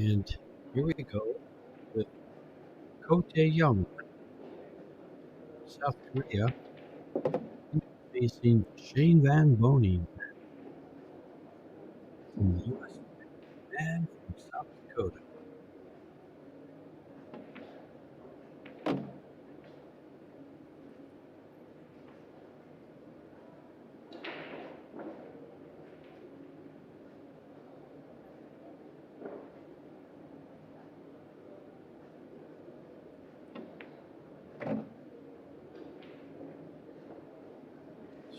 And here we go with Kota Tayong, South Korea, facing Shane Van Boning from the US and from South Dakota.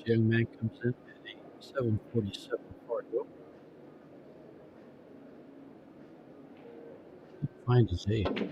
This young man comes in at a 747 cargo. Find his age.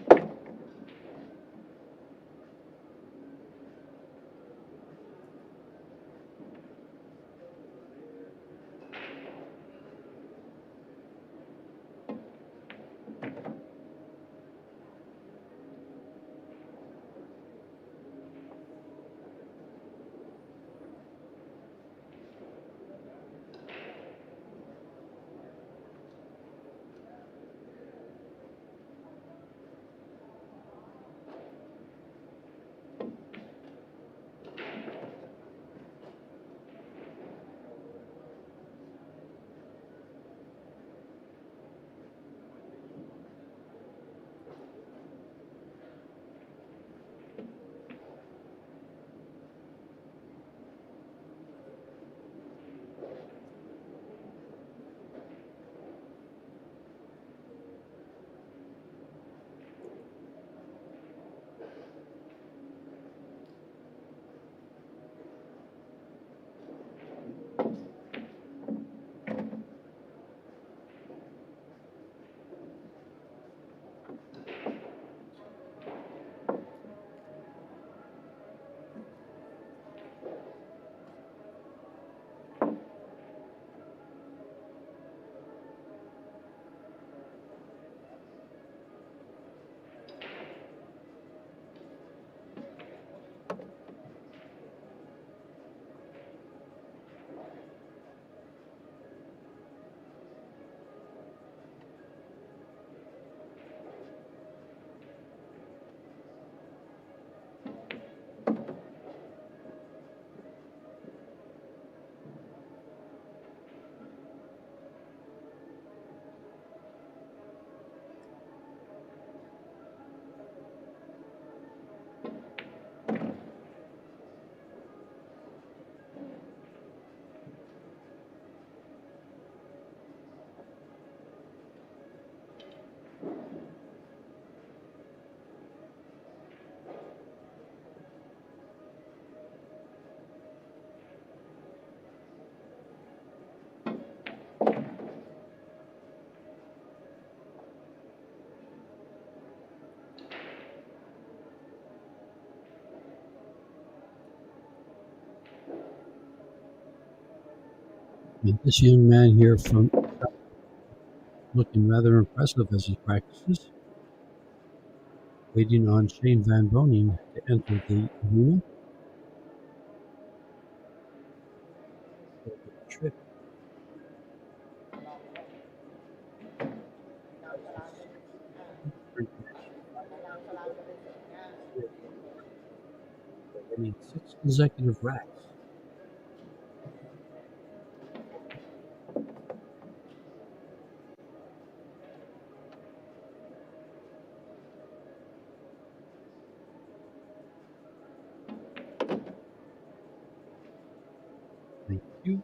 And this young man here from looking rather impressive as he practices, waiting on Shane Van Boning to enter the arena. Trick. Winning 6 consecutive racks. Thank you.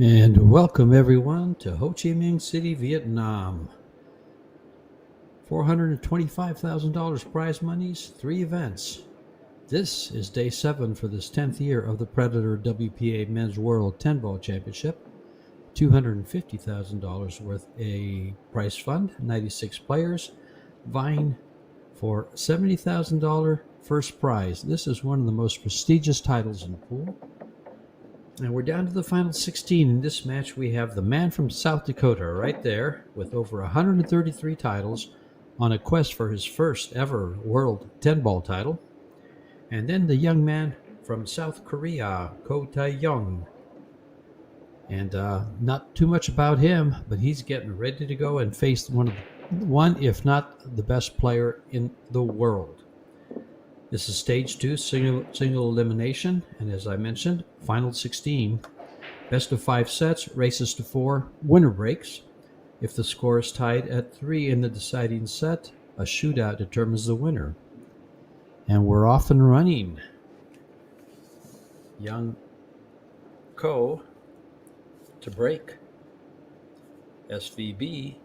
And welcome everyone to Ho Chi Minh City, Vietnam. $425,000 prize monies, 3 events. This is day 7 for this 10th year of the Predator WPA Men's World 10-Ball Championship. $250,000 worth a prize fund, 96 players, vying for $70,000 first prize. This is one of the most prestigious titles in the pool. And we're down to the final 16. In this match, we have the man from South Dakota right there with over 133 titles on a quest for his first ever World 10-Ball title. And then the young man from South Korea, Kota Tayong. And not too much about him, but he's getting ready to go and face one, if not the best player in the world. This is stage 2, single elimination, and as I mentioned, final 16. Best of 5 sets, races to 4, winner breaks. If the score is tied at 3 in the deciding set, a shootout determines the winner. And we're off and running. Young Ko to break. SVB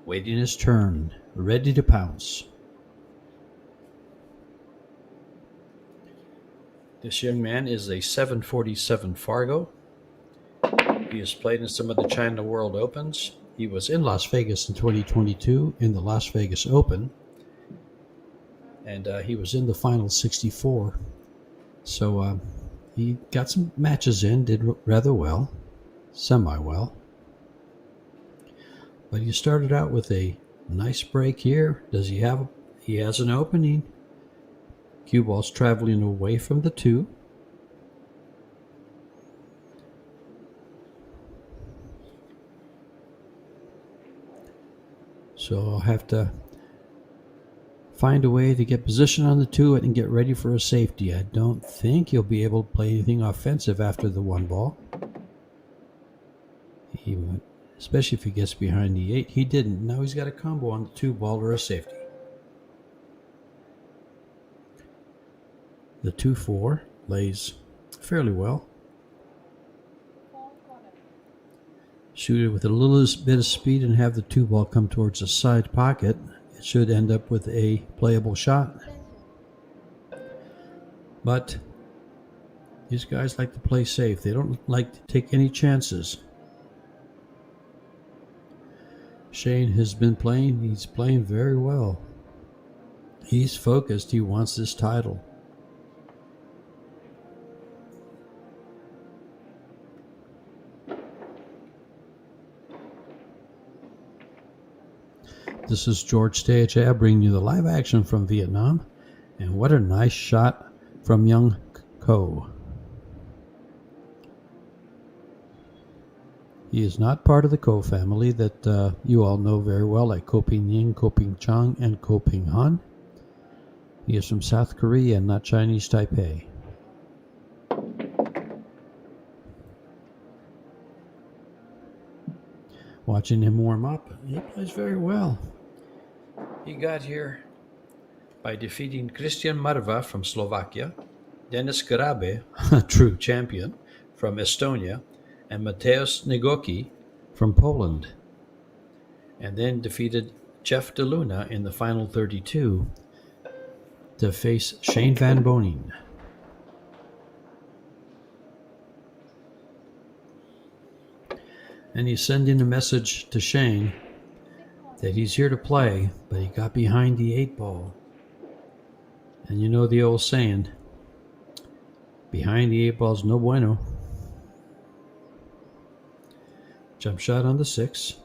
waiting his turn, ready to pounce. This young man is a 747 Fargo. He has played in some of the China World Opens. He was in Las Vegas in 2022 in the Las Vegas Open. And he was in the final 64. So he got some matches in, did rather well, semi-well. But he started out with a nice break here. He has an opening. Cue ball's traveling away from the 2. So I'll have to find a way to get position on the 2 and get ready for a safety. I don't think he'll be able to play anything offensive after the 1 ball. Especially if he gets behind the 8. He didn't. Now he's got a combo on the 2 ball or a safety. The 2-4 lays fairly well. Shoot it with a little bit of speed and have the 2 ball come towards the side pocket. It should end up with a playable shot. But these guys like to play safe. They don't like to take any chances. Shane has been playing. He's playing very well. He's focused. He wants this title. This is George Teacha bringing you the live action from Vietnam. And what a nice shot from young Ko. He is not part of the Ko family that you all know very well, like Ko Ping Ying, Ko Ping Chang, and Ko Ping Han. He is from South Korea and not Chinese Taipei. Watching him warm up, he plays very well. He got here by defeating Christian Marva from Slovakia, Denis Garabe, a true champion, from Estonia, and Mateusz Negoki from Poland. And then defeated Jeff DeLuna in the final 32 to face Shane Van Boning. And he's sending a message to Shane that he's here to play, but he got behind the 8 ball. And you know the old saying, behind the 8 ball's no bueno. Jump shot on the 6.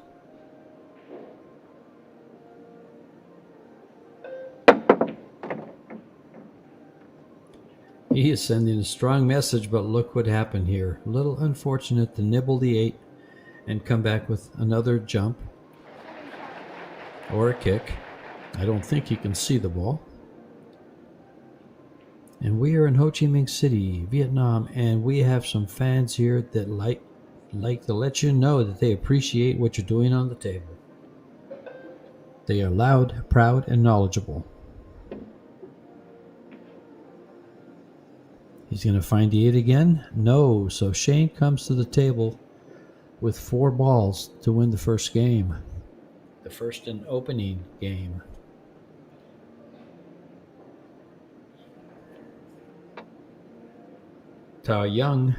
He is sending a strong message, but look what happened here. A little unfortunate to nibble the 8 and come back with another jump or a kick. I don't think he can see the ball. And we are in Ho Chi Minh City, Vietnam, and we have some fans here that like to let you know that they appreciate what you're doing on the table. They are loud, proud, and knowledgeable. He's going to find the 8 again? No. So Shane comes to the table with 4 balls to win the first game, the first and opening game. Tayong,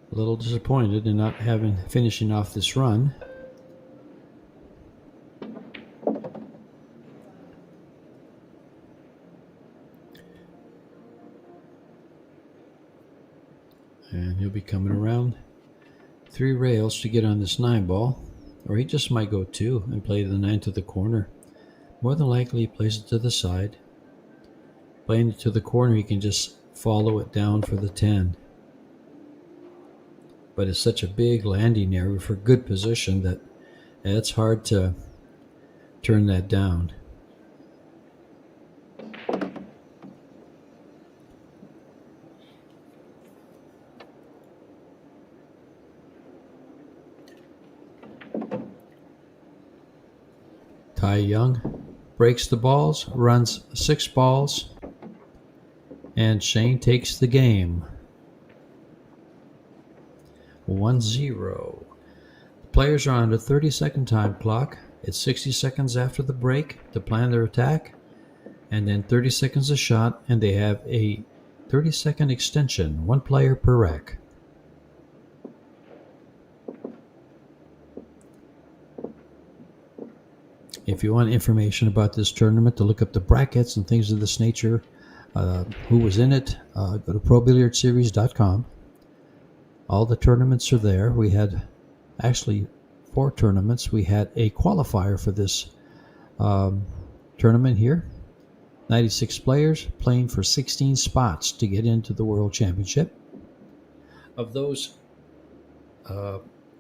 a little disappointed in not finishing off this run. And he'll be coming around 3 rails to get on this 9 ball, or he just might go 2 and play the 9 to the corner. More than likely, he plays it to the side. Playing it to the corner, he can just follow it down for the 10. But it's such a big landing area for good position that it's hard to turn that down. Tayong breaks the balls, runs 6 balls, and Shane takes the game. 1-0. The players are on a 30-second time clock. It's 60 seconds after the break to plan their attack, and then 30 seconds a shot, and they have a 30-second extension, 1 player per rack. If you want information about this tournament, to look up the brackets and things of this nature, who was in it, go to ProBilliardSeries.com. All the tournaments are there. We had actually 4 tournaments. We had a qualifier for this tournament here. 96 players playing for 16 spots to get into the World Championship. Of those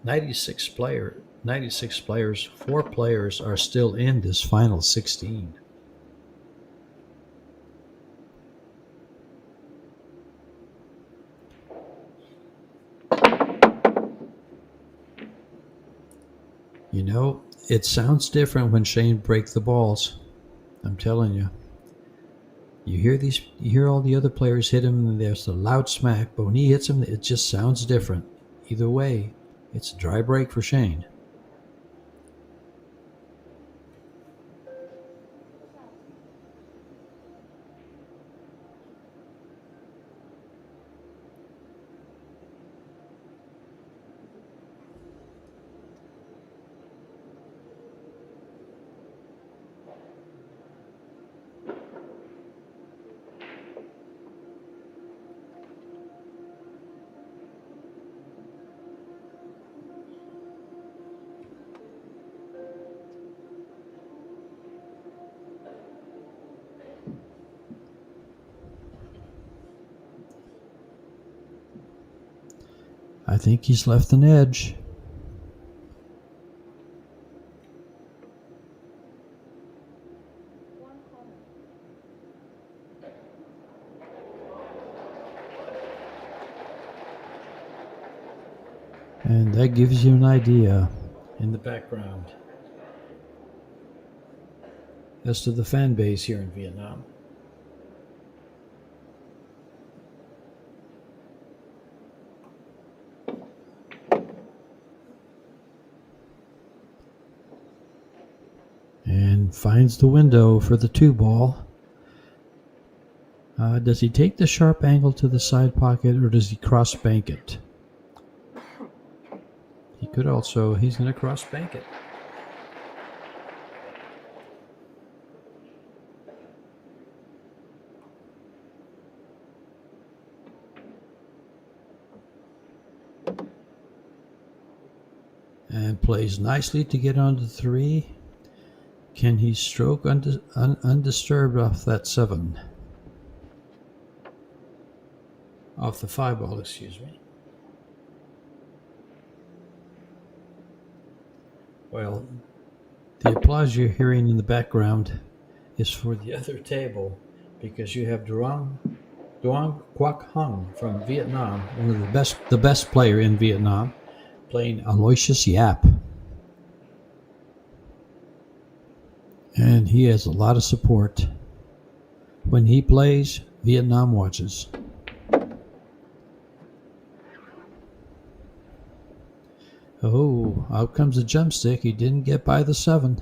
96 players, 4 players are still in this final 16. You know, it sounds different when Shane breaks the balls. I'm telling you. You hear all the other players hit him, and there's a loud smack, but when he hits him, it just sounds different. Either way, it's a dry break for Shane. I think he's left an edge. And that gives you an idea in the background as to the fan base here in Vietnam. And finds the window for the 2 ball. Does he take the sharp angle to the side pocket, or does he cross bank it? He could also, he's going to cross bank it. And plays nicely to get on to 3. Can he stroke undisturbed off that 7? Off the 5 ball, excuse me. Well, the applause you're hearing in the background is for the other table, because you have Duong Quoc Hung from Vietnam, one of the best player in Vietnam, playing Aloysius Yap. And he has a lot of support. When he plays, Vietnam watches. Oh, out comes the jump stick. He didn't get by the 7.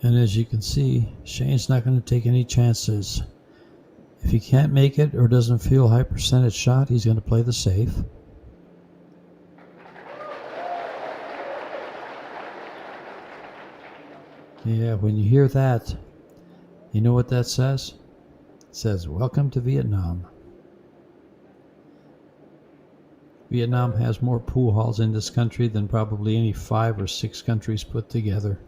And as you can see, Shane's not going to take any chances. If he can't make it or doesn't feel high percentage shot, he's going to play the safe. Yeah, when you hear that, you know what that says? It says, "Welcome to Vietnam." Vietnam has more pool halls in this country than probably any 5 or 6 countries put together.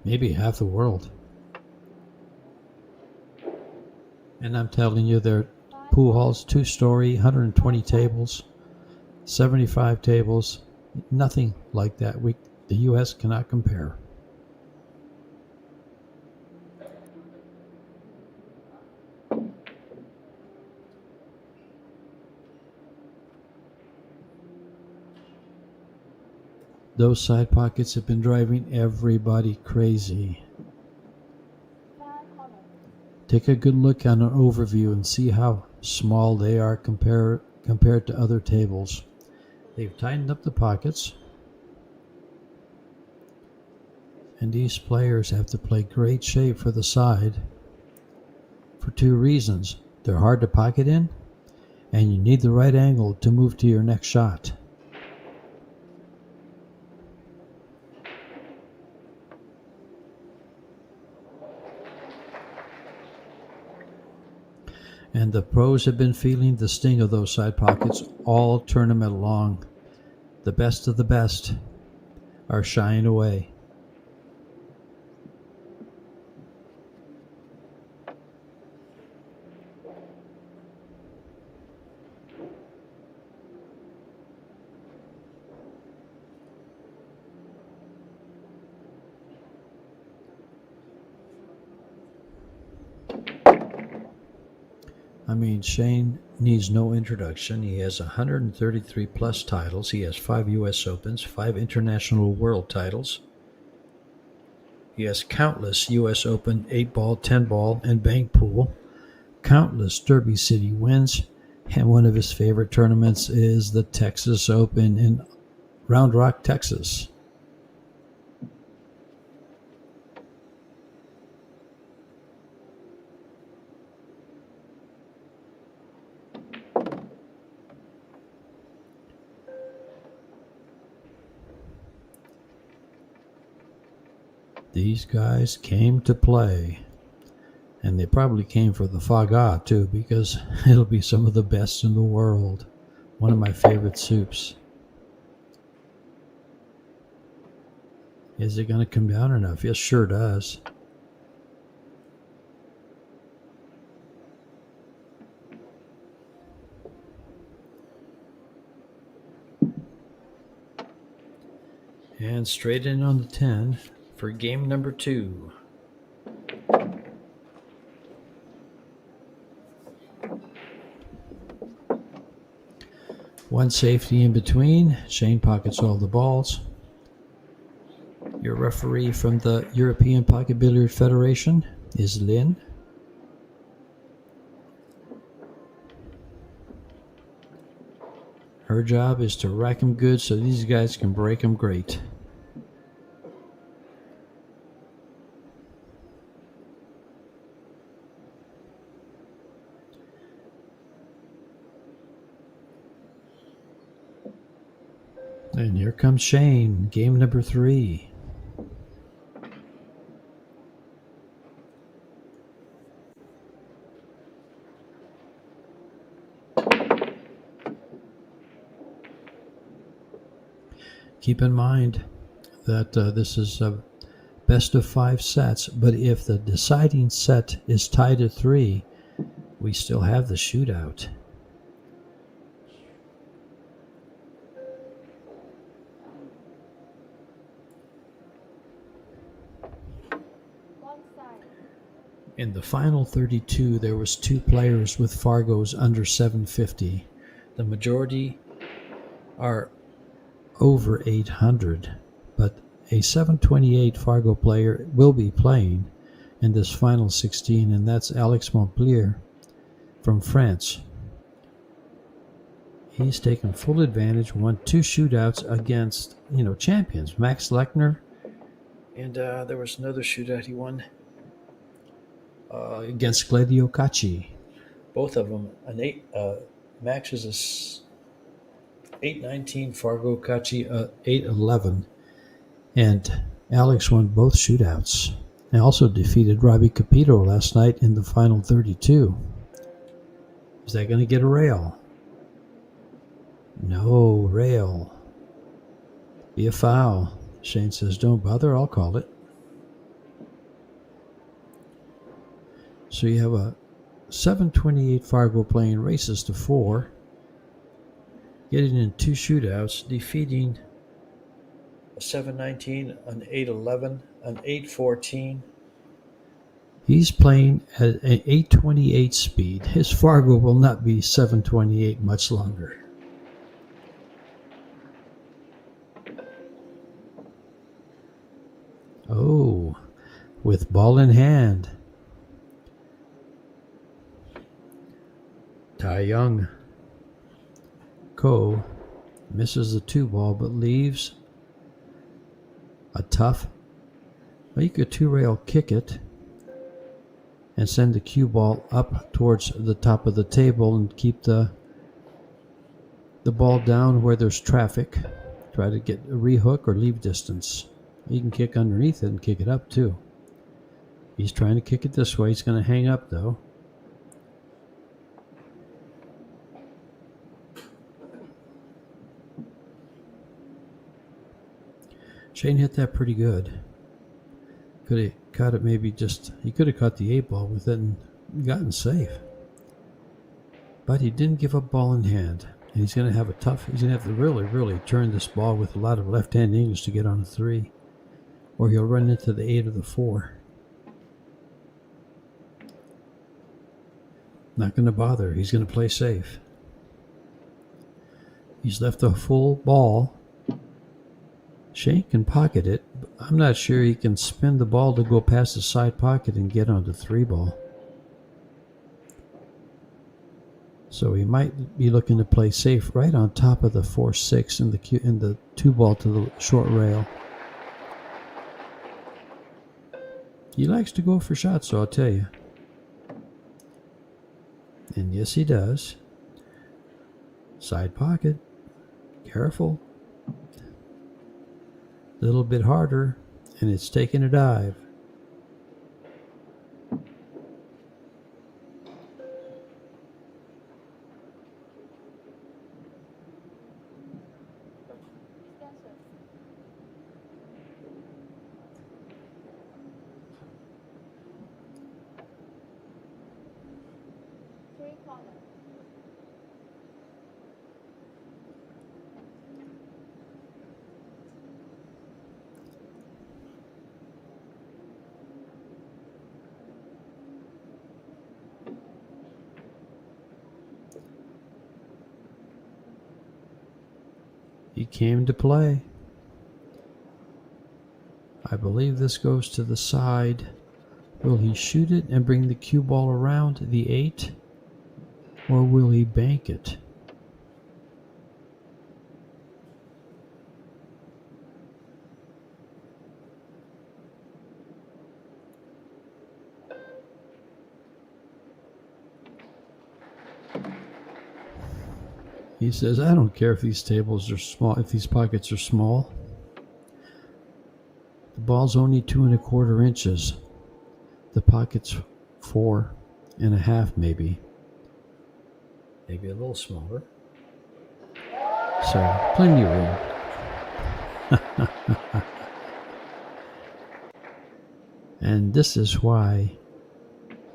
Maybe half the world. And I'm telling you, their pool halls, 2-story, 120 tables, 75 tables, nothing like that. The U.S. cannot compare. Those side pockets have been driving everybody crazy. Take a good look on an overview and see how small they are compared to other tables. They've tightened up the pockets. And these players have to play great shape for the side for 2 reasons. They're hard to pocket in, and you need the right angle to move to your next shot. And the pros have been feeling the sting of those side pockets all tournament long. The best of the best are shying away. I mean, Shane needs no introduction. He has 133 plus titles. He has 5 U.S. Opens, 5 international world titles. He has countless U.S. Open 8-ball, 10-ball, and bank pool, countless Derby City wins, and one of his favorite tournaments is the Texas Open in Round Rock, Texas. These guys came to play, and they probably came for the faga too, because it'll be some of the best in the world. One of my favorite soups. Is it going to come down enough? Yes, sure does. And straight in on the 10 for game number 2. One safety in between. Shane pockets all the balls. Your referee from the European Pocket Billiard Federation is Lynn. Her job is to rack them good so these guys can break them great. And here comes Shane, game number 3. Keep in mind that this is a best of 5 sets, but if the deciding set is tied at 3, we still have the shootout. In the final 32, there was 2 players with Fargos under 750. The majority are over 800, but a 728 Fargo player will be playing in this final 16, and that's Alex Montpellier from France. He's taken full advantage, won 2 shootouts against, champions, Max Lechner, and there was another shootout he won against Gladio Caci. Both of them, Max is a 819, Fargo Caci 811, and Alex won both shootouts. He also defeated Robbie Capito last night in the final 32. Is that going to get a rail? No rail. Be a foul. Shane says, don't bother, I'll call it. So you have a 728 Fargo playing races to 4, getting in 2 shootouts, defeating a 719, an 811, an 814. He's playing at an 828 speed. His Fargo will not be 728 much longer. Oh, with ball in hand. Tayong Ko misses the 2 ball but leaves a tough, you could 2-rail kick it and send the cue ball up towards the top of the table and keep the ball down where there's traffic. Try to get a rehook or leave distance. You can kick underneath it and kick it up too. He's trying to kick it this way. He's going to hang up though. Shane hit that pretty good. Could have caught it he could have caught the 8 ball with it and gotten safe. But he didn't give up ball in hand. And he's going to have to really, really turn this ball with a lot of left-hand English to get on a 3. Or he'll run into the 8 or the 4. Not going to bother. He's going to play safe. He's left a full ball. Shane can pocket it, but I'm not sure he can spin the ball to go past the side pocket and get on the 3 ball. So he might be looking to play safe right on top of the 4-6 in the 2 ball to the short rail. He likes to go for shots, so I'll tell you. And yes, he does. Side pocket. Careful. A little bit harder, and it's taking a dive. He came to play. I believe this goes to the side. Will he shoot it and bring the cue ball around the 8? Or will he bank it? He says, I don't care if these tables are small, if these pockets are small. The ball's only 2 1/4 inches. The pocket's 4 1/2 maybe. Maybe a little smaller. So, plenty of room. And this is why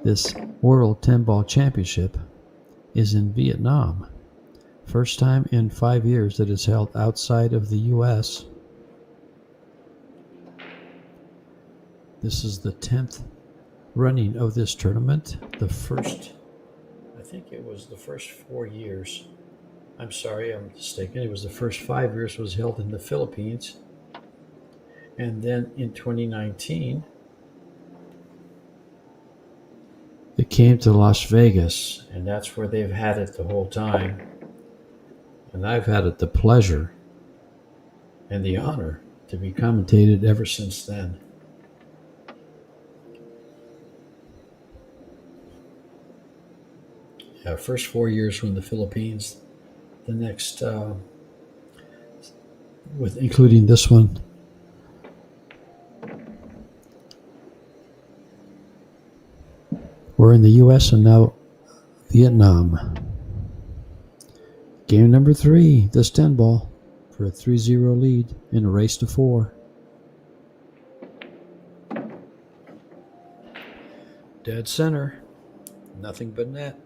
this World 10-Ball Championship is in Vietnam. First time in 5 years that it's held outside of the U.S. This is the 10th running of this tournament, I think it was the first 4 years. I'm sorry, I'm mistaken. It was the first 5 years was held in the Philippines. And then in 2019, it came to Las Vegas, and that's where they've had it the whole time. And I've had it the pleasure and the honor to be commentated ever since then. Yeah, first 4 years were in the Philippines. The next, with including this one, we're in the U.S. and now Vietnam. Game number 3, this 10 ball for a 3-0 lead in a race to 4. Dead center, nothing but net.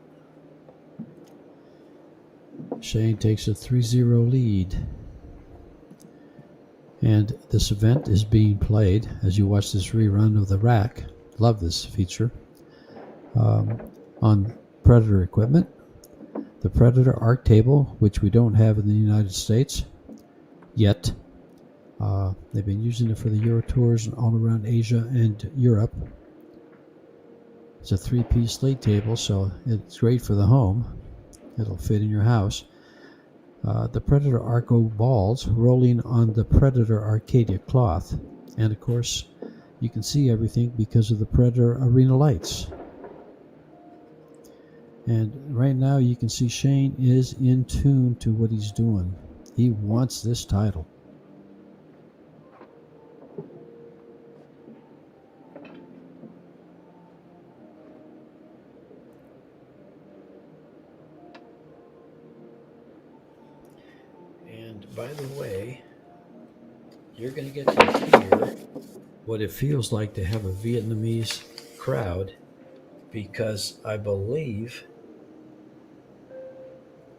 Shane takes a 3-0 lead. And this event is being played as you watch this rerun of the rack. Love this feature. On Predator equipment. The Predator arc table, which we don't have in the United States yet. They've been using it for the Euro Tours and all around Asia and Europe. It's a 3-piece league table, so it's great for the home. It'll fit in your house. The Predator Arco balls rolling on the Predator Arcadia cloth. And of course, you can see everything because of the Predator arena lights. And right now you can see Shane is in tune to what he's doing. He wants this title. And by the way, you're going to get to hear what it feels like to have a Vietnamese crowd, because I believe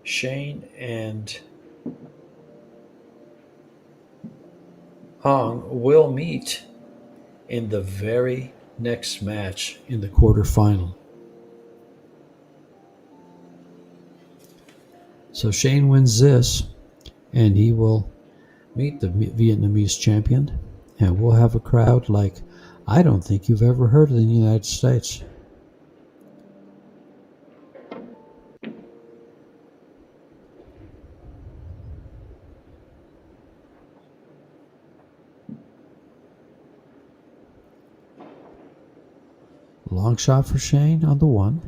Shane and Hong will meet in the very next match in the quarterfinal. So Shane wins this, and he will meet the Vietnamese champion, and we'll have a crowd like I don't think you've ever heard of in the United States. Long shot for Shane on the 1.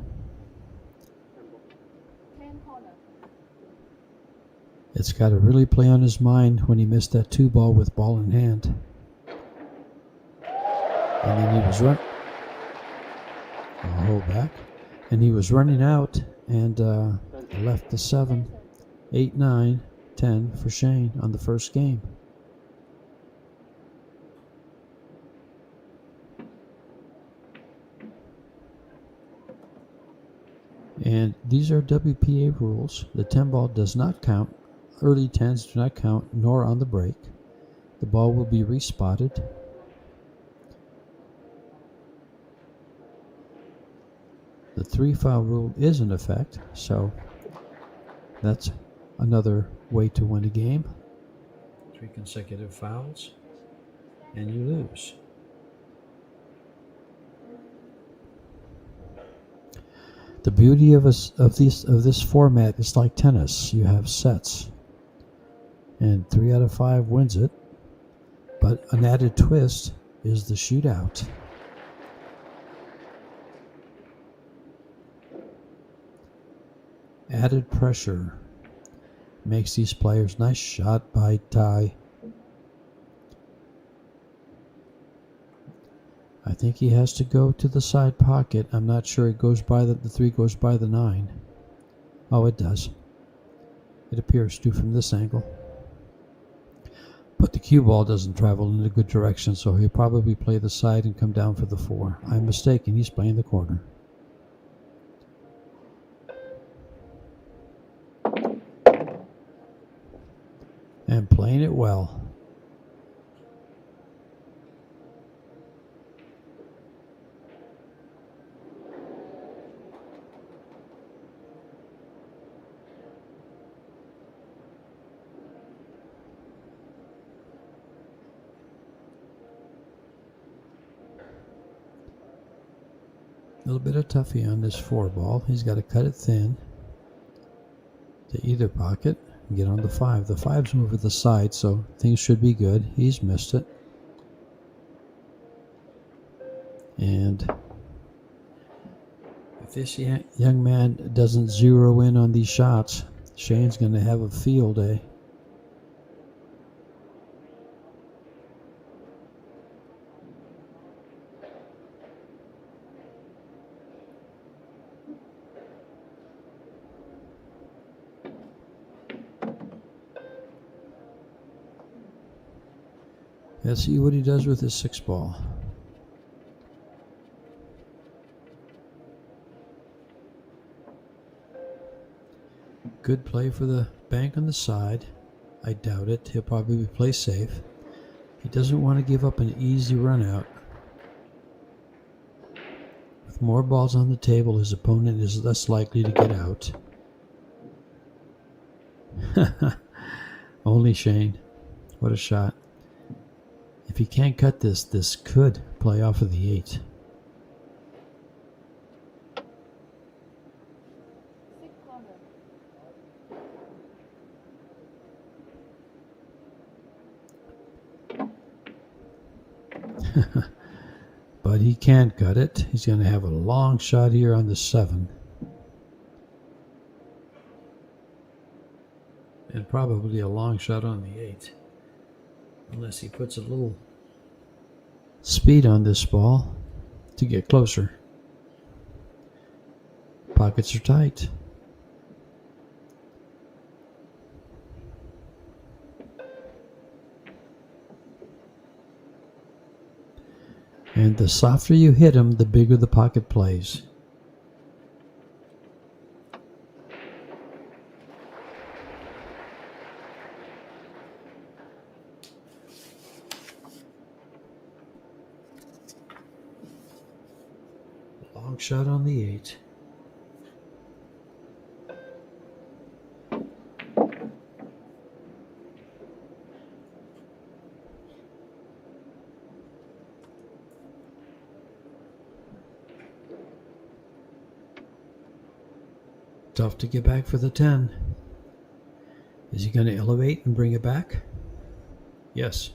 It's got to really play on his mind when he missed that 2 ball with ball in hand. And then he was I'll hold back. And he was running out and left the 7, 8, 9, 10 for Shane on the first game. And these are WPA rules. The 10 ball does not count. Early 10s do not count, nor on the break. The ball will be respotted. The 3-foul rule is in effect, so that's another way to win a game. 3 consecutive fouls, and you lose. The beauty of this format is like tennis. You have sets, and 3 out of 5 wins it. But an added twist is the shootout. Added pressure makes these players. Nice shot by Ty. I think he has to go to the side pocket. I'm not sure it goes by the 3 goes by the 9. Oh, it does. It appears to from this angle. But the cue ball doesn't travel in a good direction, so he'll probably play the side and come down for the 4. I'm mistaken. He's playing the corner. And playing it well. A little bit of toughie on this 4 ball. He's got to cut it thin to either pocket and get on the 5. The 5's move to the side, so things should be good. He's missed it. And if this young man doesn't zero in on these shots, Shane's going to have a field day. Let's see what he does with his 6-ball. Good play for the bank on the side. I doubt it. He'll probably play safe. He doesn't want to give up an easy run out. With more balls on the table, his opponent is less likely to get out. Only Shane. What a shot. If he can't cut this, this could play off of the 8. But he can't cut it. He's going to have a long shot here on the 7. And probably a long shot on the 8. Unless he puts a little speed on this ball to get closer. Pockets are tight. And the softer you hit him, the bigger the pocket plays. Long shot on the 8. Tough to get back for the 10. Is he going to elevate and bring it back? Yes.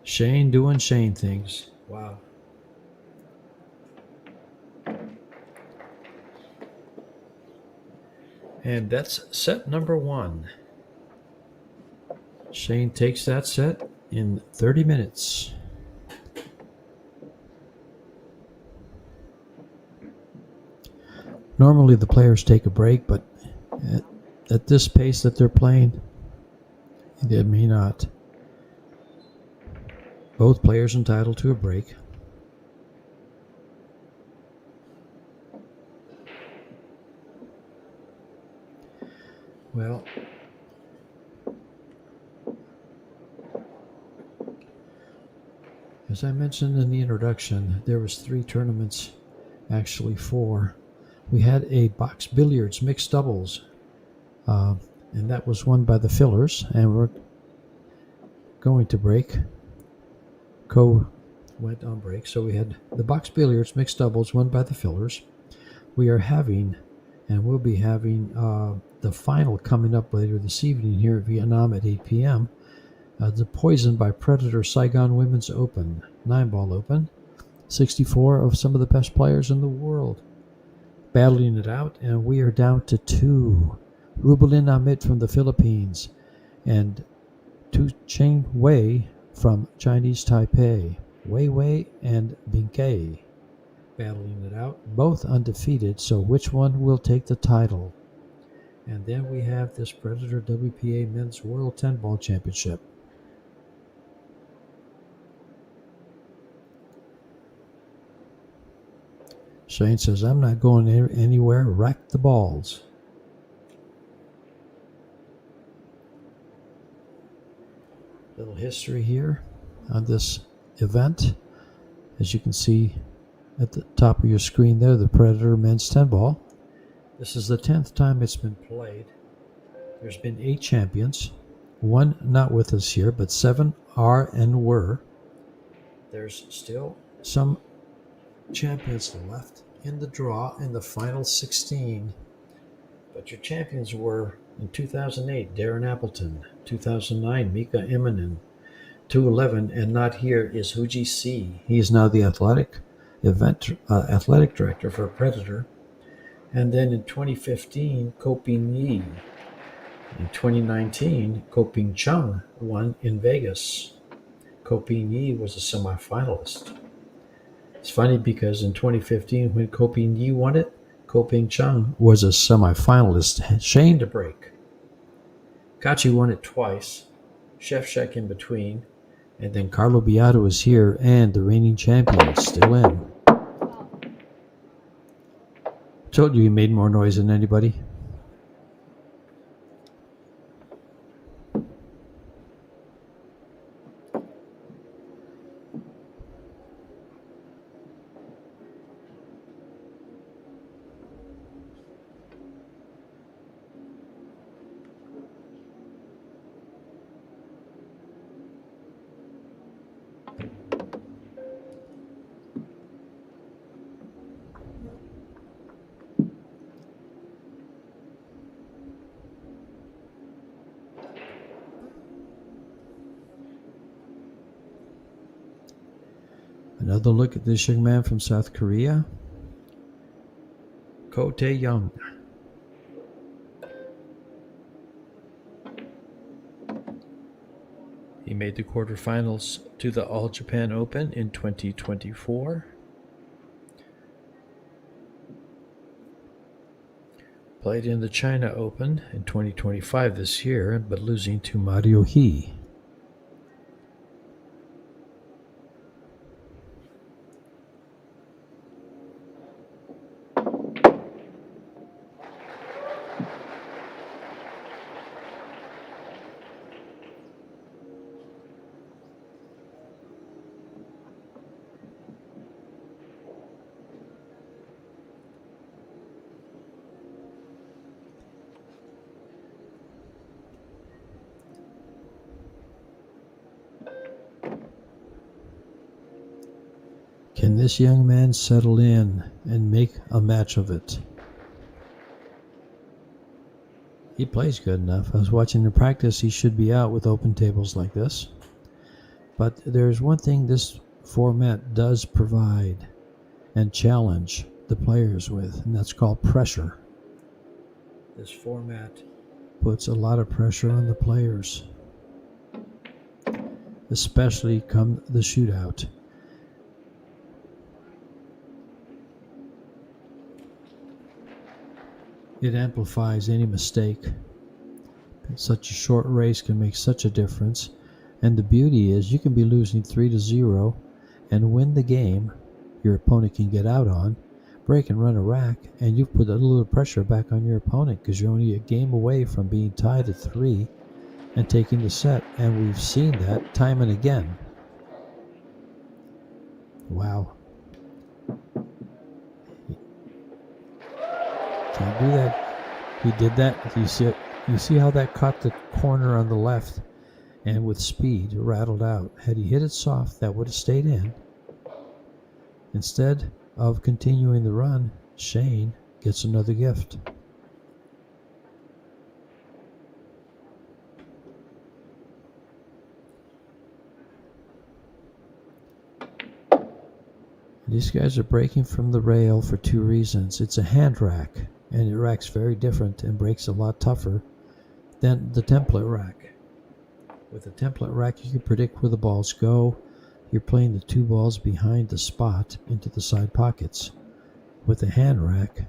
Shane doing Shane things. Wow. And that's set number 1. Shane takes that set in 30 minutes. Normally the players take a break, but at this pace that they're playing, they may not. Both players entitled to a break. Well, as I mentioned in the introduction, there was 3 tournaments, actually 4. We had a box billiards mixed doubles, and that was won by the fillers, and we're going to break. Co went on break, so we had the box billiards mixed doubles won by the fillers. We are having, and we'll be having the final coming up later this evening here at Vietnam at 8 p.m. The Poison by Predator Saigon Women's Open, 9-ball open. 64 of some of the best players in the world battling it out, and we are down to 2. Rubelin Amit from the Philippines and Tu Cheng Wei from Chinese Taipei. Wei Wei and Binkei battling it out, both undefeated, so which one will take the title? And then we have this Predator WPA Men's World 10-Ball Championship. Shane says, I'm not going anywhere, rack the balls. Little history here on this event. As you can see at the top of your screen there, the Predator Men's 10-Ball. This is the 10th time it's been played. There's been 8 champions, 1 not with us here, but 7 are and were. There's still some champions left in the draw in the final 16. But your champions were in 2008, Darren Appleton, 2009, Mika Immonen, 2011, and not here is Huji C. He's now the athletic director for Predator. And then in 2015, Koping Yi. In 2019, Koping Chung won in Vegas. Koping Yi was a semifinalist. It's funny because in 2015, when Koping Yi won it, Koping Chung was a semifinalist. Shane to break. Kachi won it twice. Shevchuk in between. And then Carlo Beato is here, and the reigning champion still in. Told you he made more noise than anybody. Another look at this young man from South Korea, Kota Tayong. He made the quarterfinals to the All Japan Open in 2024. Played in the China Open in 2025 this year, but losing to Mario He. Can this young man settle in and make a match of it? He plays good enough. I was watching him practice. He should be out with open tables like this. But there's one thing this format does provide and challenge the players with, and that's called pressure. This format puts a lot of pressure on the players, especially come the shootout. It amplifies any mistake. Such a short race can make such a difference. And the beauty is you can be losing 3-0 and win the game your opponent can get out on, break and run a rack, and you've put a little pressure back on your opponent because you're only a game away from being tied at 3 and taking the set. And we've seen that time and again. Wow. Can't do that. He did that. You see how that caught the corner on the left and with speed rattled out. Had he hit it soft, that would have stayed in. Instead of continuing the run, Shane gets another gift. These guys are breaking from the rail for 2 reasons. It's a hand rack, and it racks very different and breaks a lot tougher than the template rack. With a template rack, you can predict where the balls go. You're playing the 2 balls behind the spot into the side pockets. With a hand rack,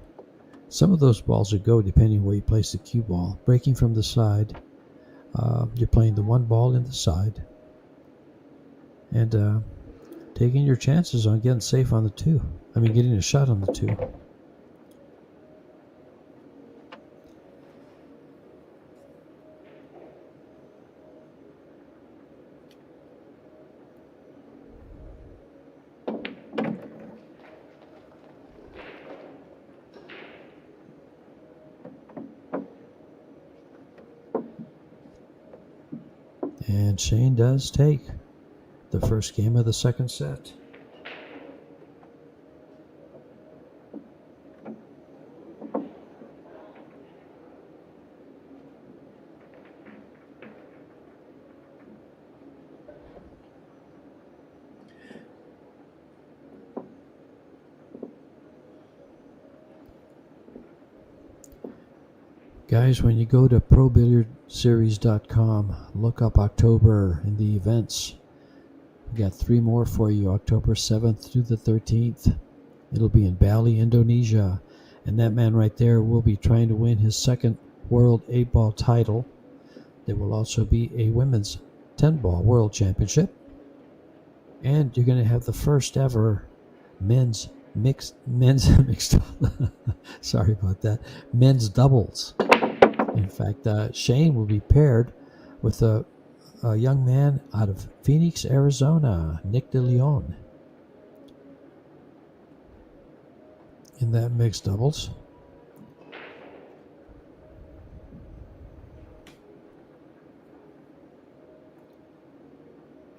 some of those balls will go depending where you place the cue ball. Breaking from the side, you're playing the 1 ball in the side and taking your chances on getting safe on the 2. Getting a shot on the 2. And Shane does take the first game of the second set. Guys, when you go to ProBilliardSeries.com, look up October in the events. We got 3 more for you, October 7th through the 13th. It'll be in Bali, Indonesia. And that man right there will be trying to win his second World 8-Ball title. There will also be a Women's 10-Ball World Championship. And you're going to have the first ever men's mixed sorry about that, men's doubles. In fact, Shane will be paired with a young man out of Phoenix, Arizona, Nick De Leon, in that mixed doubles.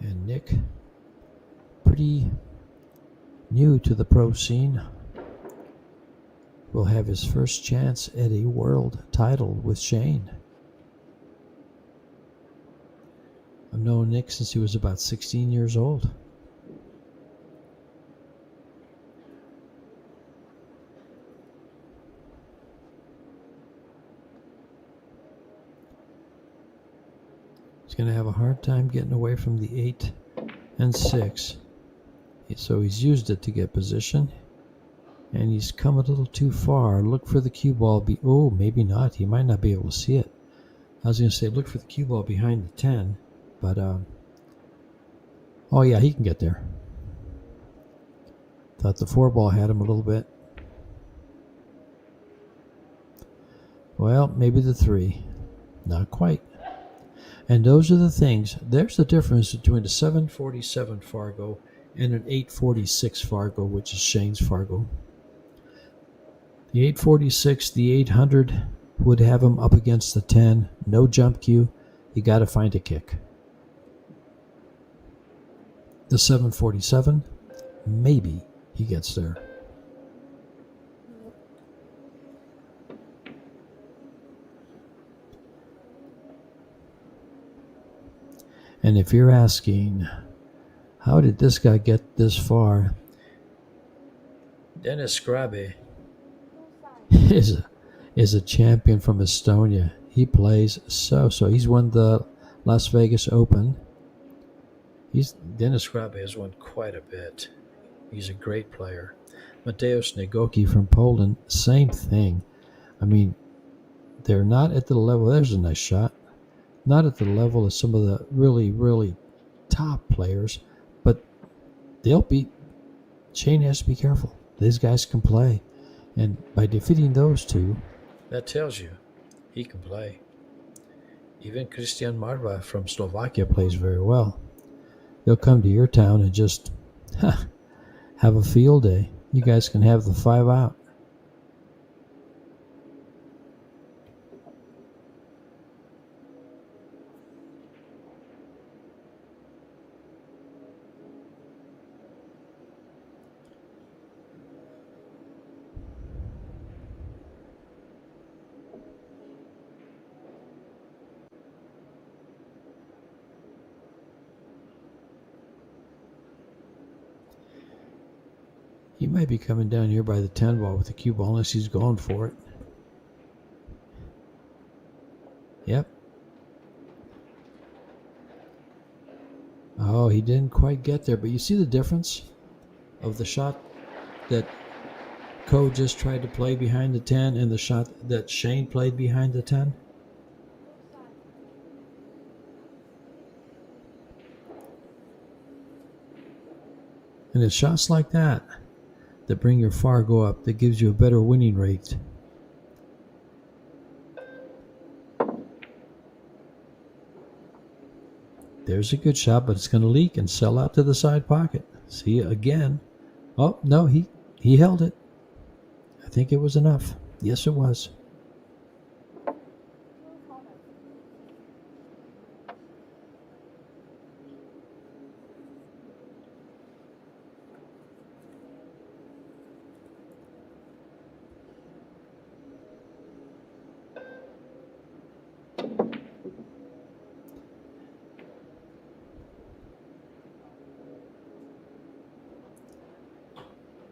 And Nick, pretty new to the pro scene, will have his first chance at a world title with Shane. I've known Nick since he was about 16 years old. He's going to have a hard time getting away from the 8 and 6. So he's used it to get position. And he's come a little too far. Look for the cue ball. Oh, maybe not. He might not be able to see it. I was going to say look for the cue ball behind the 10. But, oh yeah, he can get there. Thought the 4 ball had him a little bit. Well, maybe the 3. Not quite. And those are the things. There's the difference between a 747 Fargo and an 846 Fargo, which is Shane's Fargo. The 846, the 800 would have him up against the 10. No jump cue. You got to find a kick. The 747, maybe he gets there. And if you're asking, how did this guy get this far? Dennis Grabe is a champion from Estonia. He plays so. He's won the Las Vegas Open. Dennis Grabe has won quite a bit. He's a great player. Mateusz Negoki from Poland, same thing. I mean, they're not at the level. There's a nice shot. Not at the level of some of the really, really top players, but they'll beat. Shane has to be careful. These guys can play. And by defeating those two, that tells you he can play. Even Christian Marva from Slovakia plays very well. They'll come to your town and just have a field day. You guys can have the 5 out. He might be coming down here by the 10 ball with the cue ball unless he's going for it. Yep. Oh, he didn't quite get there, but you see the difference of the shot that Ko just tried to play behind the 10 and the shot that Shane played behind the 10? And it's shots like that that bring your Fargo up, that gives you a better winning rate. There's a good shot, but it's going to leak and sell out to the side pocket. See again. Oh, no, he held it. I think it was enough. Yes, it was.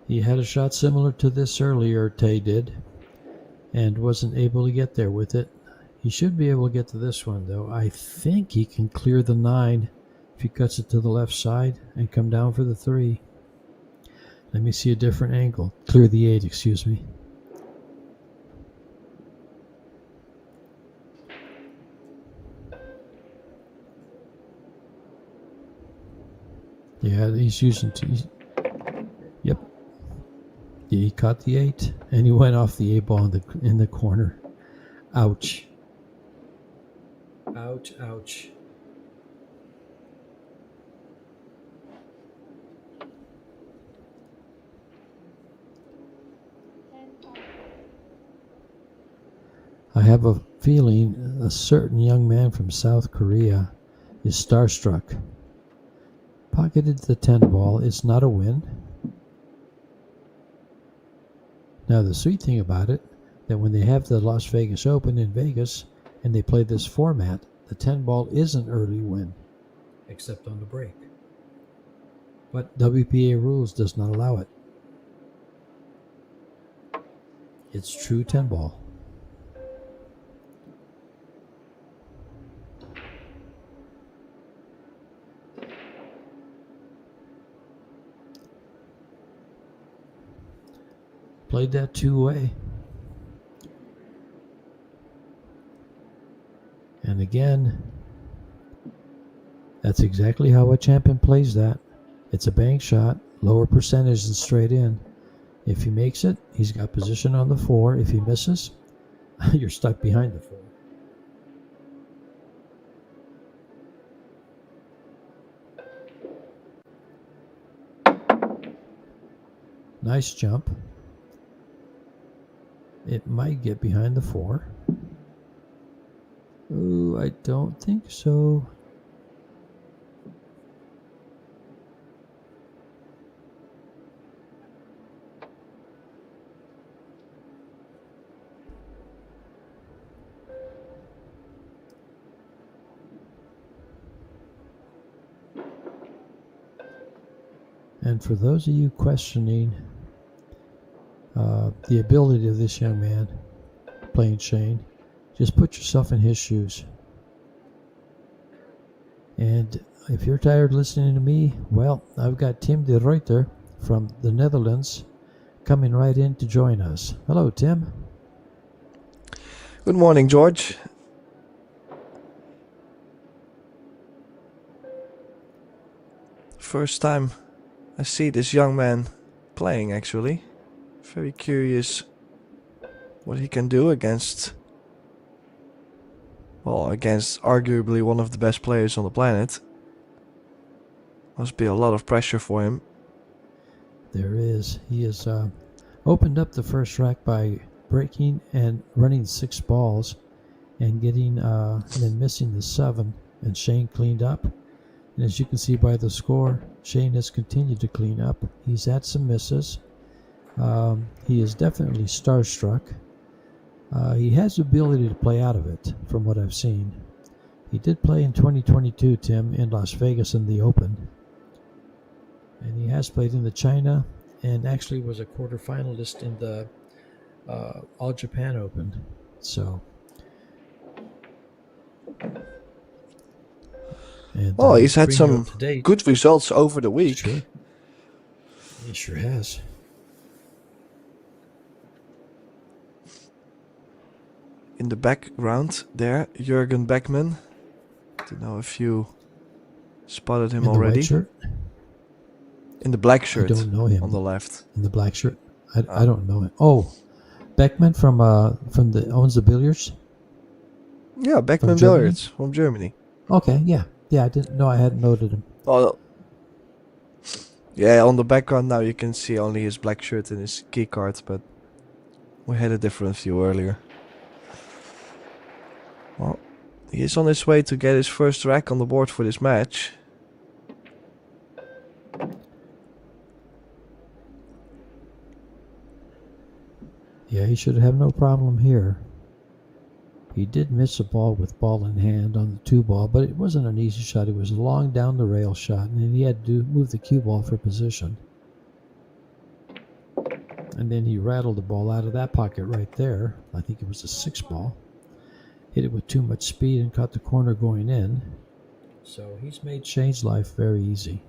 He had a shot similar to this earlier, Tay did, and wasn't able to get there with it. He should be able to get to this one, though. I think he can clear the 9 if he cuts it to the left side and come down for the 3. Let me see a different angle. Clear the 8, excuse me. Yeah, he's using 2. Yep. Yeah, he caught the 8, and he went off the 8 ball in the corner. Ouch. Ouch, ouch. I have a feeling a certain young man from South Korea is starstruck. Pocketed the 10 ball. It's not a win. Now the sweet thing about it, that when they have the Las Vegas Open in Vegas and they play this format, the 10 ball is an early win, except on the break. But WPA rules does not allow it. It's true 10 ball. Played that 2-way. And again, that's exactly how a champion plays that. It's a bank shot, lower percentage than straight in. If he makes it, he's got position on the 4. If he misses, you're stuck behind the 4. Nice jump. It might get behind the 4. Ooh, I don't think so. And for those of you questioning the ability of this young man playing Shane, just put yourself in his shoes. And if you're tired listening to me, well, I've got Tim de Ruyter from the Netherlands coming right in to join us. Hello, Tim. Good morning, George. First time I see this young man playing, actually. Very curious what he can do against arguably one of the best players on the planet. Must be a lot of pressure for him. There is. He has opened up the first rack by breaking and running 6 balls and getting and then missing the 7, and Shane cleaned up. And as you can see by the score, Shane has continued to clean up. He's had some misses. He is definitely starstruck. He has the ability to play out of it, from what I've seen. He did play in 2022, Tim, in Las Vegas in the Open. And he has played in the China, and actually was a quarterfinalist in the All Japan Open. So... And, he's had some good results over the week. Sure. He sure has. In the background there, Jurgen Beckman. I don't know if you spotted him already. In the white shirt? In the black shirt. I don't know him. On the left. In the black shirt? I don't know him. Oh, Beckman from owns the Billiards? Yeah, Beckman Billiards from Germany. Okay, yeah. Yeah, I didn't know. I hadn't noted him. Oh, yeah, on the background now you can see only his black shirt and his key card, but we had a different view earlier. Well, he is on his way to get his first rack on the board for this match. Yeah, he should have no problem here. He did miss a ball with ball in hand on the 2 ball, but it wasn't an easy shot. It was a long down the rail shot, and he had to move the cue ball for position. And then he rattled the ball out of that pocket right there. I think it was a 6 ball. Hit it with too much speed and caught the corner going in. So he's made Shane's life very easy.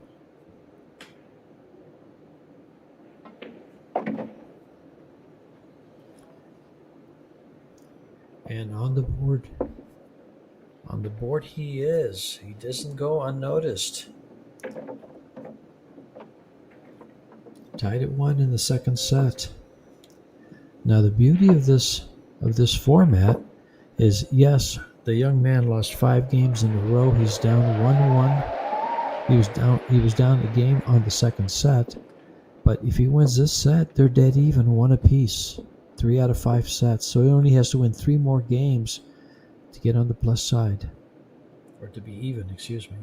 And on the board he is. He doesn't go unnoticed. Tied at 1 in the second set. Now the beauty of this format is, yes, the young man lost 5 games in a row. He's down 1-1. He was down a game on the second set, but if he wins this set, they're dead even, 1 apiece. 3 out of 5 sets. So he only has to win 3 more games to get on the plus side, or to be even, excuse me.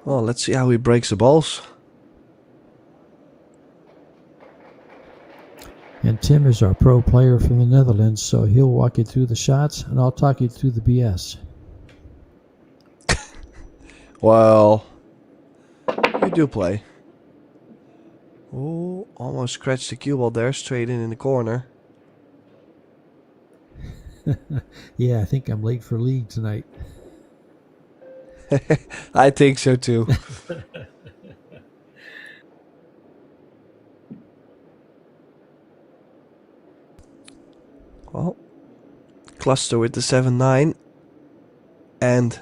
Well, let's see how he breaks the balls. And Tim is our pro player from the Netherlands, so he'll walk you through the shots, and I'll talk you through the BS. Well, you do play. Oh, almost scratched the cue ball there, straight in the corner. Yeah, I think I'm late for league tonight. I think so too. Well, cluster with the 7-9. And,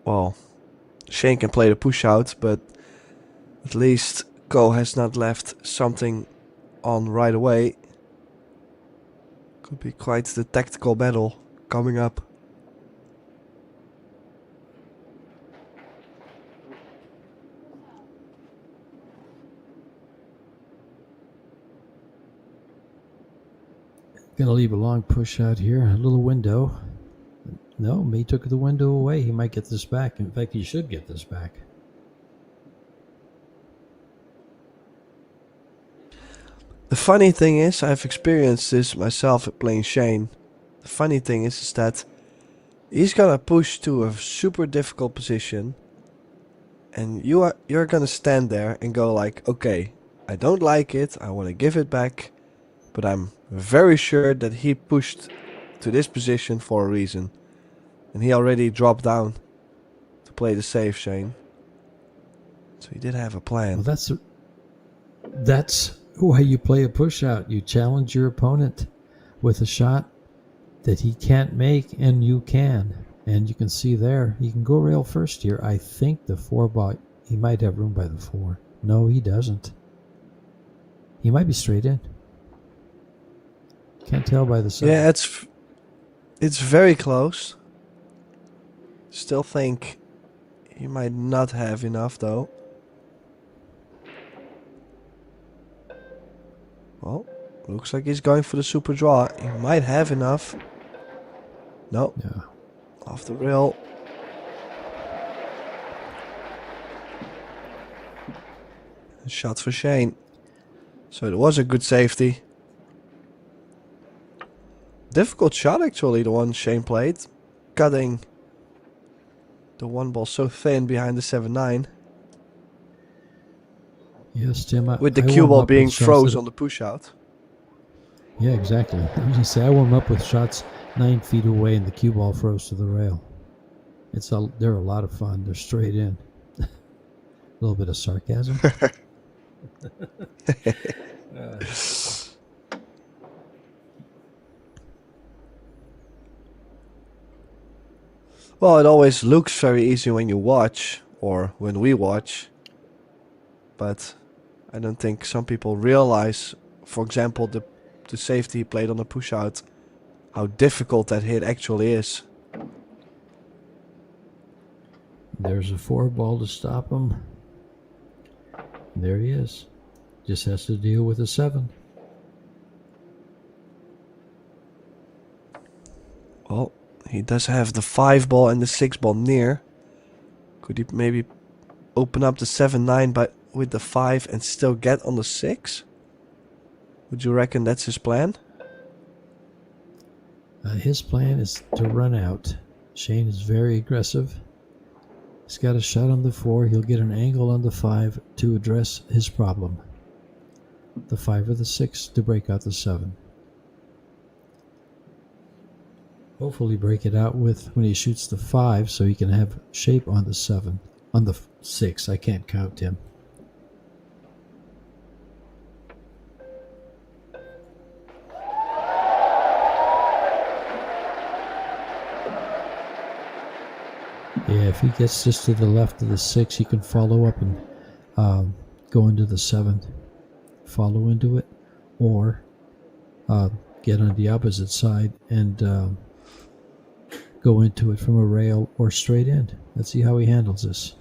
well, Shane can play the push out, but at least Ko has not left something on right away. Could be quite the tactical battle coming up. Gonna leave a long push out here, a little window. No, May took the window away. He might get this back. In fact, he should get this back. The funny thing is, I've experienced this myself at playing Shane. The funny thing is that he's gonna push to a super difficult position, and you're gonna stand there and go like, okay, I don't like it, I want to give it back, but I'm very sure that he pushed to this position for a reason, and he already dropped down to play the safe, Shane. So he did have a plan. Well, that's why you play a push out. You challenge your opponent with a shot that he can't make, and you can. And you can see there, he can go rail first here. I think the 4 ball, he might have room by the 4. No, he doesn't. He might be straight in. Can't tell by the side. Yeah, it's very close. Still think he might not have enough though. Well, looks like he's going for the super draw. He might have enough. No. Yeah. Off the rail. A shot for Shane. So it was a good safety. Difficult shot actually, the one Shane played. Cutting the 1 ball so thin behind the 7-9. Yes, Tim. With the I cue warm ball up being with shots froze that- on the push out. Yeah, exactly. I was gonna say, I warm up with shots 9 feet away, and the cue ball froze to the rail. They're a lot of fun. They're straight in. A little bit of sarcasm. Well, it always looks very easy when you watch, or when we watch. But I don't think some people realize, for example, the safety he played on the push out, how difficult that hit actually is. There's a 4 ball to stop him. There he is. Just has to deal with a 7. Well, he does have the 5 ball and the 6 ball near. Could he maybe open up the 7-9 with the 5 and still get on the 6? Would you reckon that's his plan? His plan is to run out. Shane is very aggressive. He's got a shot on the 4. He'll get an angle on the 5 to address his problem. The 5 or the 6 to break out the 7. Hopefully break it out with when he shoots the 5 so he can have shape on the 7. On the 6, I can't count him. Yeah, if he gets just to the left of the 6, he can follow up and go into the 7, follow into it, or get on the opposite side and go into it from a rail or straight in. Let's see how he handles this.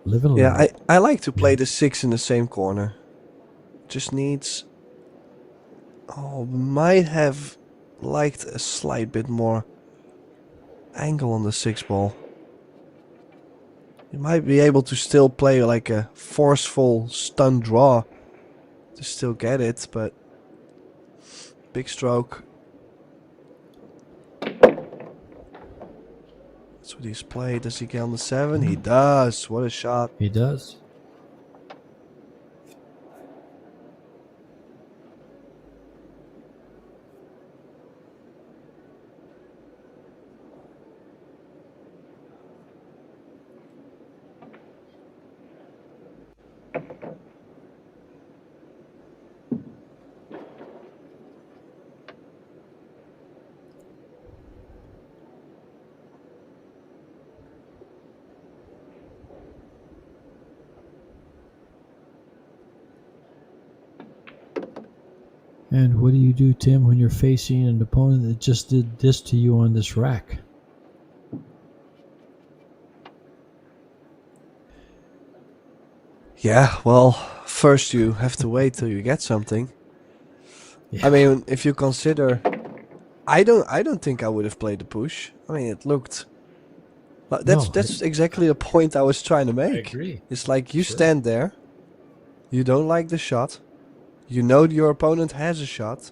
Live and learn. Yeah, I like to play the 6 in the same corner. Just needs... Oh, might have liked a slight bit more angle on the 6 ball. You might be able to still play like a forceful stun draw to still get it, but big stroke. That's what he's played. Does he get on the 7? He does. What a shot. He does. And what do you do, Tim, when you're facing an opponent that just did this to you on this rack? Yeah, well, first you have to wait till you get something. Yeah. I mean, if you consider, I don't think I would have played the push. I mean, it looked. That's exactly the point I was trying to make. I agree. It's like you stand there, you don't like the shot, you know your opponent has a shot,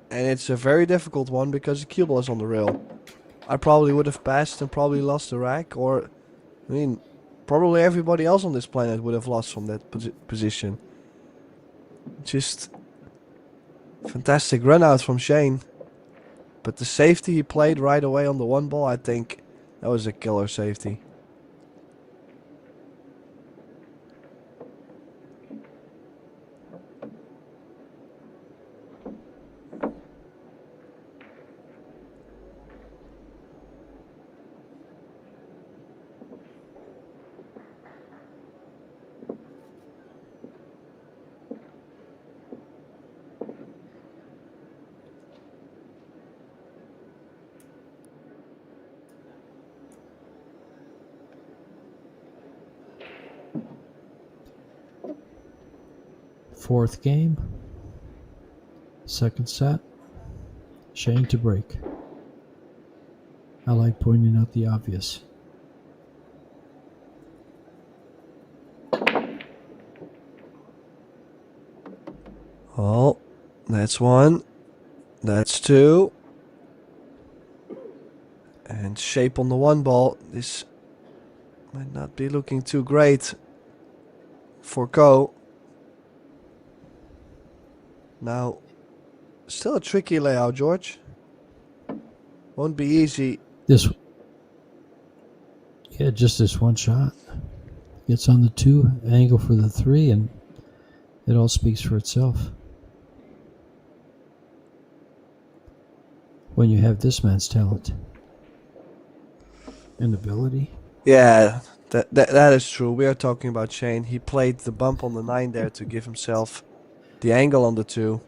and it's a very difficult one because the cue ball is on the rail. I probably would have passed and probably lost the rack, or, I mean, probably everybody else on this planet would have lost from that position. Just fantastic run out from Shane. But the safety he played right away on the 1 ball, I think that was a killer safety. Fourth game. Second set. Shane to break. I like pointing out the obvious. Oh, that's 1. That's 2. And shape on the 1 ball. This might not be looking too great for Ko. Now, still a tricky layout, George. Won't be easy. Just this one shot. Gets on the 2, angle for the 3, and it all speaks for itself. When you have this man's talent and ability. Yeah, that is true. We are talking about Shane. He played the bump on the 9 there to give himself the angle on the 2.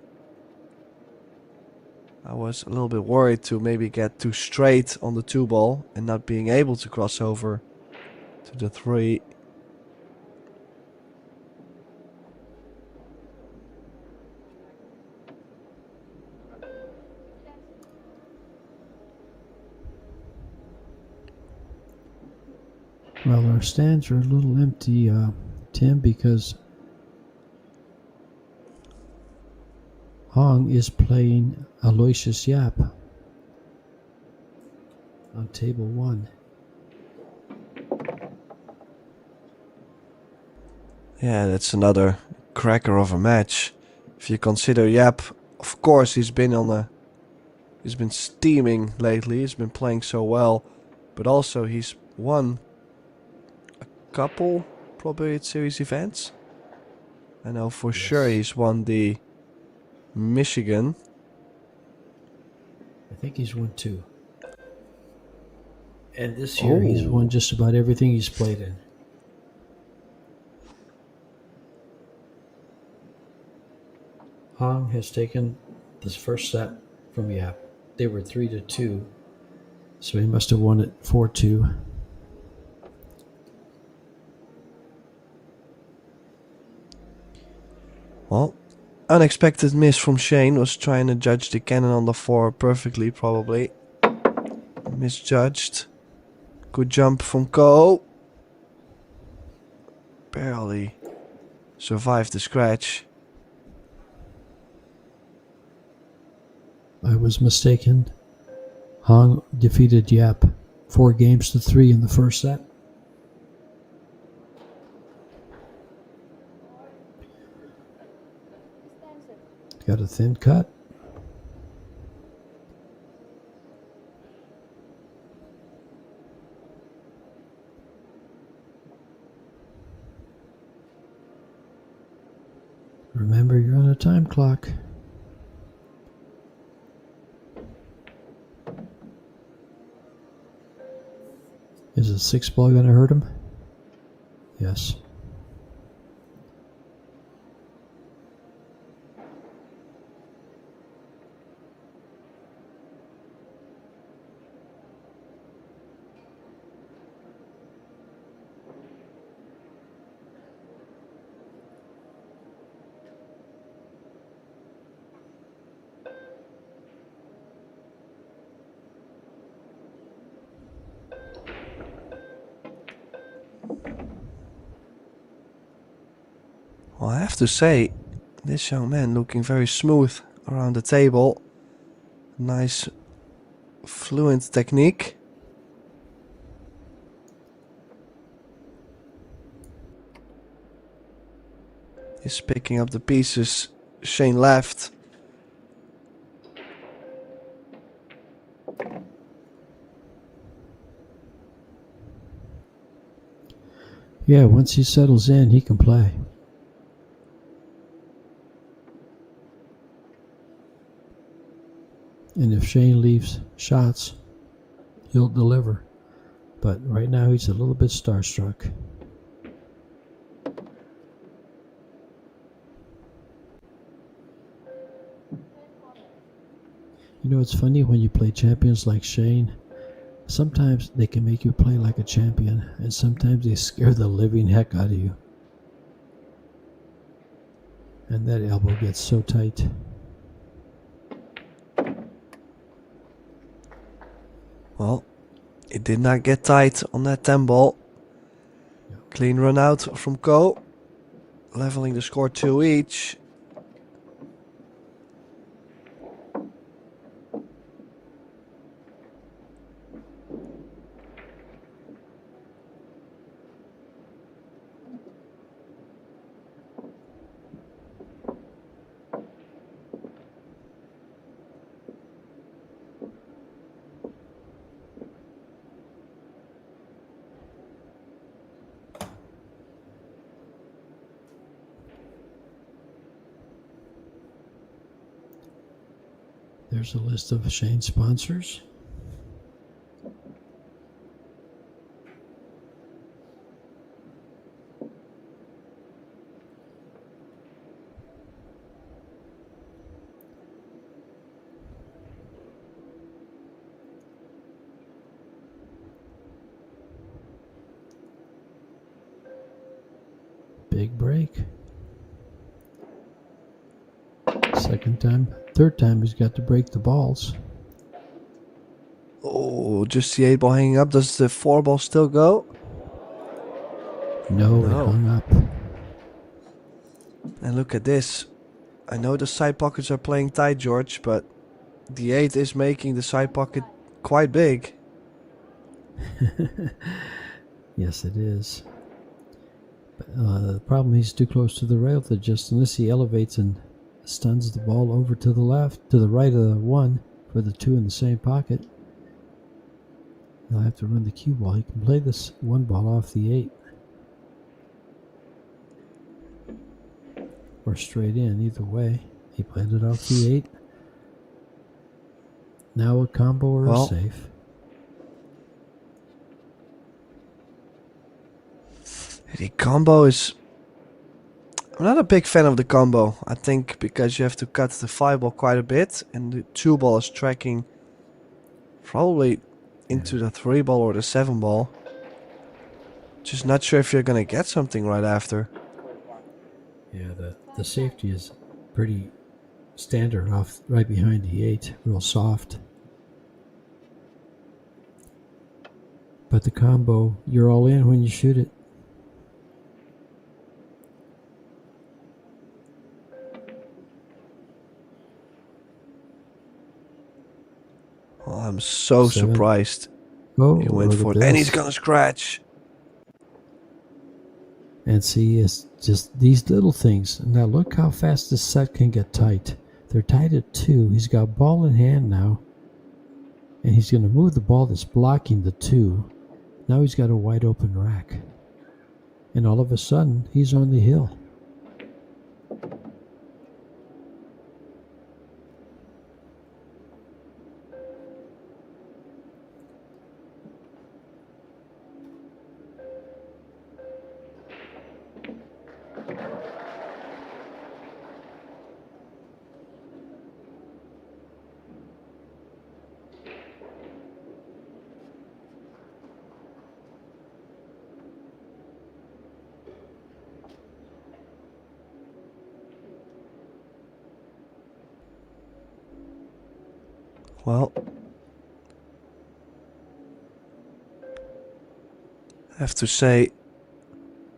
I was a little bit worried to maybe get too straight on the 2 ball and not being able to cross over to the 3. Well, our stands are a little empty, Tim, because Hong is playing Aloysius Yap. on table 1. Yeah, that's another cracker of a match. If you consider Yap, of course he's been steaming lately. He's been playing so well, but also he's won a couple Probability Series events. I know for sure he's won the Michigan. I think he's won 2. And this year he's won just about everything he's played in. Hong has taken this first set from Yap. They were 3-2, so he must have won it 4-2. Well, unexpected miss from Shane. Was trying to judge the cannon on the 4 perfectly, probably. Misjudged. Good jump from Ko. Barely survived the scratch. I was mistaken. Hong defeated Yap 4-3 in the first set. Got a thin cut. Remember, you're on a time clock. Is a 6 ball going to hurt him? Yes. Well, I have to say, this young man looking very smooth around the table. Nice, fluent technique. He's picking up the pieces Shane left. Yeah, once he settles in, he can play. And if Shane leaves shots, he'll deliver. But right now he's a little bit starstruck. You know, it's funny when you play champions like Shane. Sometimes they can make you play like a champion, and sometimes they scare the living heck out of you. And that elbow gets so tight. Well, it did not get tight on that 10 ball. Clean run out from Ko. Leveling the score 2 each. There's a list of Shane's sponsors. Big break. Second time, third time he's got to break the balls. Oh, just the 8 ball hanging up. Does the 4 ball still go? No, it hung up. And look at this. I know the side pockets are playing tight, George, but the 8 is making the side pocket quite big. Yes, it is. But, the problem, he's too close to the rail to just, unless he elevates and stuns the ball over to the left, to the right of the 1 for the 2 in the same pocket. He'll have to run the cue ball. He can play this 1 ball off the 8. Or straight in, either way. He played it off the 8. Now a combo or a safe. The combo is... I'm not a big fan of the combo. I think because you have to cut the 5 ball quite a bit. And the 2 ball is tracking probably into the 3 ball or the 7 ball. Just not sure if you're going to get something right after. Yeah, the safety is pretty standard off right behind the 8. Real soft. But the combo, you're all in when you shoot it. Oh, I'm so 7. surprised. Oh, He went for it. And he's going to scratch. And see, it's just these little things. Now look how fast this set can get tight. They're tied at 2. He's got ball in hand now. And he's going to move the ball that's blocking the 2. Now he's got a wide open rack. And all of a sudden, he's on the hill. Well, I have to say,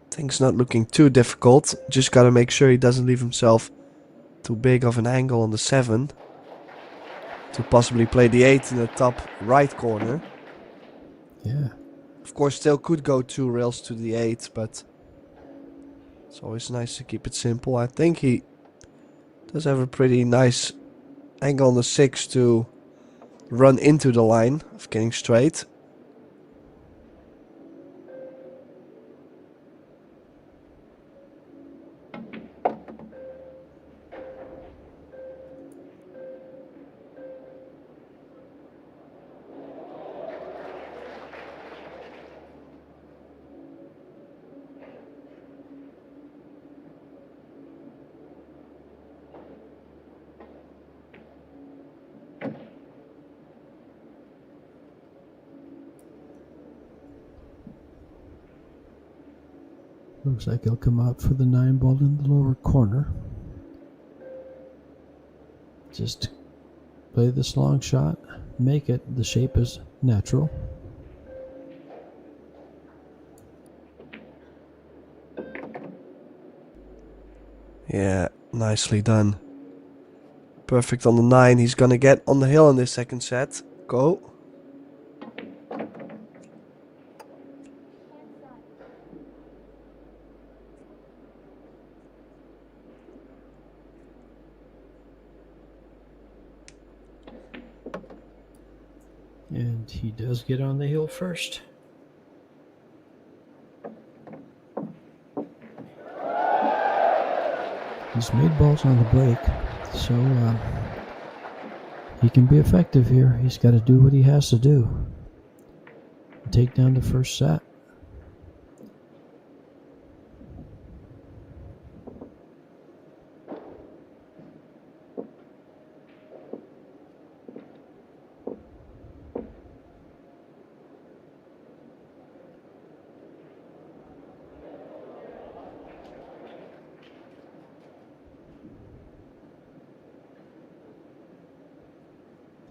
things not looking too difficult. Just gotta make sure he doesn't leave himself too big of an angle on the 7 to possibly play the 8 in the top right corner. Yeah. Of course, still could go 2 rails to the 8, but it's always nice to keep it simple. I think he does have a pretty nice angle on the 6 to run into the line of getting straight. Looks like he'll come out for the 9 ball in the lower corner. Just play this long shot, make it. The shape is natural. Yeah, nicely done. Perfect on the 9. He's gonna get on the hill in this second set. Go. And he does get on the hill first. He's made balls on the break, so he can be effective here. He's got to do what he has to do. Take down the first set.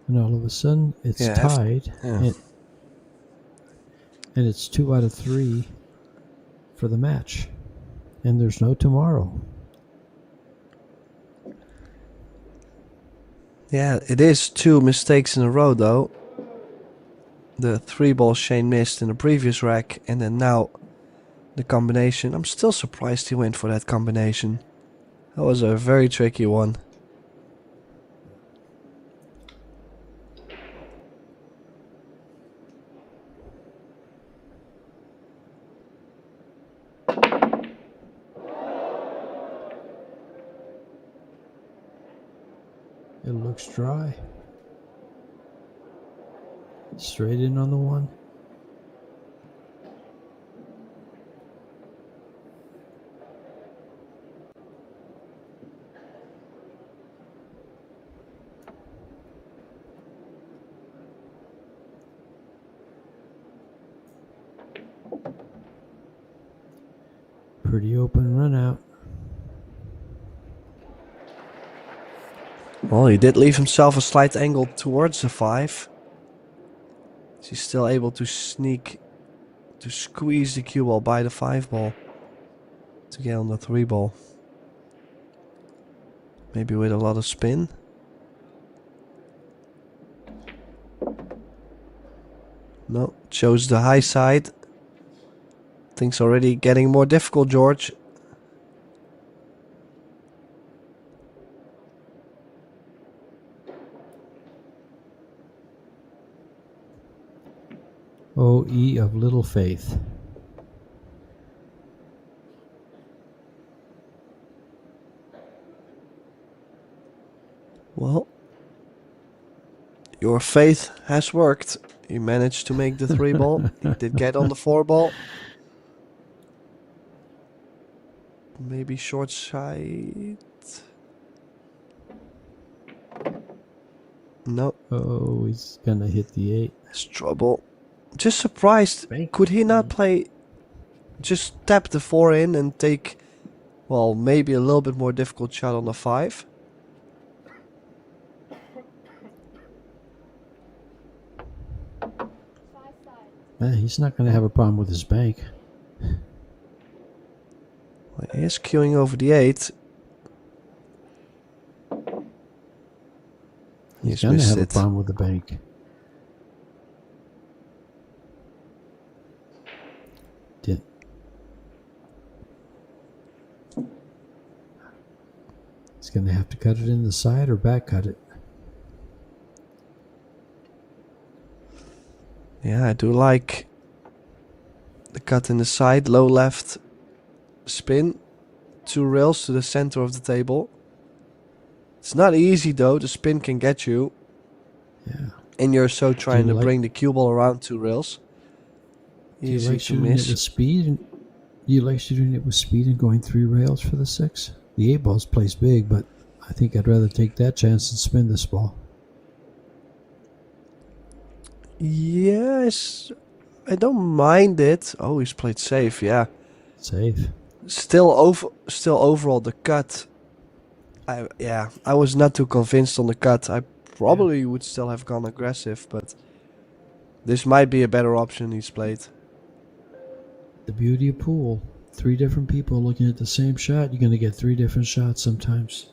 And all of a sudden, it's tied. And it's 2 out of 3 for the match. And there's no tomorrow. Yeah, it is 2 mistakes in a row, though. the 3-ball Shane missed in the previous rack, and then now the combination. I'm still surprised he went for that combination. That was a very tricky one. It looks dry. Straight in on the one. Pretty open run out. Well, he did leave himself a slight angle towards the 5. He's still able to sneak, to squeeze the cue ball by the 5-ball to get on the 3-ball. Maybe with a lot of spin. No, chose the high side. Things already getting more difficult, George. O E of little faith. Well, your faith has worked. You managed to make the 3-ball. You did get on the 4-ball. Maybe short side. No. Oh, he's gonna hit the 8. That's trouble. Just surprised. Could he not play? Just tap the 4 in and take, well, maybe a little bit more difficult shot on the 5. He's not gonna have a problem with his bank. Well, he is queuing over the 8. He's gonna have a problem with the bank. He's going to have to cut it in the side or back cut it. Yeah, I do like the cut in the side, low left spin, 2 rails to the center of the table. It's not easy though, the spin can get you. Yeah. And you're so trying to bring the cue ball around 2 rails. Easy to miss. Do you like shooting it with speed? You like shooting it with speed and going 3 rails for the 6? The 8 ball's plays big, but I think I'd rather take that chance and spin this ball. Yes, I don't mind it. Oh, he's played safe, yeah. Safe. Still overall the cut. I was not too convinced on the cut. I probably would still have gone aggressive, but this might be a better option he's played. The beauty of pool. 3 different people looking at the same shot. You're going to get 3 different shots sometimes.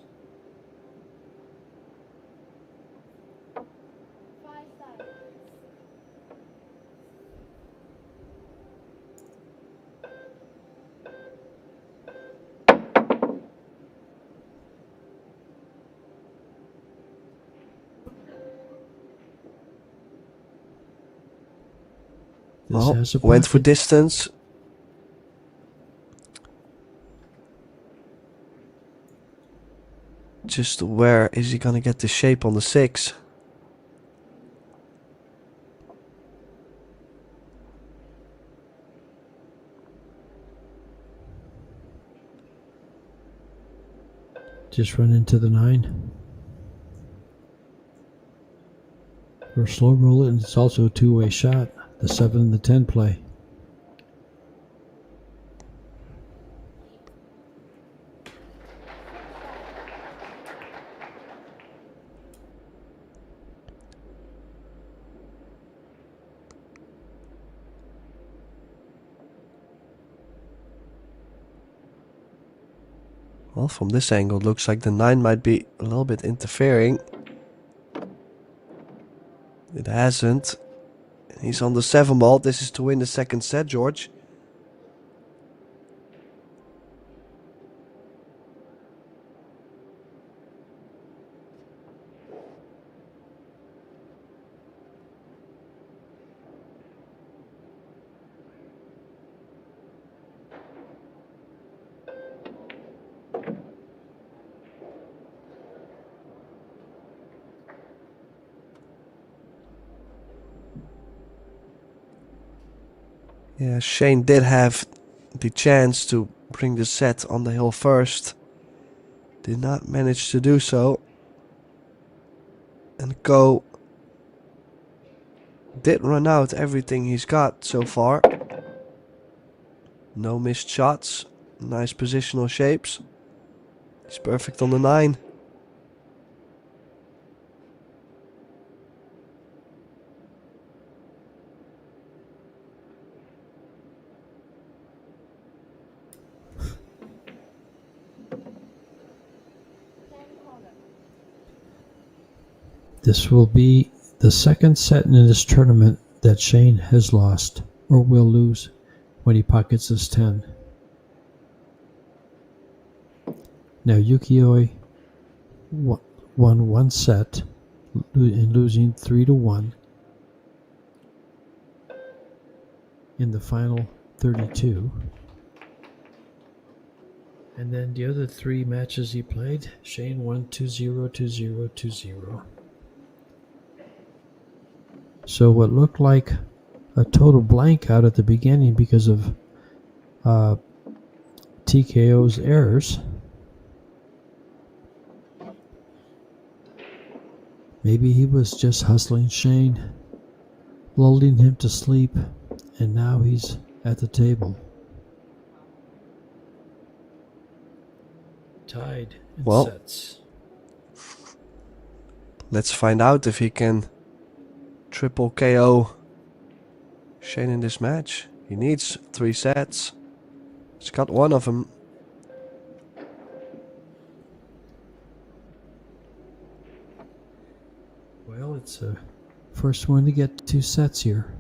Well, went for distance. Just where is he going to get the shape on the 6? Just run into the 9. Or slow roll it, and it's also a 2-way shot. The 7 and the 10 play. Well, from this angle, it looks like the 9 might be a little bit interfering. It hasn't. He's on the 7 ball. This is to win the second set, George. Yeah, Shane did have the chance to bring the set on the hill first. Did not manage to do so. And Ko did run out everything he's got so far. No missed shots. Nice positional shapes. He's perfect on the 9. This will be the second set in this tournament that Shane has lost or will lose when he pockets his 10. Now Yukioi won one set in losing 3-1 in the final 32. And then the other 3 matches he played, Shane won 2-0, 2-0, 2-0. So what looked like a total blank out at the beginning because of TKO's errors, maybe he was just hustling Shane, lulling him to sleep, and now he's at the table. Tied in sets. Let's find out if he can triple KO Shane in this match. He needs 3 sets. He's got 1 of them. Well, it's a first one to get 2 sets here.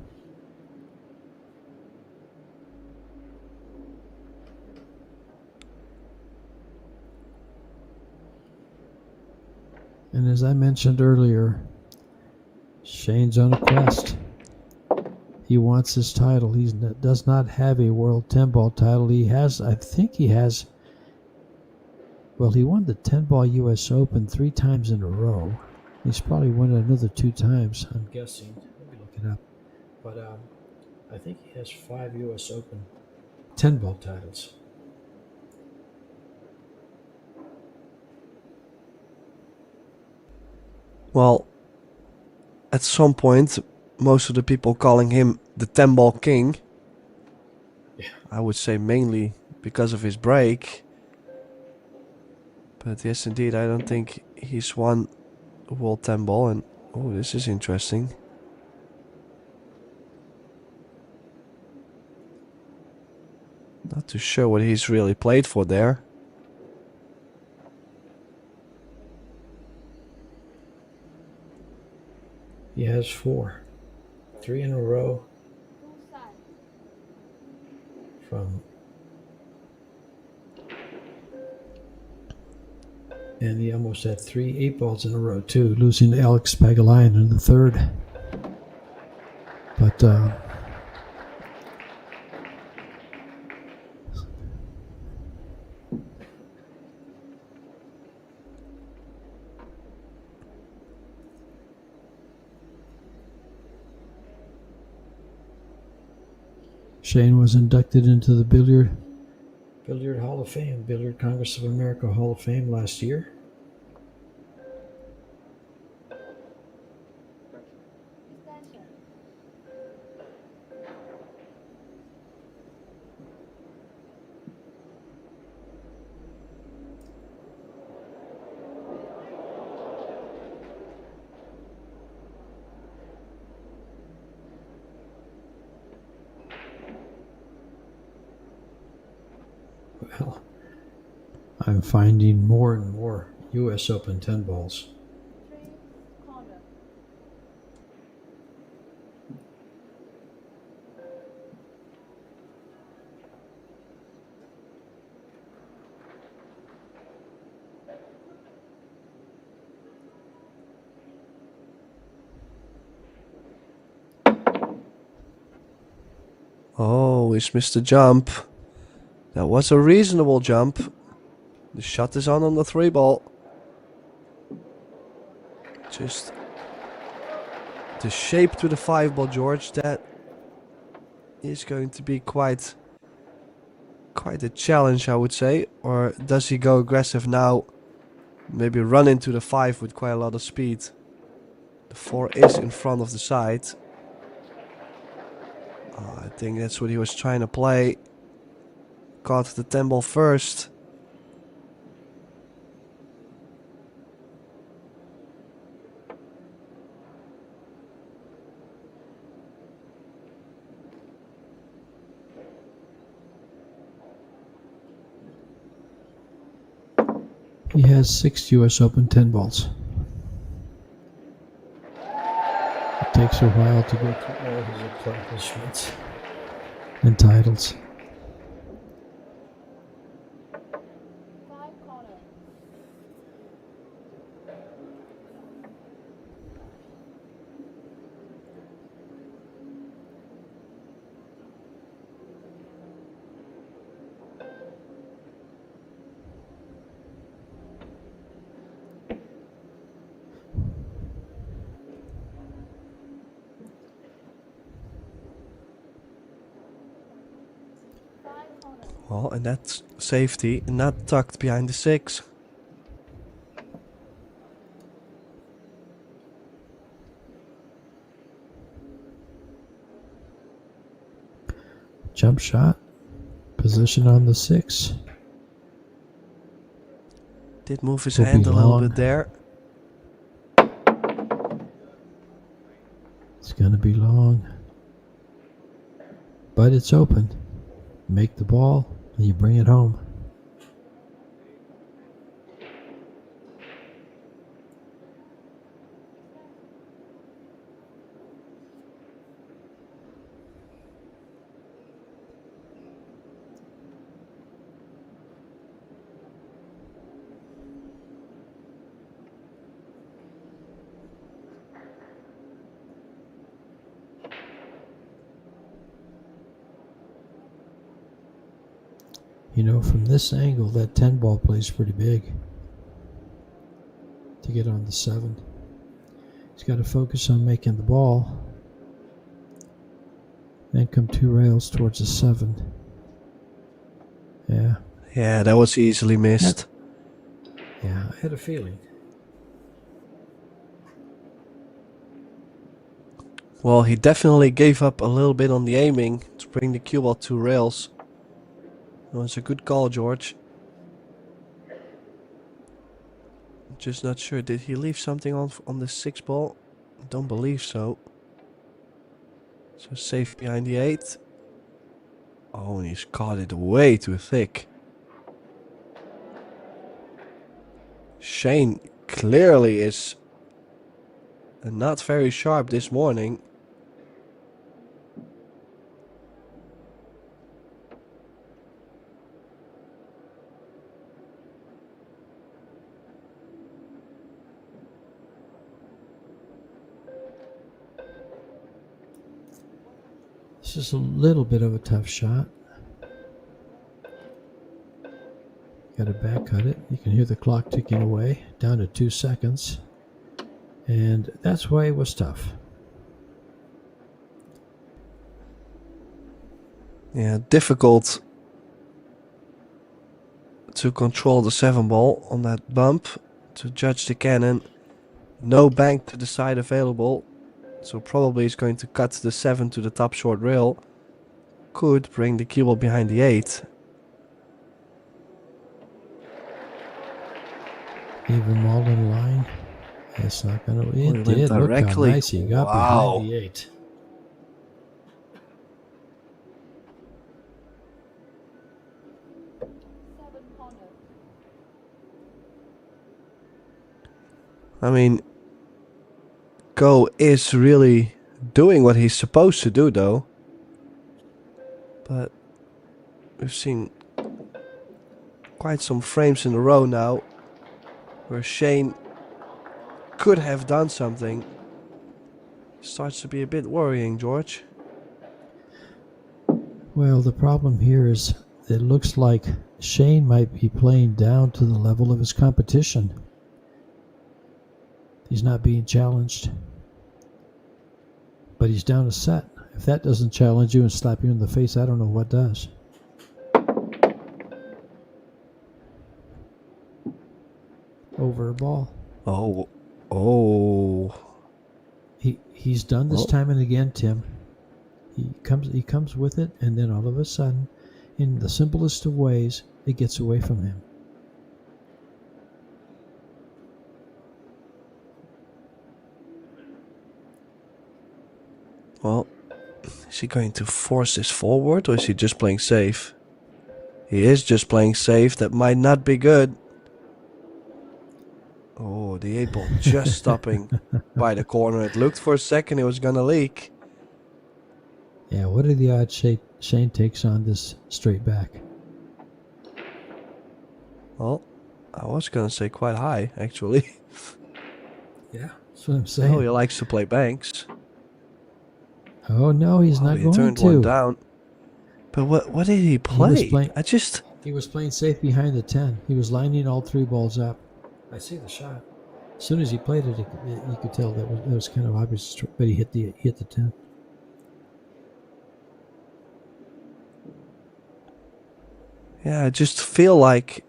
And as I mentioned earlier, Shane's on a quest. He wants his title. He does not have a World 10-ball title. He has, I think he has, well, he won the 10-ball U.S. Open 3 times in a row. He's probably won it another 2 times, I'm guessing. Let me look it up. But I think he has 5 U.S. Open 10-ball titles. Well, at some point, most of the people calling him the 10-ball king. Yeah. I would say mainly because of his break. But yes, indeed, I don't think he's won a World 10-ball. And oh, this is interesting. Not too sure what he's really played for there. He has 4. 3 in a row from, and he almost had 3 8-balls in a row too, losing to Alex Pagulayan in the 3rd. But Shane was inducted into the Billiard Hall of Fame, Billiard Congress of America Hall of Fame last year. Well, I'm finding more and more U.S. Open 10 balls. Oh, he's missed the jump. That was a reasonable jump. The shot is on the 3 ball. Just the shape to the 5 ball, George. That is going to be quite a challenge, I would say. Or does he go aggressive now? Maybe run into the 5 with quite a lot of speed. The 4 is in front of the side. I think that's what he was trying to play. Caught the 10 ball first. He has 6 US Open 10 balls. It takes a while to go through all his accomplishments and titles. Well, and that's safety, not tucked behind the 6. Jump shot. Position on the 6. Did move his Will hand be a little long. bit there. It's going to be long. But it's open. Make the ball and you bring it home. You know, from this angle, that 10 ball plays pretty big to get on the 7. He's got to focus on making the ball and come 2 rails towards the 7. Yeah. Yeah, that was easily missed. Yeah, I had a feeling. Well, he definitely gave up a little bit on the aiming to bring the cue ball 2 rails. That was a good call, George. Just not sure. Did he leave something on the 6 ball? Don't believe so. So safe behind the 8. Oh, and he's caught it way too thick. Shane clearly is not very sharp this morning. This is a little bit of a tough shot. Got to back cut it. You can hear the clock ticking away, down to 2 seconds. And that's why it was tough. Yeah, difficult to control the 7 ball on that bump. To judge the cannon. No bank to the side available. So probably he's going to cut the 7 to the top short rail. Could bring the cue ball behind the 8. Even ball in line. It's not going to... Oh, he It went did. Look how directly. nice he got Wow. behind the 8. I mean, Go is really doing what he's supposed to do, though. But we've seen quite some frames in a row now where Shane could have done something. Starts to be a bit worrying, George. Well, the problem here is it looks like Shane might be playing down to the level of his competition. He's not being challenged, but he's down a set. If that doesn't challenge you and slap you in the face, I don't know what does. Over a ball. Oh. He's done this time and again, Tim. He comes with it, and then all of a sudden, in the simplest of ways, it gets away from him. Well, is he going to force this forward, or is he just playing safe? He is just playing safe. That might not be good. Oh, the 8-ball just stopping by the corner. It looked for a second it was gonna leak. Yeah, what are the odds Shane takes on this straight back? Well, I was gonna say quite high, actually. Yeah, that's what I'm saying. Oh, he likes to play banks. Oh no, he's not He going turned to. one down. But what did he play? He was playing safe behind the 10. He was lining all 3 balls up. I see the shot. As soon as he played it, you could tell that was kind of obvious. But he hit the 10. Yeah, I just feel like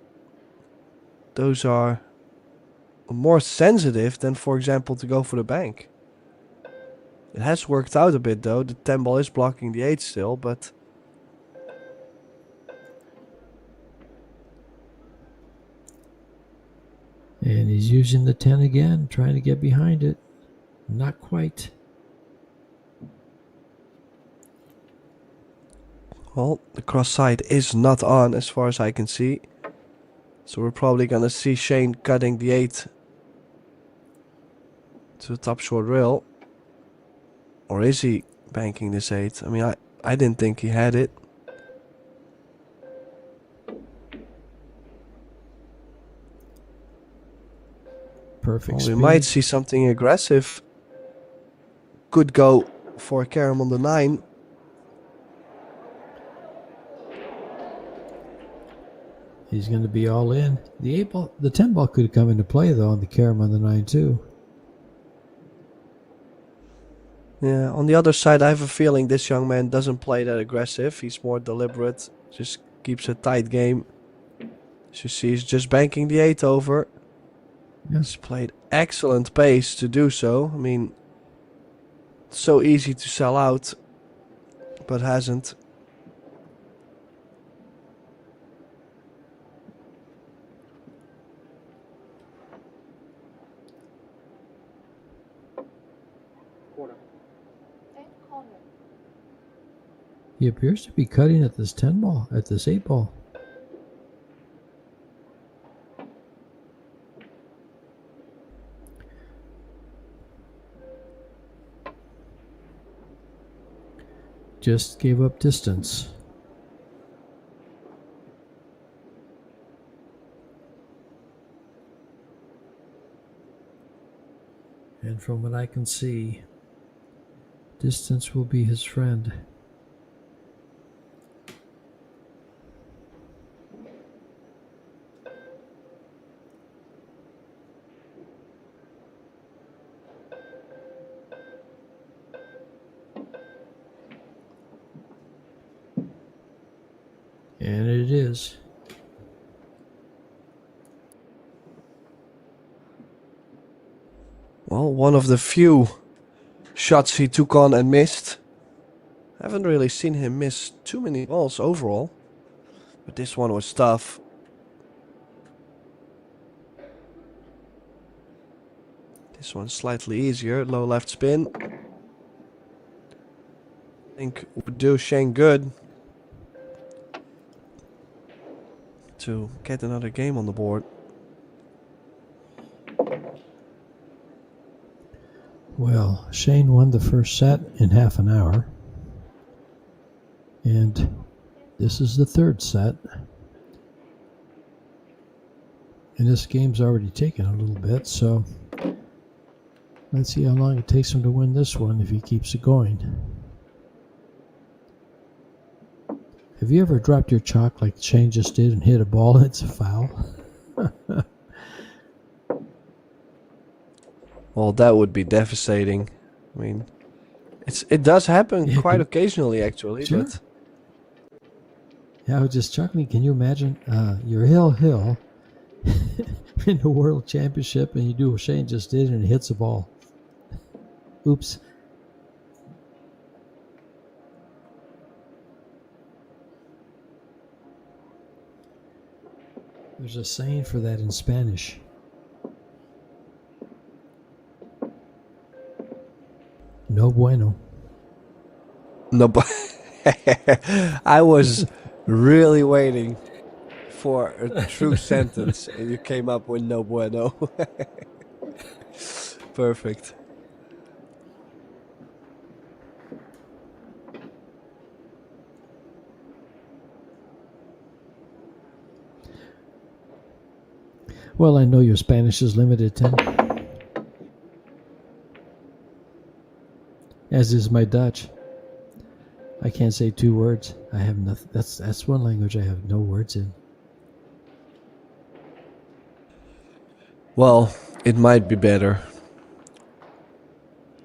those are more sensitive than, for example, to go for the bank. It has worked out a bit though. The 10 ball is blocking the 8 still, but And he's using the 10 again, trying to get behind it. Not quite. well, the cross side is not on as far as I can see. So we're probably gonna see Shane cutting the 8 to the top short rail. Or is he banking this 8? I mean, I didn't think he had it. Perfect Well, speed. we might see something aggressive. Could go for a carom on the 9. He's going to be all in. The 10 ball could come into play though on the carom on the 9 too. Yeah, on the other side, I have a feeling this young man doesn't play that aggressive. He's more deliberate, just keeps a tight game. As you see, he's just banking the 8 over. Yeah. He's played excellent pace to do so. I mean, it's so easy to sell out, but hasn't. He appears to be cutting at this 10 ball, at this 8 ball. Just gave up distance. And from what I can see, distance will be his friend. And it is. Well, one of the few shots he took on and missed. I haven't really seen him miss too many balls overall. But this one was tough. This one's slightly easier. Low left spin. I think would do Shane good to get another game on the board. Well, Shane won the first set in half an hour. And this is the third set. And this game's already taken a little bit, so let's see how long it takes him to win this one if he keeps it going. Have you ever dropped your chalk like Shane just did and hit a ball and it's a foul? Well, that would be devastating. I mean, it does happen Yeah, quite occasionally, actually, sure. but Yeah, I was just chuckling. Can you imagine you're hill in the World Championship and you do what Shane just did and it hits a ball? Oops. There's a saying for that in Spanish. No bueno. no. But I was really waiting for a true sentence, and you came up with no bueno. Perfect. Well, I know your Spanish is limited, Tim. As is my Dutch. I can't say 2 words. I have nothing. That's one language I have no words in. Well, it might be better.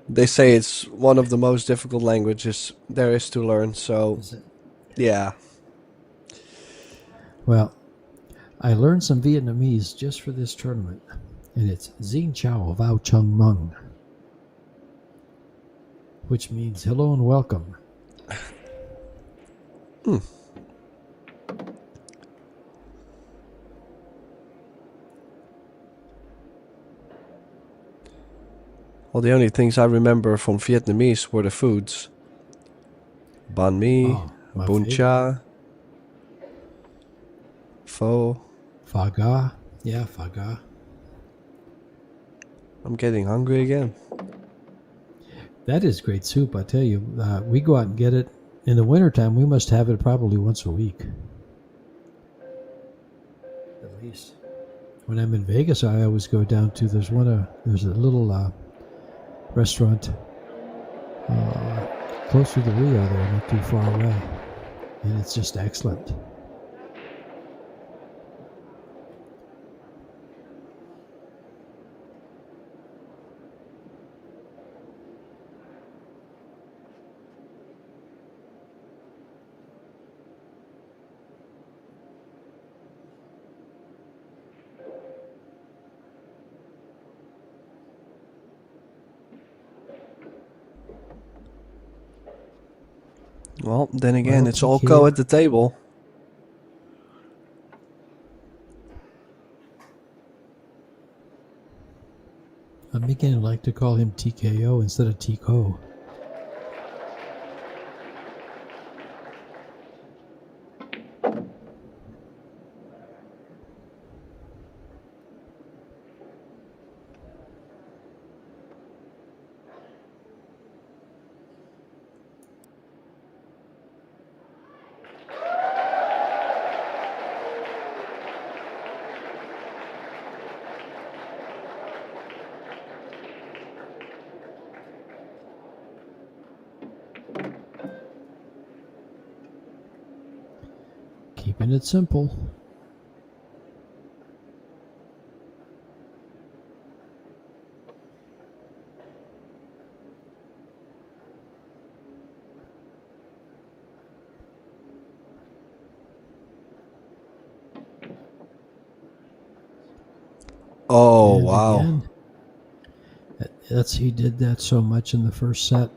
They say it's one of the most difficult languages there is to learn, so Is it? yeah. Well, I learned some Vietnamese just for this tournament, and it's Xin Chao Vao Chung Mung, which means hello and welcome. Well, the only things I remember from Vietnamese were the foods. Banh mi, Oh, my bún favorite. cha, pho. Pha ga. Yeah, pha ga. I'm getting hungry again. That is great soup, I tell you. We go out and get it. In the wintertime, we must have it probably once a week. At least. When I'm in Vegas, I always go down to, there's a little restaurant close to the Rio there, not too far away. And it's just excellent. Well, then again, Well, it's all TK. go at the table. I'm beginning to like to call him TKO instead of Tico. Keeping it simple. Oh, And wow. again, he did that so much in the first set,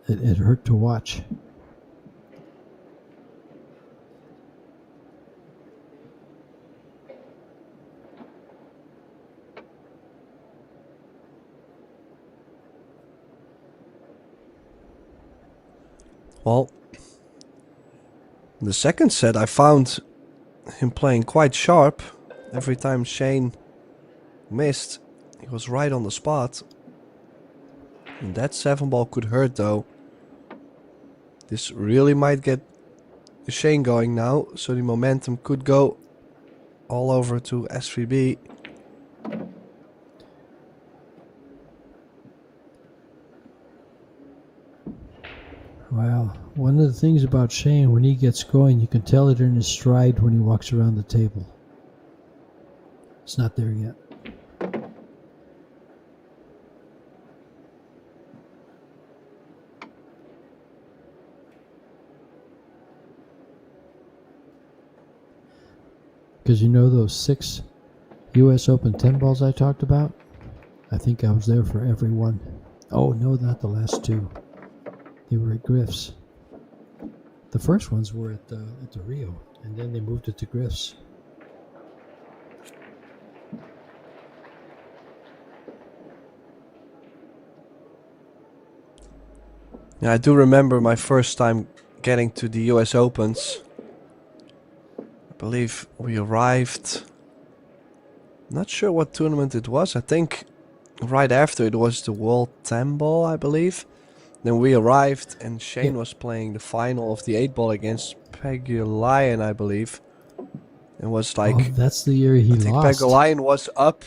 it hurt to watch. Well, the second set I found him playing quite sharp. Every time Shane missed, he was right on the spot. And that 7-ball could hurt though. This really might get Shane going now, so the momentum could go all over to SVB. Well, one of the things about Shane, when he gets going, you can tell it in his stride when he walks around the table. It's not there yet. Because you know those 6 U.S. Open 10 balls I talked about? I think I was there for every one. Oh, no, not the last 2. They were at Griff's. The first ones were at the Rio, and then they moved it to Griff's. Yeah, I do remember my first time getting to the US Opens. I believe we arrived... Not sure what tournament it was. I think right after it was the World 10 ball, I believe. Then we arrived and Shane was playing the final of the 8 ball against Peggy-Lion, I believe. It was like... Oh, that's the year he I think lost. Peggy-Lion was up.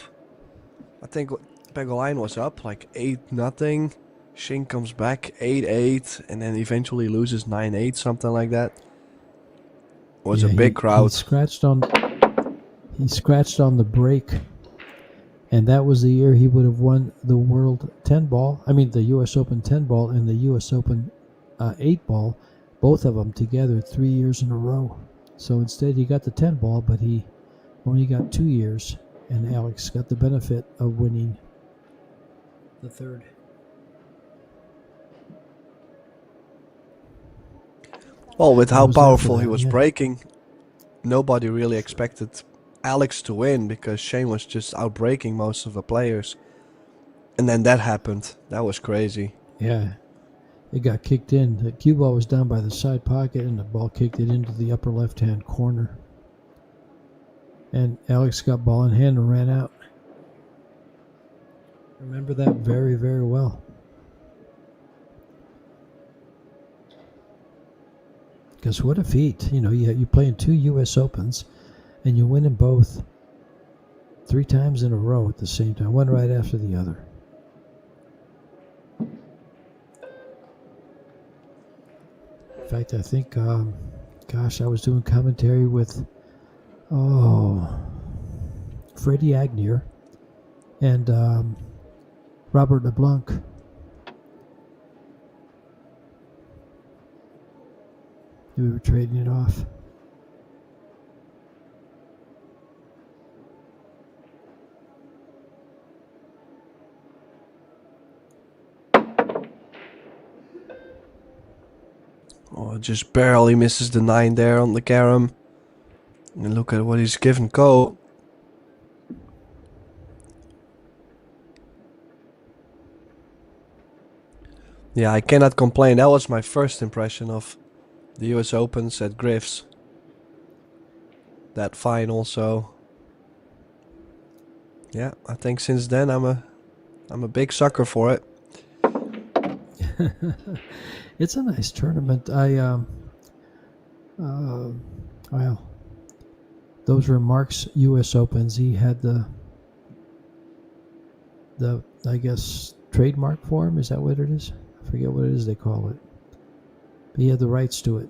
I think Peggy-Lion was up like 8-0. Shane comes back 8-8 and then eventually loses 9-8, something like that. It was a big crowd. He scratched on the break, and that was the year he would have won the World 10 ball. I mean, the U.S. Open 10 ball and the U.S. Open 8 ball, both of them together 3 years in a row. So instead, he got the 10 ball, but he only got 2 years, and Alex got the benefit of winning the 3rd. Well, with how was there for powerful he that, was yeah. breaking, nobody really expected Alex to win because Shane was just outbreaking most of the players. And then that happened. That was crazy. Yeah, it got kicked in. The cue ball was down by the side pocket, and the ball kicked it into the upper left-hand corner. And Alex got ball in hand and ran out. Remember that very, very well. Because what a feat. You know, you play in 2 U.S. Opens, and you win them both 3 times in a row at the same time, one right after the other. In fact, I think, I was doing commentary with, Freddie Agnier and Robert LeBlanc. We were trading it off. Oh, just barely misses the 9 there on the carom. And look at what he's given Ko. Yeah, I cannot complain. That was my first impression of the US Opens at Griff's. That final, so... Yeah, I think since then I'm a big sucker for it. It's a nice tournament. Well, those were Mark's U.S. Opens. He had the I guess trademark for him. Is that what it is? I forget what it is they call it. But he had the rights to it.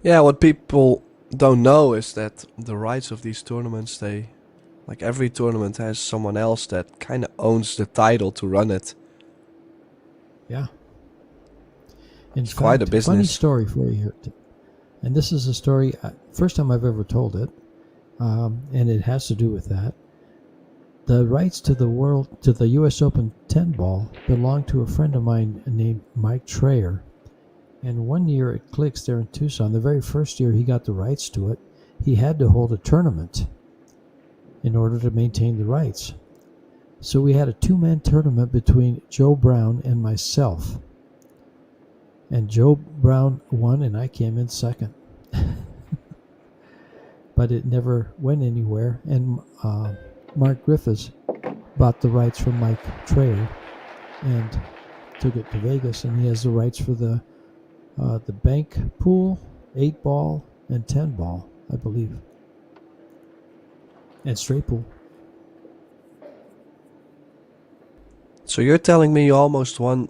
Yeah, what people don't know is that the rights of these tournaments, like every tournament has someone else that kind of owns the title to run it. Yeah. It's quite a business. Funny story for you here. And this is a story, first time I've ever told it, and it has to do with that. The rights to the U.S. Open 10 ball belonged to a friend of mine named Mike Trayer. And one year at Clicks there in Tucson, the very first year he got the rights to it, he had to hold a tournament in order to maintain the rights. So we had a 2-man tournament between Joe Brown and myself. And Joe Brown won and I came in second. But it never went anywhere. And Mark Griffiths bought the rights from Mike Trayer and took it to Vegas, and he has the rights for the bank pool, 8 ball, and 10 ball, I believe. And straight pool. So you're telling me you almost won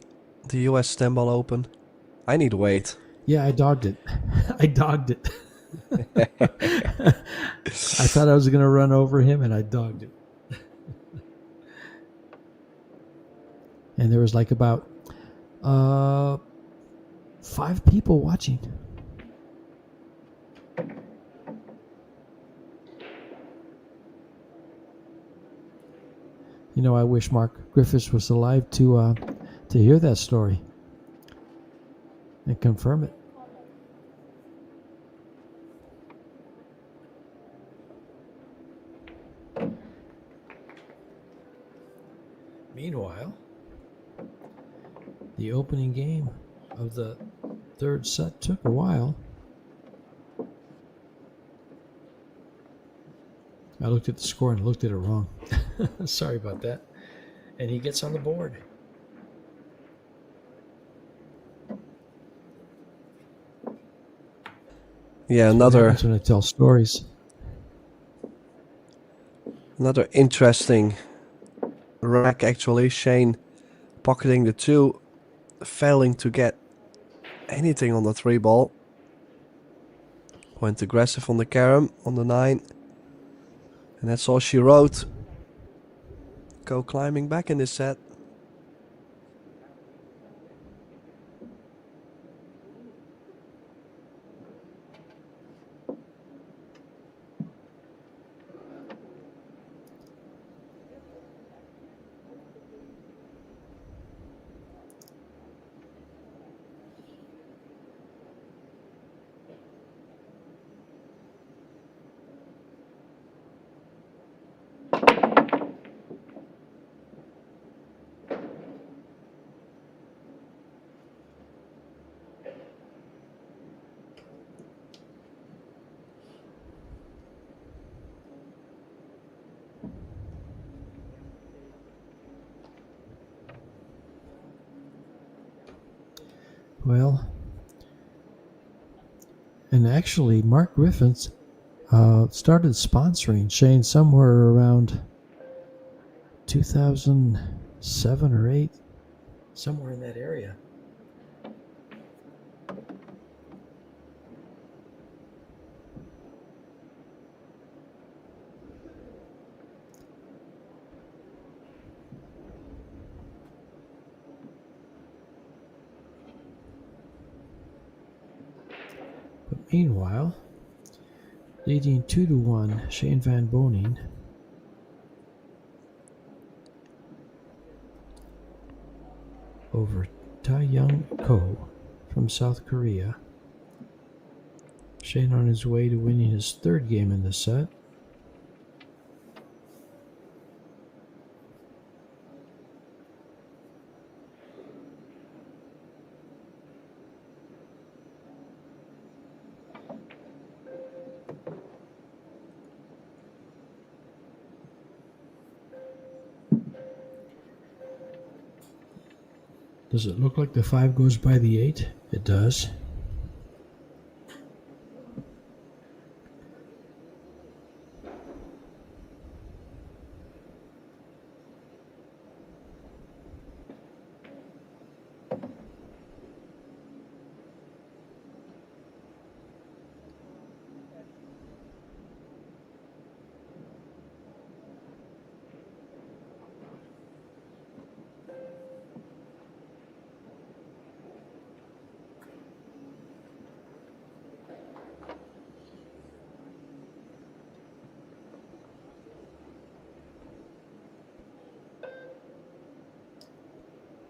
the US 10 ball open? I need to wait. Yeah, I dogged it. I dogged it. I thought I was going to run over him, and I dogged it. And there was like about 5 people watching. You know, I wish Mark Griffiths was alive to hear that story and confirm it. Meanwhile, the opening game of the third set took a while. I looked at the score and looked at it wrong. Sorry about that. And he gets on the board. Yeah, That's when I tell stories. another interesting rack actually. Shane pocketing the 2, failing to get anything on the 3 ball. Went aggressive on the carom on the 9. And that's all she wrote. Go climbing back in this set. Well, and actually, Mark Griffiths started sponsoring Shane somewhere around 2007 or 8, somewhere in that area. But meanwhile, leading 2-1, Shane Van Boening over Tayong Ko from South Korea. Shane on his way to winning his 3rd game in the set. Does it look like the 5 goes by the 8? It does.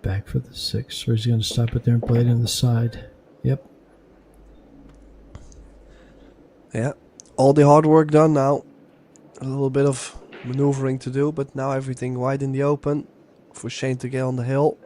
Back for the 6, or he's going to stop it there and play it in the side. Yep. Yeah, all the hard work done now. A little bit of maneuvering to do, but now everything wide in the open for Shane to get on the hill.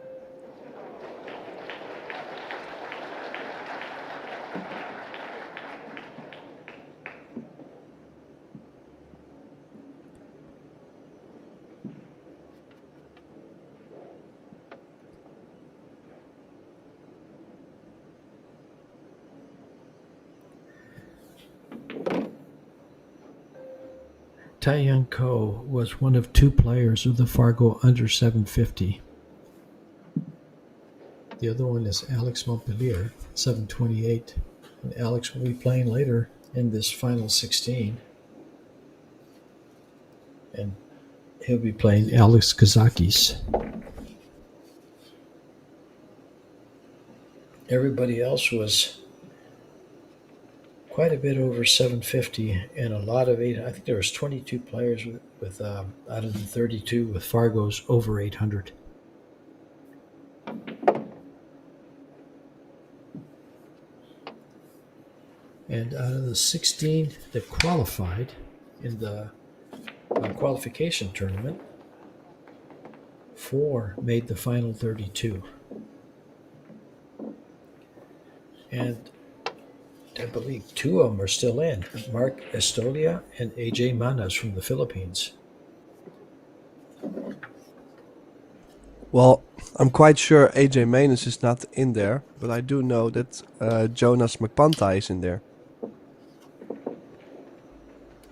Tayong Ko was one of 2 players with the Fargo under 750. The other one is Alex Montpellier, 728. And Alex will be playing later in this final 16. And he'll be playing Alex Kazakis. Everybody else was quite a bit over 750 and a lot of 8. I think there was 22 players with out of the 32 with Fargo's over 800. And out of the 16 that qualified in the qualification tournament, 4 made the final 32. And I believe 2 of them are still in. Mark Estolia and AJ Manas from the Philippines. Well, I'm quite sure AJ Manus is not in there, but I do know that Jonas McPanta is in there.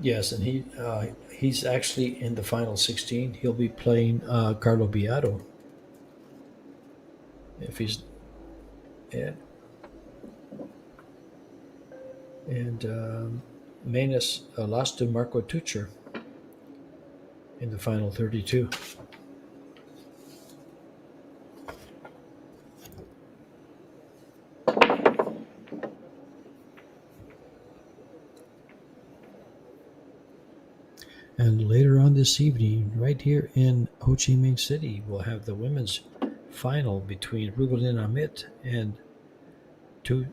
Yes, and he's actually in the final 16. He'll be playing Carlo Biado. If he's and Manus lost to Marco Tucher in the final 32. And later on this evening, right here in Ho Chi Minh City, we'll have the women's final between Rubelin Amit and Tu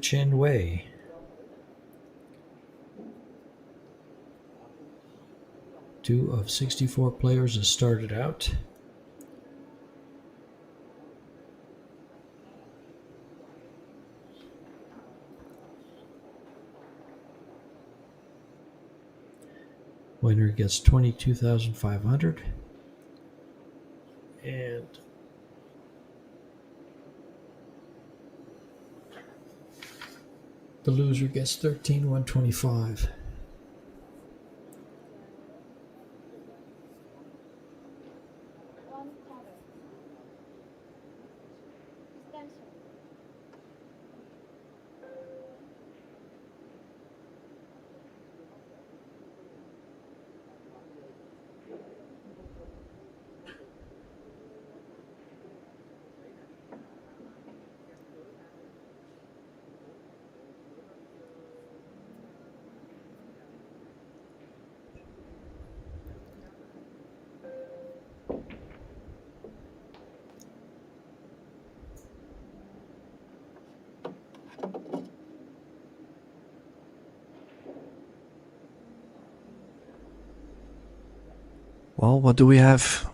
Chen Wei. Two of 64 players have started out. Winner gets 22,500, and the loser gets 13,125. Well, what do we have?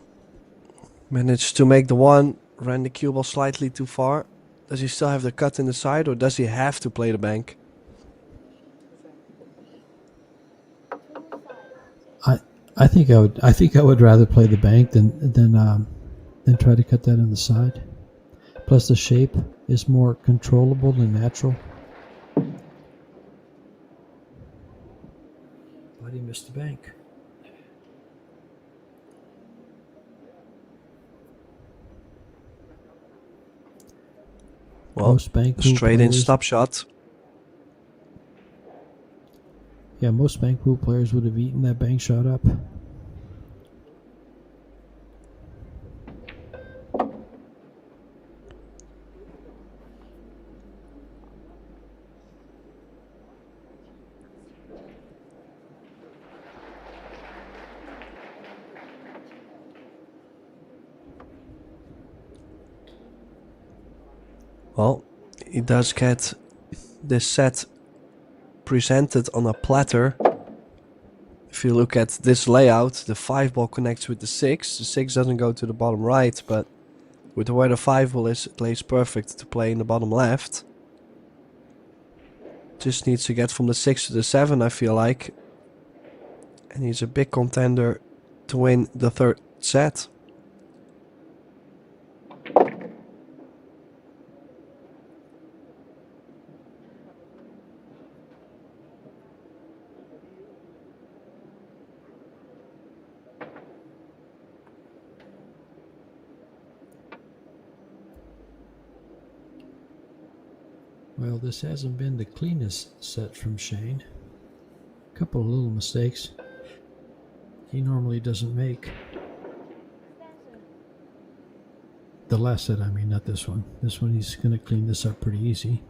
Managed to make the one, ran the cue ball slightly too far. Does he still have the cut in the side, or does he have to play the bank? I think I would rather play the bank than try to cut that in the side. Plus the shape is more controllable and natural. But he missed the bank. Well, Most bank pool straight in players- stop shot. Yeah, most bank pool players would have eaten that bank shot up. Well, he does get this set presented on a platter. If you look at this layout, the 5 ball connects with the 6. The 6 doesn't go to the bottom right, but with where the 5 ball is, it plays perfect to play in the bottom left. Just needs to get from the 6 to the 7, I feel like. And he's a big contender to win the third set. Well, this hasn't been the cleanest set from Shane. A couple of little mistakes he normally doesn't make. The last set, I mean, not this one. This one, he's going to clean this up pretty easy.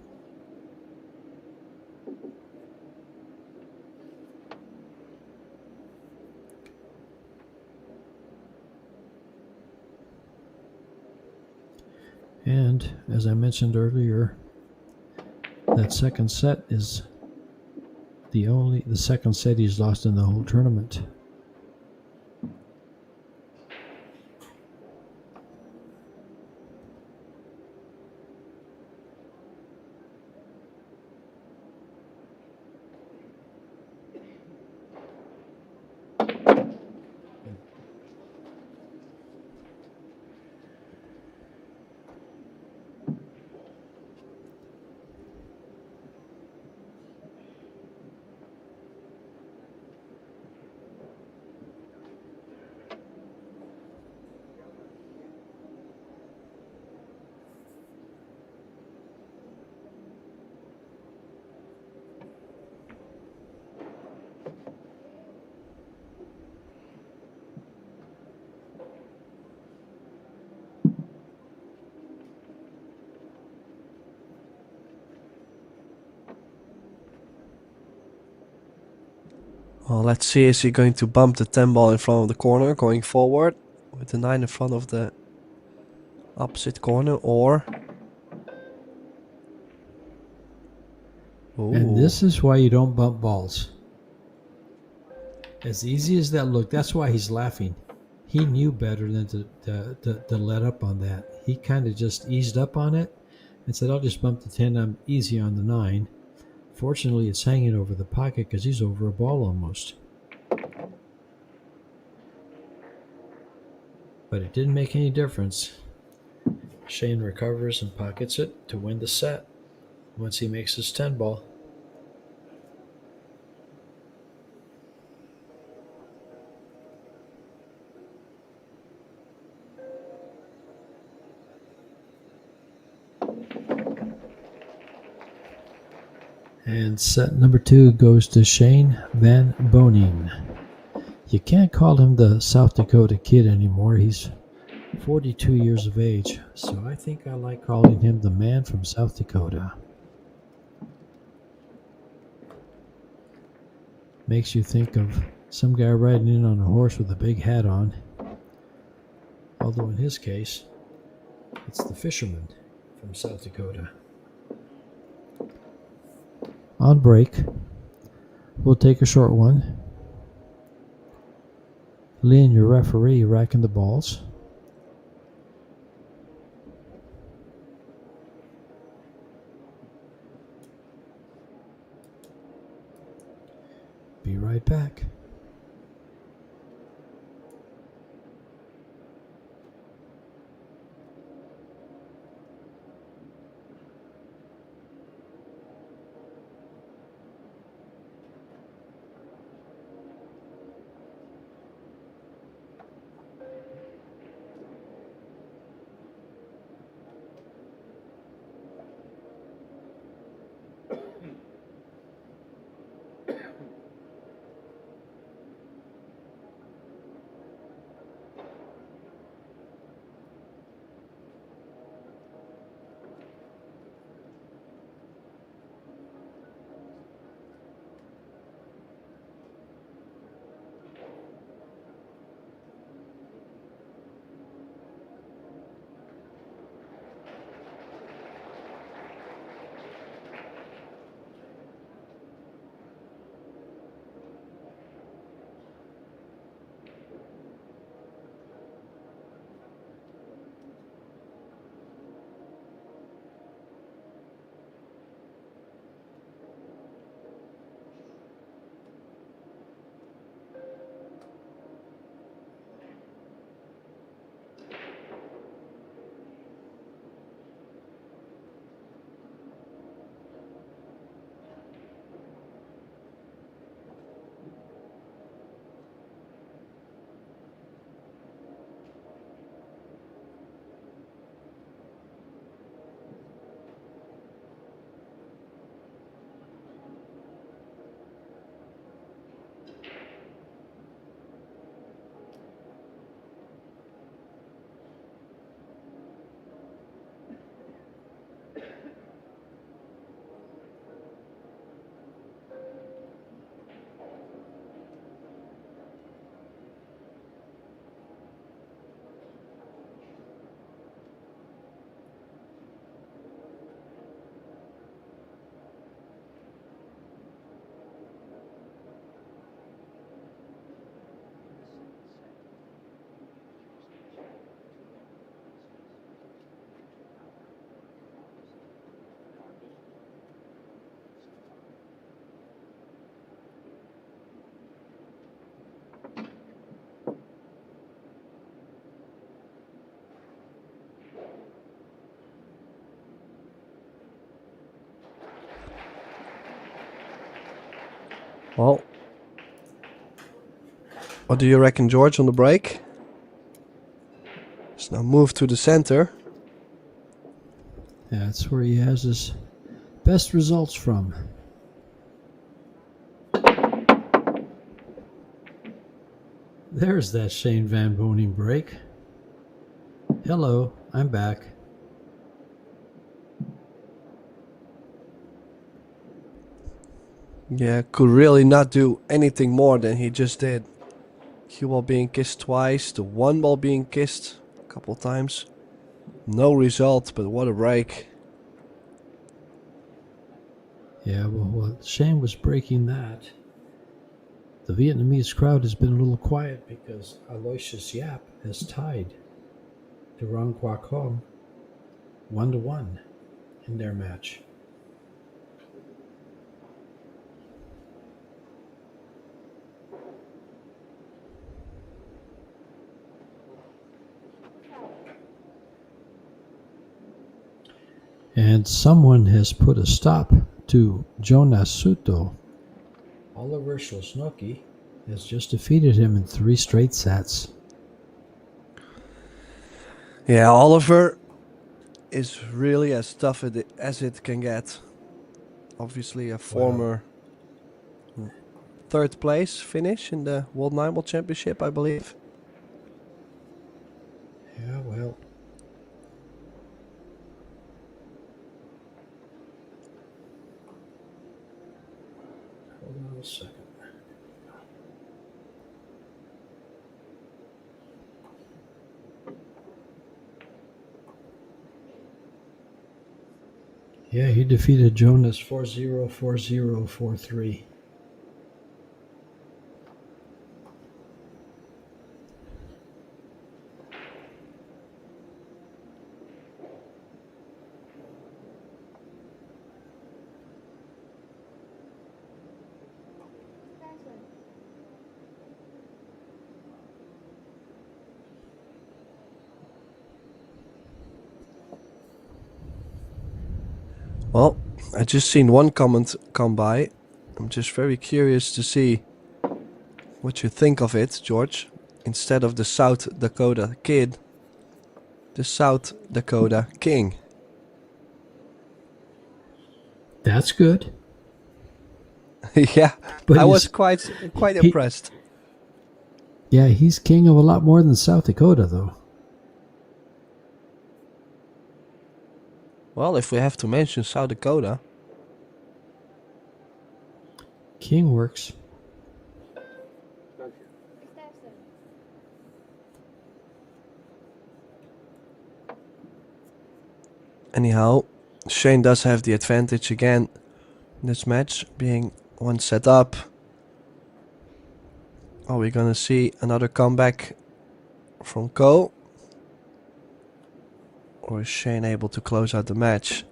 And as I mentioned earlier, that second set is the second set he's lost in the whole tournament. Well, let's see, is he going to bump the 10 ball in front of the corner going forward with the 9 in front of the opposite corner, or... Ooh. And this is why you don't bump balls. As easy as that looked, that's why he's laughing. He knew better than to let up on that. He kind of just eased up on it and said, I'll just bump the 10, I'm easy on the 9. Fortunately, it's hanging over the pocket because he's over a ball almost. But it didn't make any difference. Shane recovers and pockets it to win the set once he makes his 10 ball. And set number 2 goes to Shane Van Boening. You can't call him the South Dakota kid anymore. He's 42 years of age. So I think I like calling him the man from South Dakota. Makes you think of some guy riding in on a horse with a big hat on. Although in his case, it's the fisherman from South Dakota. On break, we'll take a short one. Lynn, your referee, racking the balls. Be right back. Well, what do you reckon, George, on the break? Let's now move to the center. That's where he has his best results from. There's that Shane Van Boening break. Hello, I'm back. Yeah, could really not do anything more than he just did. Cue ball being kissed twice, the one ball being kissed a couple times. No result, but what a break. Yeah, well, while Shane was breaking that, the Vietnamese crowd has been a little quiet because Aloysius Yap has tied Durang Quoc Hong 1-1 in their match. And someone has put a stop to Jonas Suto. Oliver Szosnocki has just defeated him in 3 straight sets. Yeah, Oliver is really as tough as it can get. Obviously a former third place finish in the World 9 Ball Championship, I believe. Yeah, well. Hold on a second. Yeah, he defeated Jonas 4-0, 4-0, 4-3. Well, I just seen one comment come by. I'm just very curious to see what you think of it, George. Instead of the South Dakota Kid, the South Dakota King. That's good. Yeah, But I was quite impressed. Yeah, he's king of a lot more than South Dakota, though. Well, if we have to mention South Dakota. King works. Anyhow, Shane does have the advantage again in this match, being one set up. Are we gonna see another comeback from Ko? Or is Shane able to close out the match?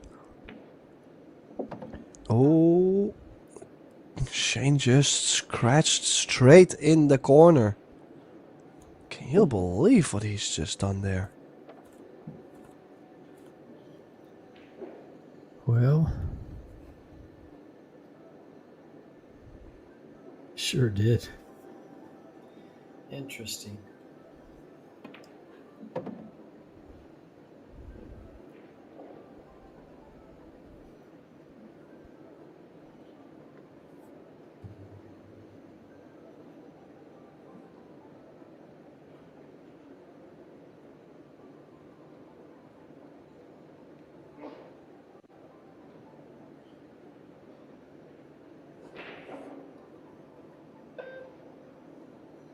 Oh, Shane just scratched straight in the corner. Can you believe what he's just done there? Well, sure did. Interesting.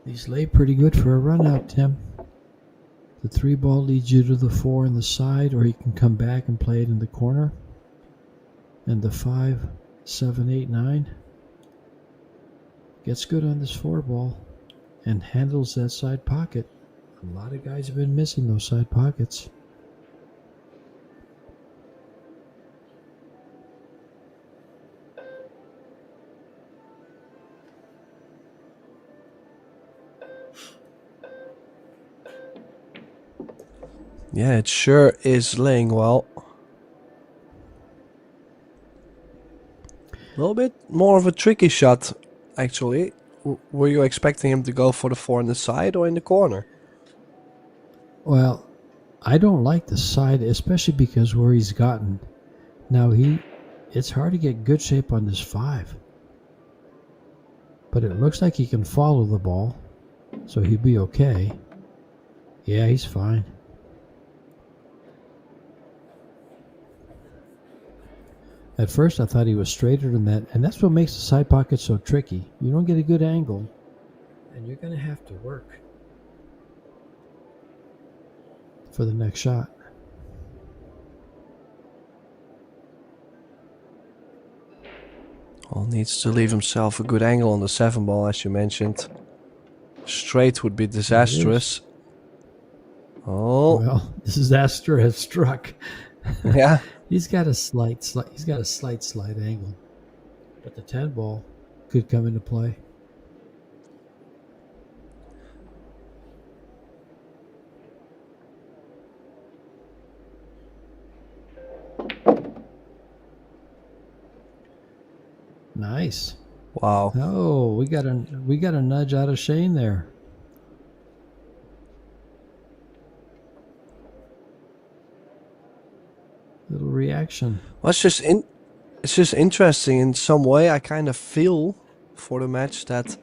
These lay pretty good for a run out, Tim. The 3 ball leads you to the 4 in the side, or you can come back and play it in the corner. And the 5, 7, 8, 9 gets good on this 4 ball and handles that side pocket. A lot of guys have been missing those side pockets. Yeah, it sure is laying well. A little bit more of a tricky shot actually. Were you expecting him to go for the 4 on the side or in the corner? Well, I don't like the side, especially because where he's gotten. Now it's hard to get good shape on this 5. But it looks like he can follow the ball, so he'd be okay. Yeah, he's fine. At first I thought he was straighter than that, and that's what makes the side pocket so tricky. You don't get a good angle, and you're going to have to work for the next shot. Well, needs to leave himself a good angle on the 7 ball, as you mentioned. Straight would be disastrous. Oh, well, disaster has struck. yeah. He's got a slight angle, but the 10 ball could come into play. Nice. Wow. Oh, we got a nudge out of Shane there. Little reaction. Well, it's just interesting in some way. I kind of feel for the match that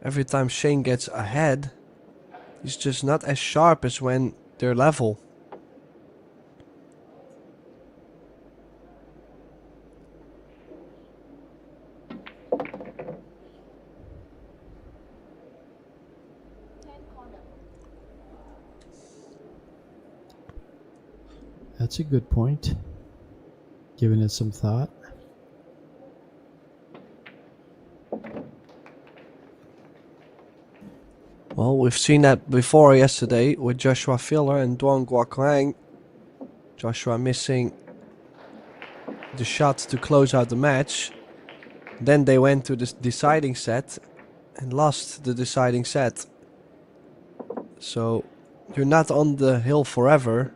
every time Shane gets ahead, he's just not as sharp as when they're level. That's a good point. Giving it some thought. Well, we've seen that before yesterday with Joshua Filler and Duan Guakwang. Joshua missing the shot to close out the match. Then they went to the deciding set and lost the deciding set. So you're not on the hill forever.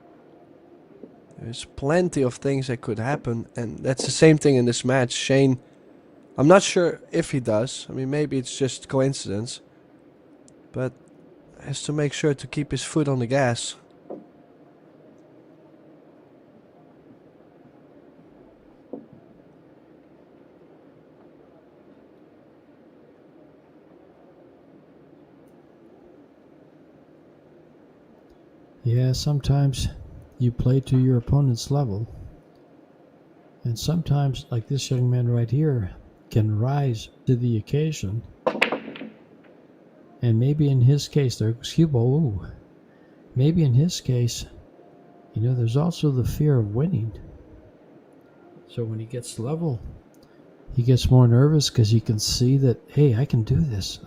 There's plenty of things that could happen, and that's the same thing in this match. Shane, I'm not sure if he does. I mean, maybe it's just coincidence, but has to make sure to keep his foot on the gas. Yeah, sometimes you play to your opponent's level, and sometimes, like this young man right here, can rise to the occasion. And maybe in his case, maybe in his case, there's also the fear of winning. So when he gets level, he gets more nervous because he can see that, hey, I can do this.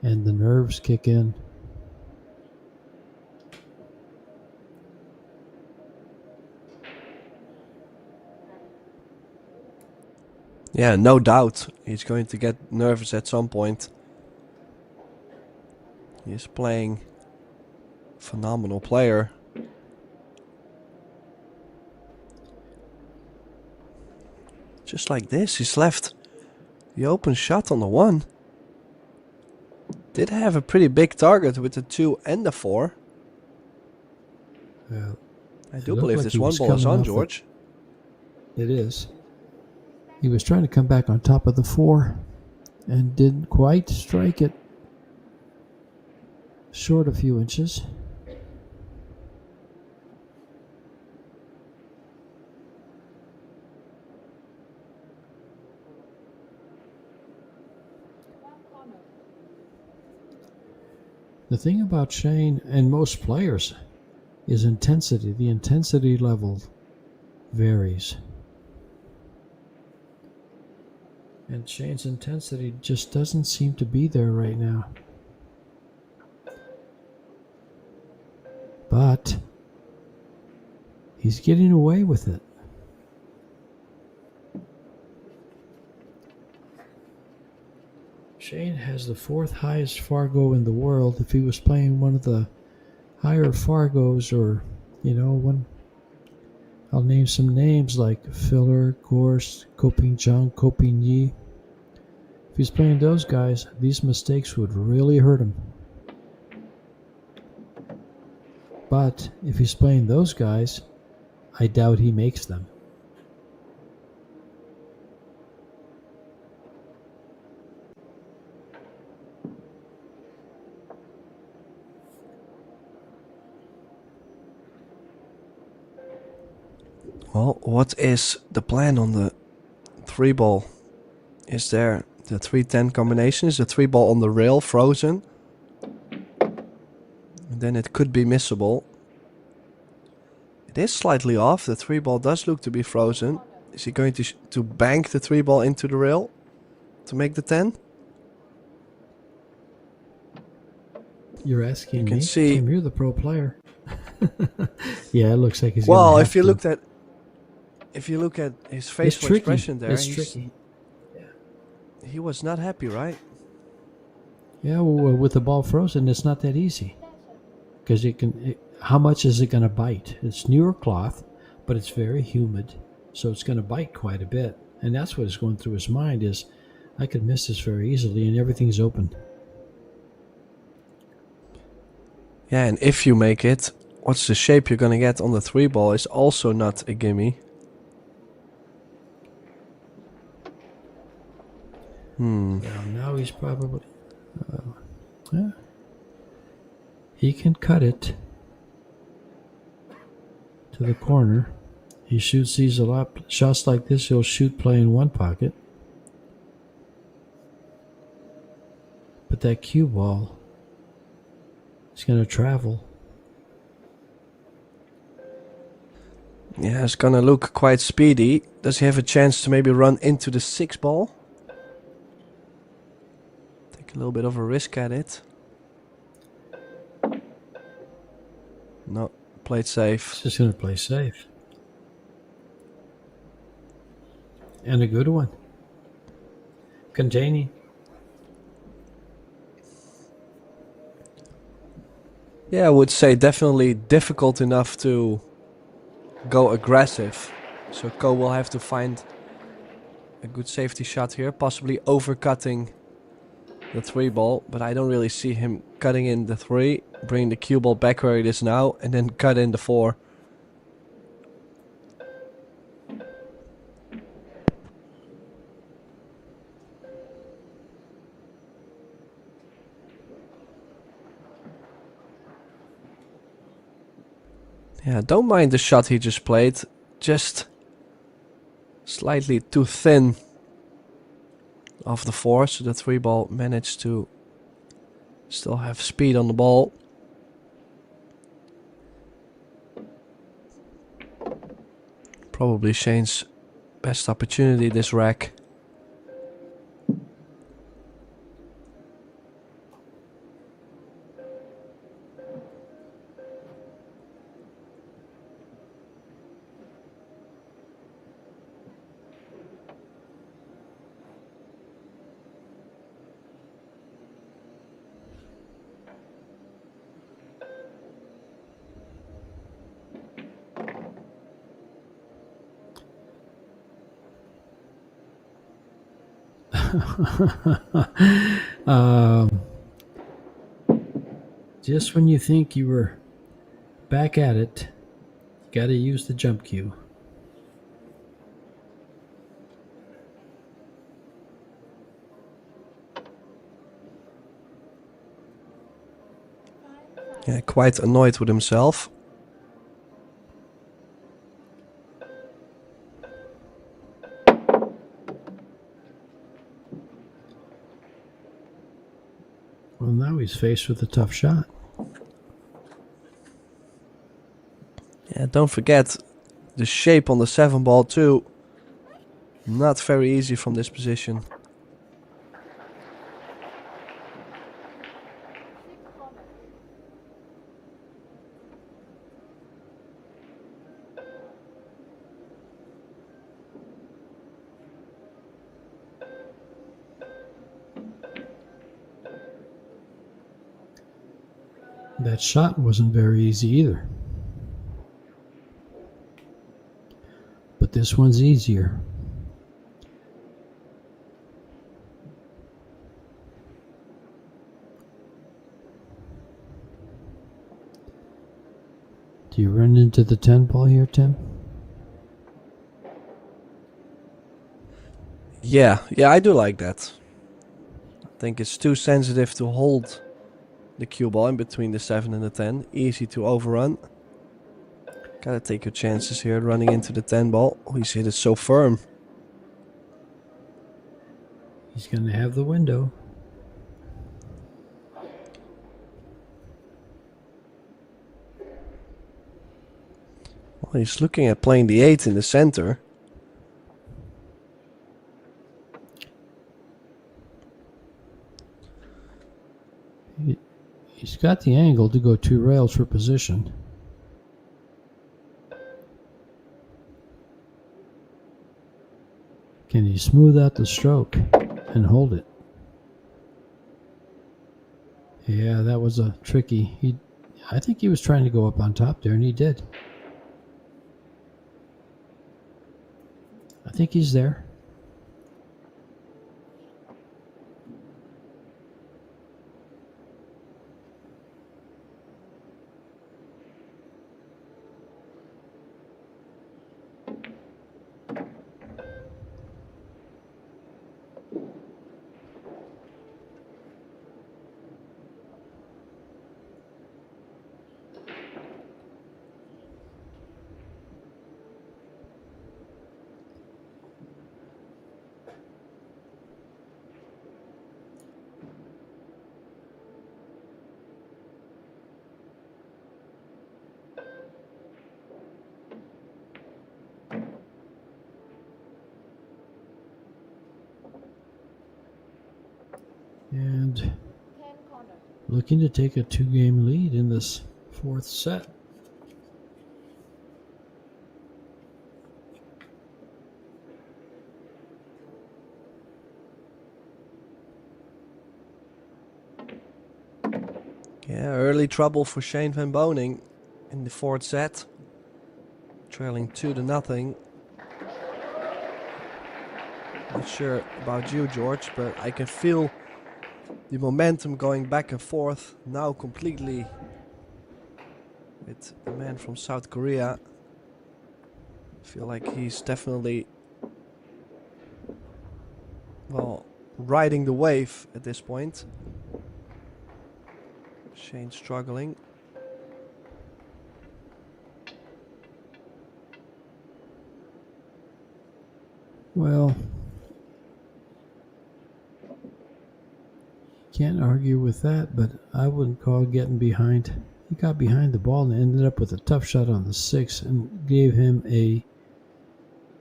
And the nerves kick in. Yeah, no doubt. He's going to get nervous at some point. He's playing phenomenal player. Just like this, he's left the open shot on the 1. Did have a pretty big target with the 2 and the 4. Yeah, I do believe this 1 ball is on, George. It is. He was trying to come back on top of the 4 and didn't quite strike it. Short a few inches. The thing about Shane and most players is intensity. The intensity level varies. And Shane's intensity just doesn't seem to be there right now. But he's getting away with it. Shane has the 4th highest Fargo in the world. If he was playing one of the higher Fargos, or, I'll name some names like Filler, Gorst, Koping Jung, Koping Yi. If he's playing those guys, these mistakes would really hurt him. But if he's playing those guys, I doubt he makes them. Well, what is the plan on the 3-ball? Is there the 3-10 combination? Is the 3-ball on the rail frozen? And then it could be missable. It is slightly off. The 3-ball does look to be frozen. Is he going to bank the 3-ball into the rail to make the 10? You're asking You can me? see- Tim, you're the pro player. Yeah, it looks like he's Well, gonna if you have to. look at his It's facial tricky. expression there, It's tricky. he was not happy, right? Yeah, well, with the ball frozen, it's not that easy. Because how much is it going to bite? It's newer cloth, but it's very humid, so it's going to bite quite a bit. And that's what is going through his mind is, I could miss this very easily, and everything's open. Yeah, and if you make it, what's the shape you're gonna get on the 3-ball is also not a gimme. Well, now he's probably... yeah. He can cut it to the corner. He shoots these a lot. Shots like this, he'll shoot playing one pocket. But that cue ball is going to travel. Yeah, it's gonna look quite speedy. Does he have a chance to maybe run into the 6-ball? Take a little bit of a risk at it. No, played safe. He's just going to play safe. And a good one. Containing. Yeah, I would say definitely difficult enough to go aggressive. So Ko will have to find a good safety shot here, possibly overcutting the 3-ball, but I don't really see him cutting in the 3, bring the cue ball back where it is now, and then cut in the 4. Yeah, don't mind the shot he just played, just slightly too thin of the 4, so the 3-ball managed to still have speed on the ball. Probably Shane's best opportunity this rack. um, just when you think you were back at it, you got to use the jump cue. Yeah, quite annoyed with himself. Well, now he's faced with a tough shot. Yeah, don't forget the shape on the 7-ball too. Not very easy from this position. That shot wasn't very easy either. But this one's easier. Do you run into the 10 ball here, Tim? Yeah, I do like that. I think it's too sensitive to hold the cue ball in between the 7 and the 10. Easy to overrun. Gotta take your chances here running into the 10 ball. Oh, he's hit it so firm. He's going to have the window. Well, he's looking at playing the 8 in the center. He's got the angle to go 2 rails for position. Can he smooth out the stroke and hold it? Yeah, that was a tricky. I think he was trying to go up on top there, and he did. I think he's there. And looking to take a 2-game lead in this 4th set. Yeah, early trouble for Shane van Boning in the 4th set. Trailing 2-0. Not sure about you, George, but I can feel the momentum going back and forth now completely with the man from South Korea. I feel like he's definitely, well, riding the wave at this point. Shane struggling. Well, can't argue with that, but I wouldn't call getting behind. He got behind the ball and ended up with a tough shot on the 6 and gave him a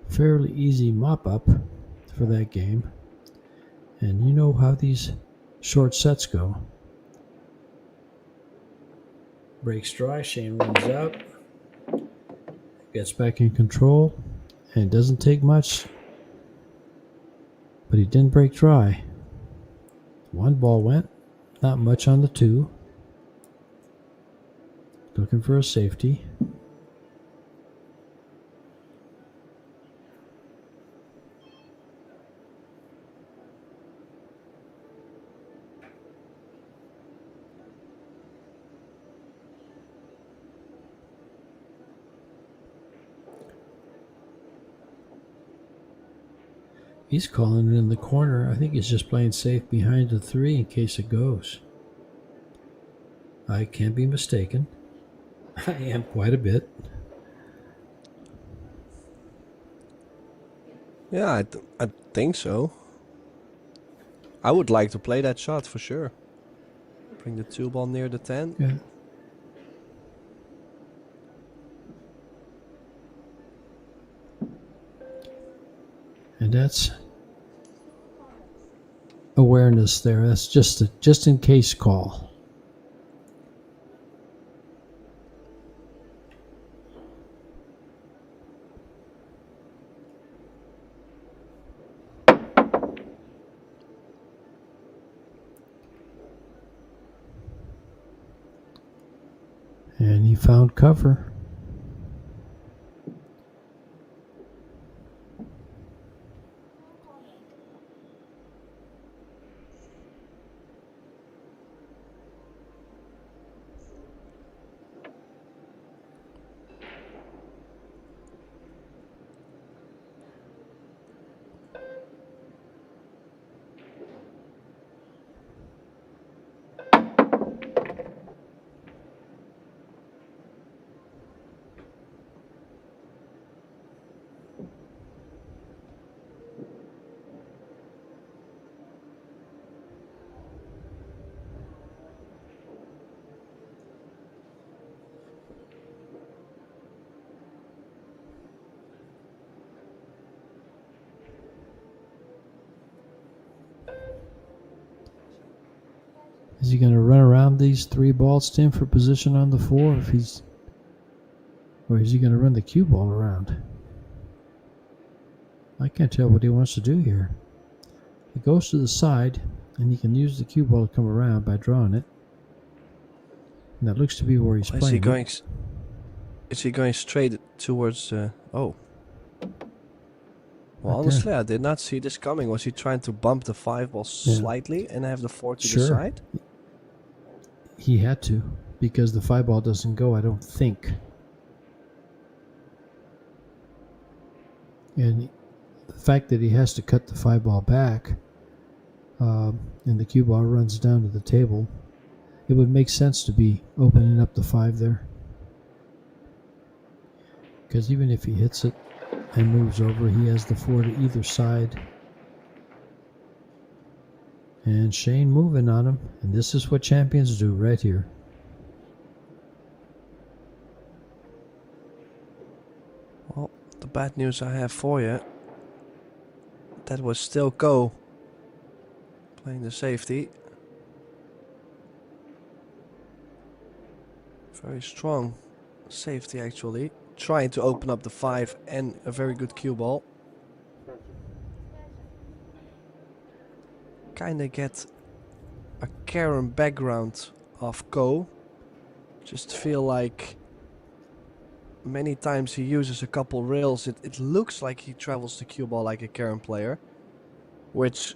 fairly easy mop-up for that game. And you know how these short sets go. Breaks dry, Shane runs out, gets back in control, and it doesn't take much, but he didn't break dry. 1 ball went, not much on the 2. Looking for a safety. He's calling it in the corner. I think he's just playing safe behind the 3 in case it goes. I can't be mistaken. I am quite a bit. Yeah, I think so. I would like to play that shot for sure. Bring the 2 ball near the 10. Yeah. And that's awareness there. That's just a just in case call. And he found cover. he going to run around these 3 balls, Tim, for position on the 4? Or is he going to run the cue ball around? I can't tell what he wants to do here. It goes to the side, and he can use the cue ball to come around by drawing it. And that looks to be where he's Is playing. he going straight towards? Oh. Well, Right honestly, there. I did not see this coming. Was he trying to bump the 5 ball slightly and have the 4 to the Sure. side? He had to, because the 5 ball doesn't go, I don't think. And the fact that he has to cut the 5 ball back, and the cue ball runs down to the table, it would make sense to be opening up the 5 there. Because even if he hits it and moves over, he has the 4 to either side. And Shane moving on him, and this is what champions do right here. Well, the bad news I have for you, that was still go. Playing the safety. Very strong safety actually. Trying to open up the 5 and a very good cue ball. Kinda get a Karen background of Ko. Just feel like many times he uses a couple rails. It looks like he travels the cue ball like a Karen player. Which,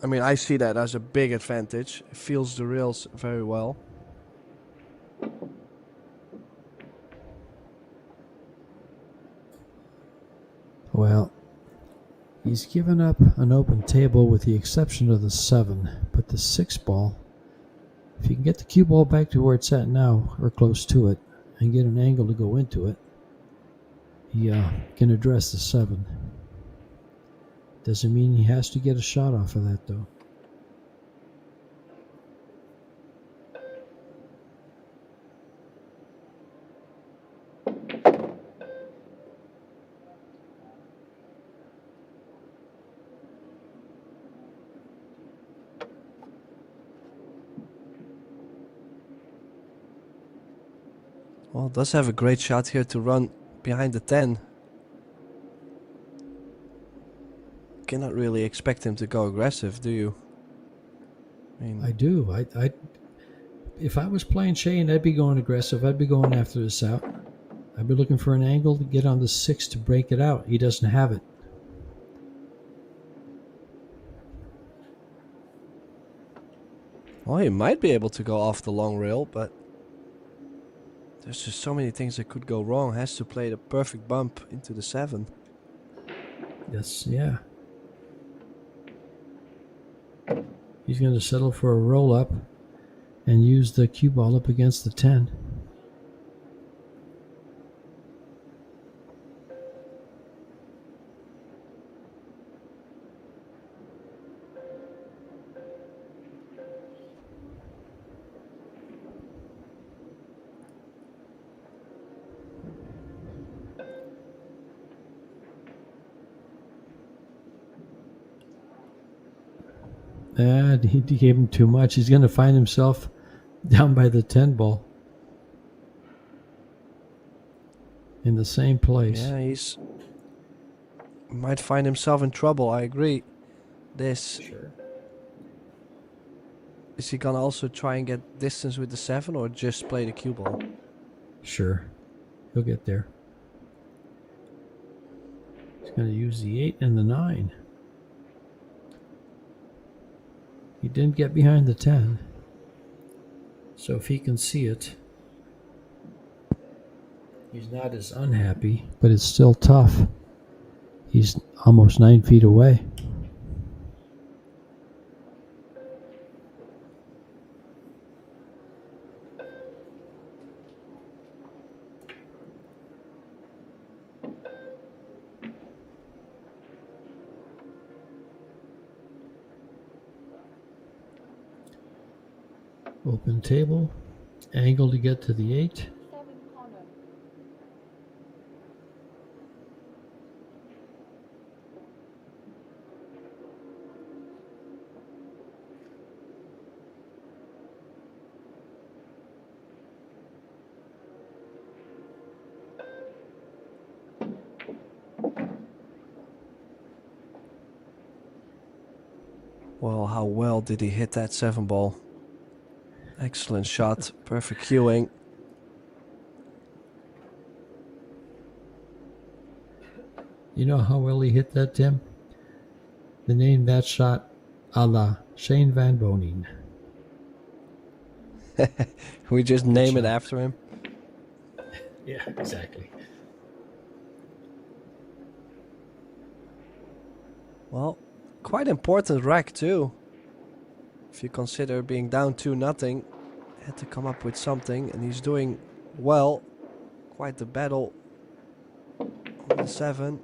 I mean, I see that as a big advantage. It feels the rails very well. Well, he's given up an open table with the exception of the 7, but the 6 ball, if you can get the cue ball back to where it's at now, or close to it, and get an angle to go into it, he can address the 7. Doesn't mean he has to get a shot off of that, though. Well, does have a great shot here to run behind the 10. Cannot really expect him to go aggressive, do you? I do. If I was playing Shane, I'd be going aggressive. I'd be going after this out. I'd be looking for an angle to get on the 6 to break it out. He doesn't have it. Well, he might be able to go off the long rail, but there's just so many things that could go wrong. Has to play the perfect bump into the 7. Yes, yeah. He's going to settle for a roll up and use the cue ball up against the 10. And he gave him too much. He's going to find himself down by the 10 ball. In the same place. Yeah, he's might find himself in trouble. I agree. This Sure. is he gonna also try and get distance with the 7 or just play the cue ball? Sure. He'll get there. He's going to use the 8 and the 9. He didn't get behind the 10. So if he can see it, he's not as unhappy, but it's still tough. He's almost 9 feet away. Open table, angle to get to the 8. Well, how well did he hit that 7 ball? Excellent shot, perfect cueing. You know how well he hit that, Tim? They named that shot a la Shane Van Bonin. We just name it shot. after him. Yeah, exactly. Well, quite important rack too. If you consider being down 2-0, had to come up with something, and he's doing well. Quite the battle on the 7.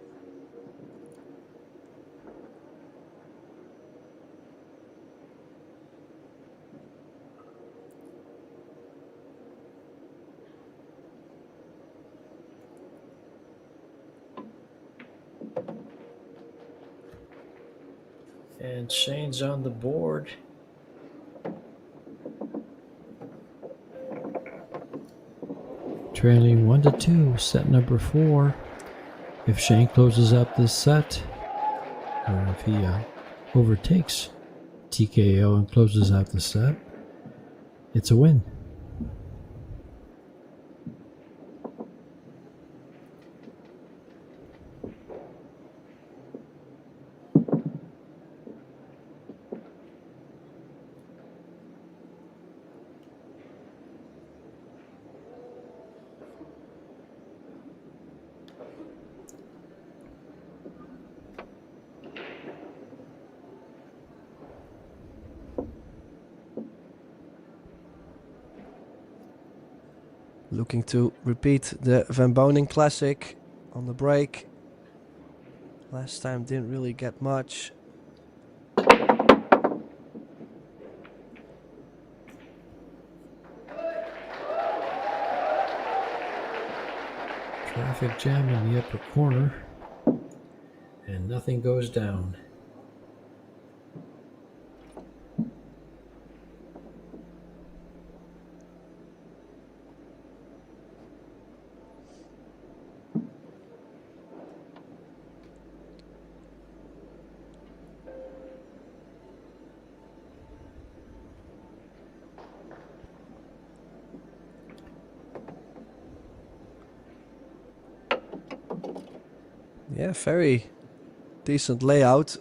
And Shane's on the board. Trailing 1-2, set number 4. If Shane closes up this set, or if he overtakes TKO and closes out the set, it's a win. Looking to repeat the Van Boning Classic on the break. Last time didn't really get much. Traffic jam in the upper corner, and nothing goes down. Yeah, very decent layout.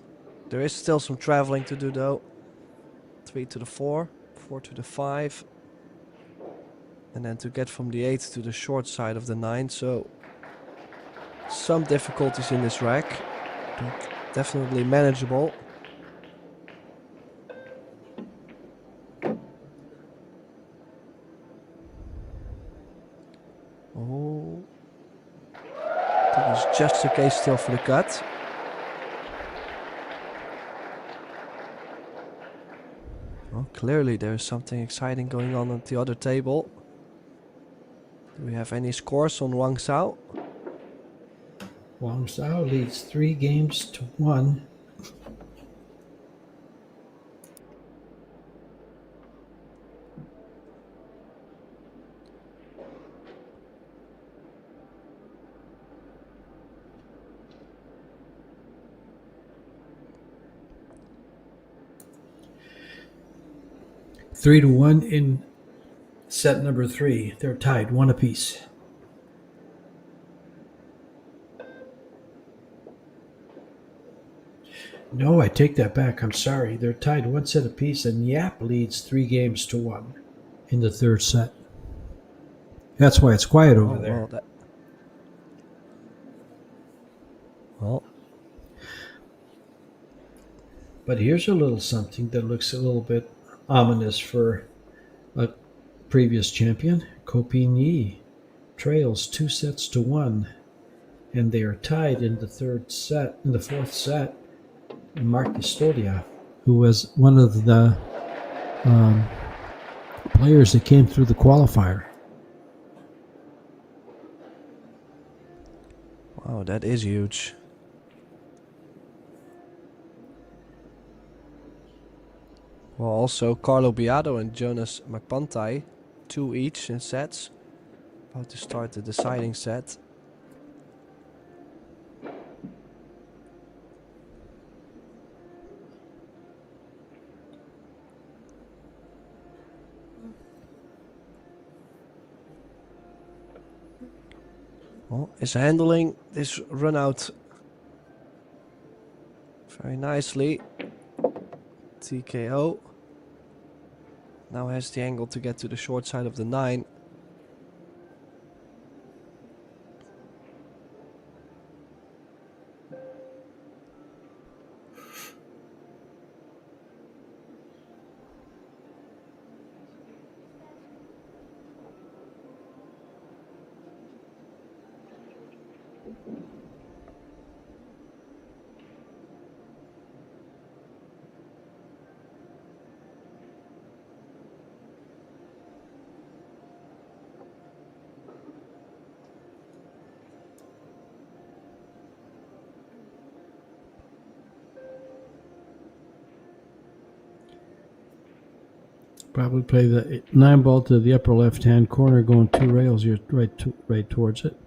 There is still some traveling to do though. 3 to the 4, 4 to the 5. And then to get from the 8 to the short side of the 9. So some difficulties in this rack, but definitely manageable. Oh, that was just okay still for the cut. Well, clearly there's something exciting going on at the other table. Do we have any scores on Wang Sao? Wang Sao leads 3-1. Three to one in set number 3. They're tied 1 apiece. No, I take that back. I'm sorry. They're tied 1 set apiece, and Yap leads 3-1 in the 3rd set. That's why it's quiet over there. Well, but here's a little something that looks a little bit ominous for a previous champion. Kopin trails 2-1, and they are tied in the 4th set. Mark Custodia, who was one of the players that came through the qualifier. Wow, that is huge. Well, also Carlo Biado and Jonas Makpantai, 2 each in sets. About to start the deciding set. Oh, is handling this run out very nicely. TKO. Now has the angle to get to the short side of the 9. Probably play the 9 ball to the upper left-hand corner, going 2 rails. You're right towards it.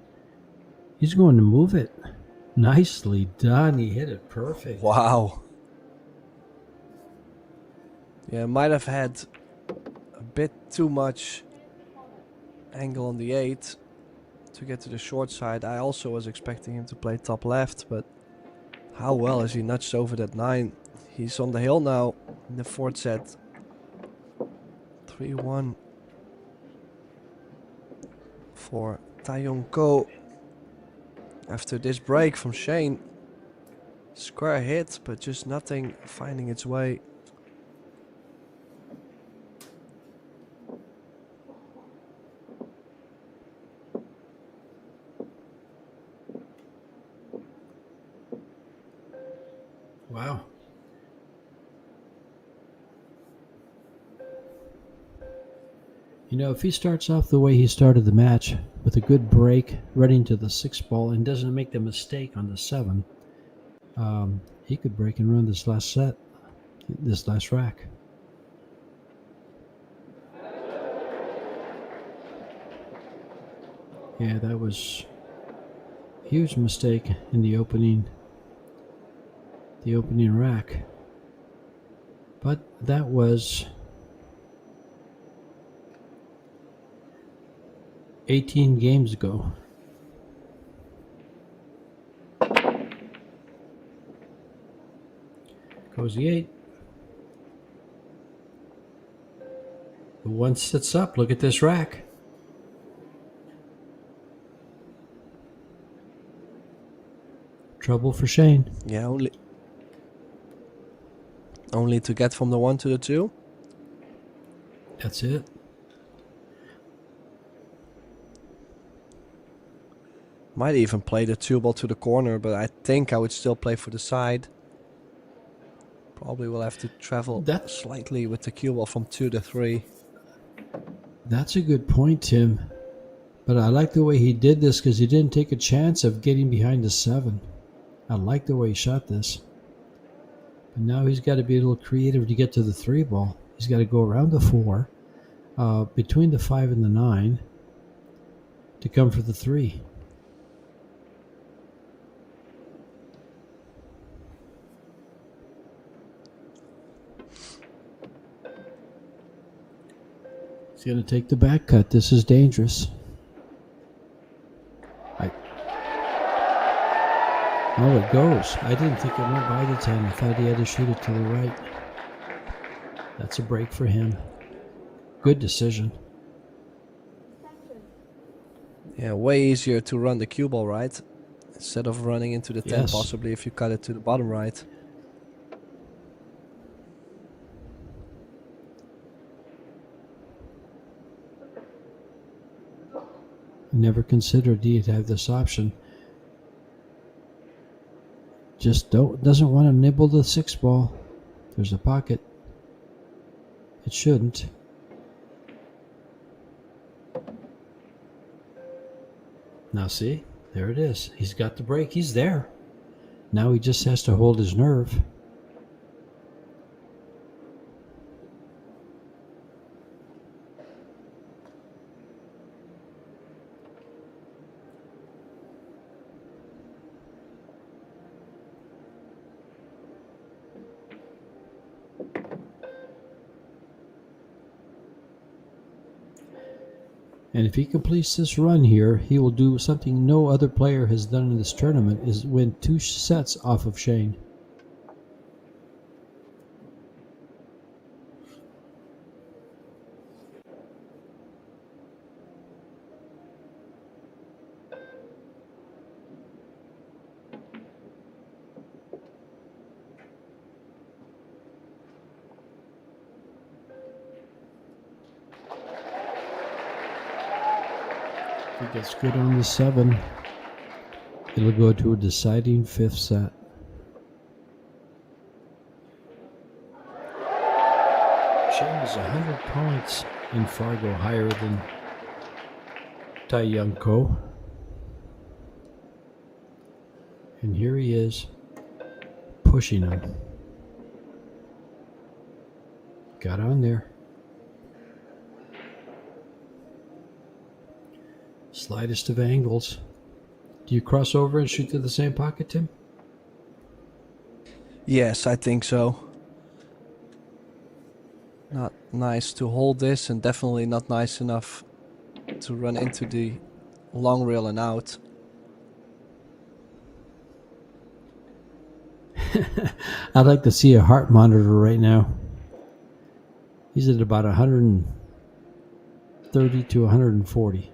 He's going to move it. Nicely done. He hit it perfect. Wow. Yeah, might have had a bit too much angle on the 8 to get to the short side. I also was expecting him to play top left, but how well has he nudged over that 9? He's on the hill now in the 4th set. 3-1 for Tayong Ko. After this break from Shane. Square hit, but just nothing finding its way. Wow. You know, if he starts off the way he started the match, with a good break, running to the 6 ball, and doesn't make the mistake on the 7, he could break and run this last set, this last rack. Yeah, that was a huge mistake in the opening rack. But that was 18 games ago. Goes the 8. The 1 sits up. Look at this rack. Trouble for Shane. Yeah, only to get from the 1 to the 2. That's it. Might even play the 2 ball to the corner, but I think I would still play for the side. Probably will have to travel slightly with the cue ball from 2 to 3. That's a good point, Tim. But I like the way he did this because he didn't take a chance of getting behind the 7. I like the way he shot this. But now he's got to be a little creative to get to the 3 ball. He's got to go around the 4, between the 5 and the 9, to come for the 3. He's going to take the back cut. This is dangerous. Oh, it goes. I didn't think it went by the 10. I thought he had to shoot it to the right. That's a break for him. Good decision. Yeah, way easier to run the cue ball right, instead of running into the 10 possibly if you cut it to the bottom right. Never considered he'd have this option. Just doesn't want to nibble the 6 ball. There's a pocket. It shouldn't. Now see, there it is. He's got the break. He's there. Now he just has to hold his nerve. And if he completes this run here, he will do something no other player has done in this tournament, is win 2 sets off of Shane. If he gets good on the 7, it'll go to a deciding 5th set. Shane is 100 points in Fargo higher than Tayong. And here he is, pushing him. Got on there. Slightest of angles. Do you cross over and shoot to the same pocket, Tim? Yes, I think so. Not nice to hold this, and definitely not nice enough to run into the long rail and out. I'd like to see a heart monitor right now. He's at about 130 to 140.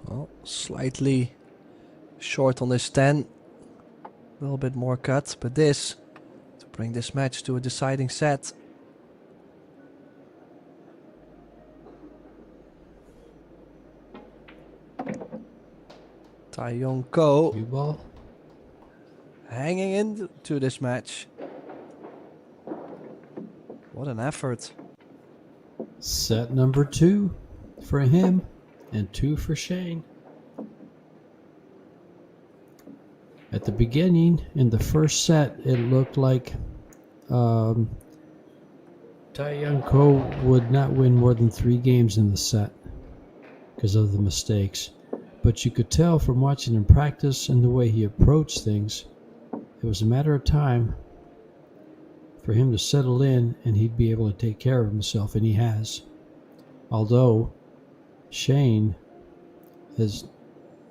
Well, slightly short on this 10. A little bit more cut, but this to bring this match to a deciding set. Tayong Cue ball. hanging into this match. What an effort. Set number 2 for him and 2 for Shane. At the beginning, in the first set, it looked like Tayong would not win more than 3 games in the set because of the mistakes. But you could tell from watching him practice and the way he approached things, it was a matter of time for him to settle in and he'd be able to take care of himself, and he has. Although Shane has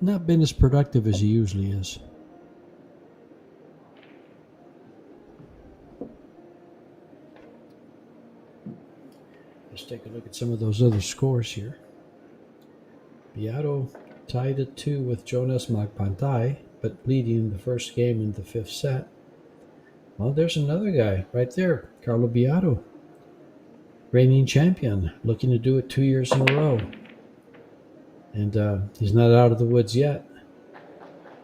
not been as productive as he usually is. Let's take a look at some of those other scores here. Beato tied at 2 with Jonas Magpantay, but leading in the first game in the 5th set. Well, there's another guy right there, Carlo Beato, reigning champion, looking to do it 2 years in a row. And he's not out of the woods yet.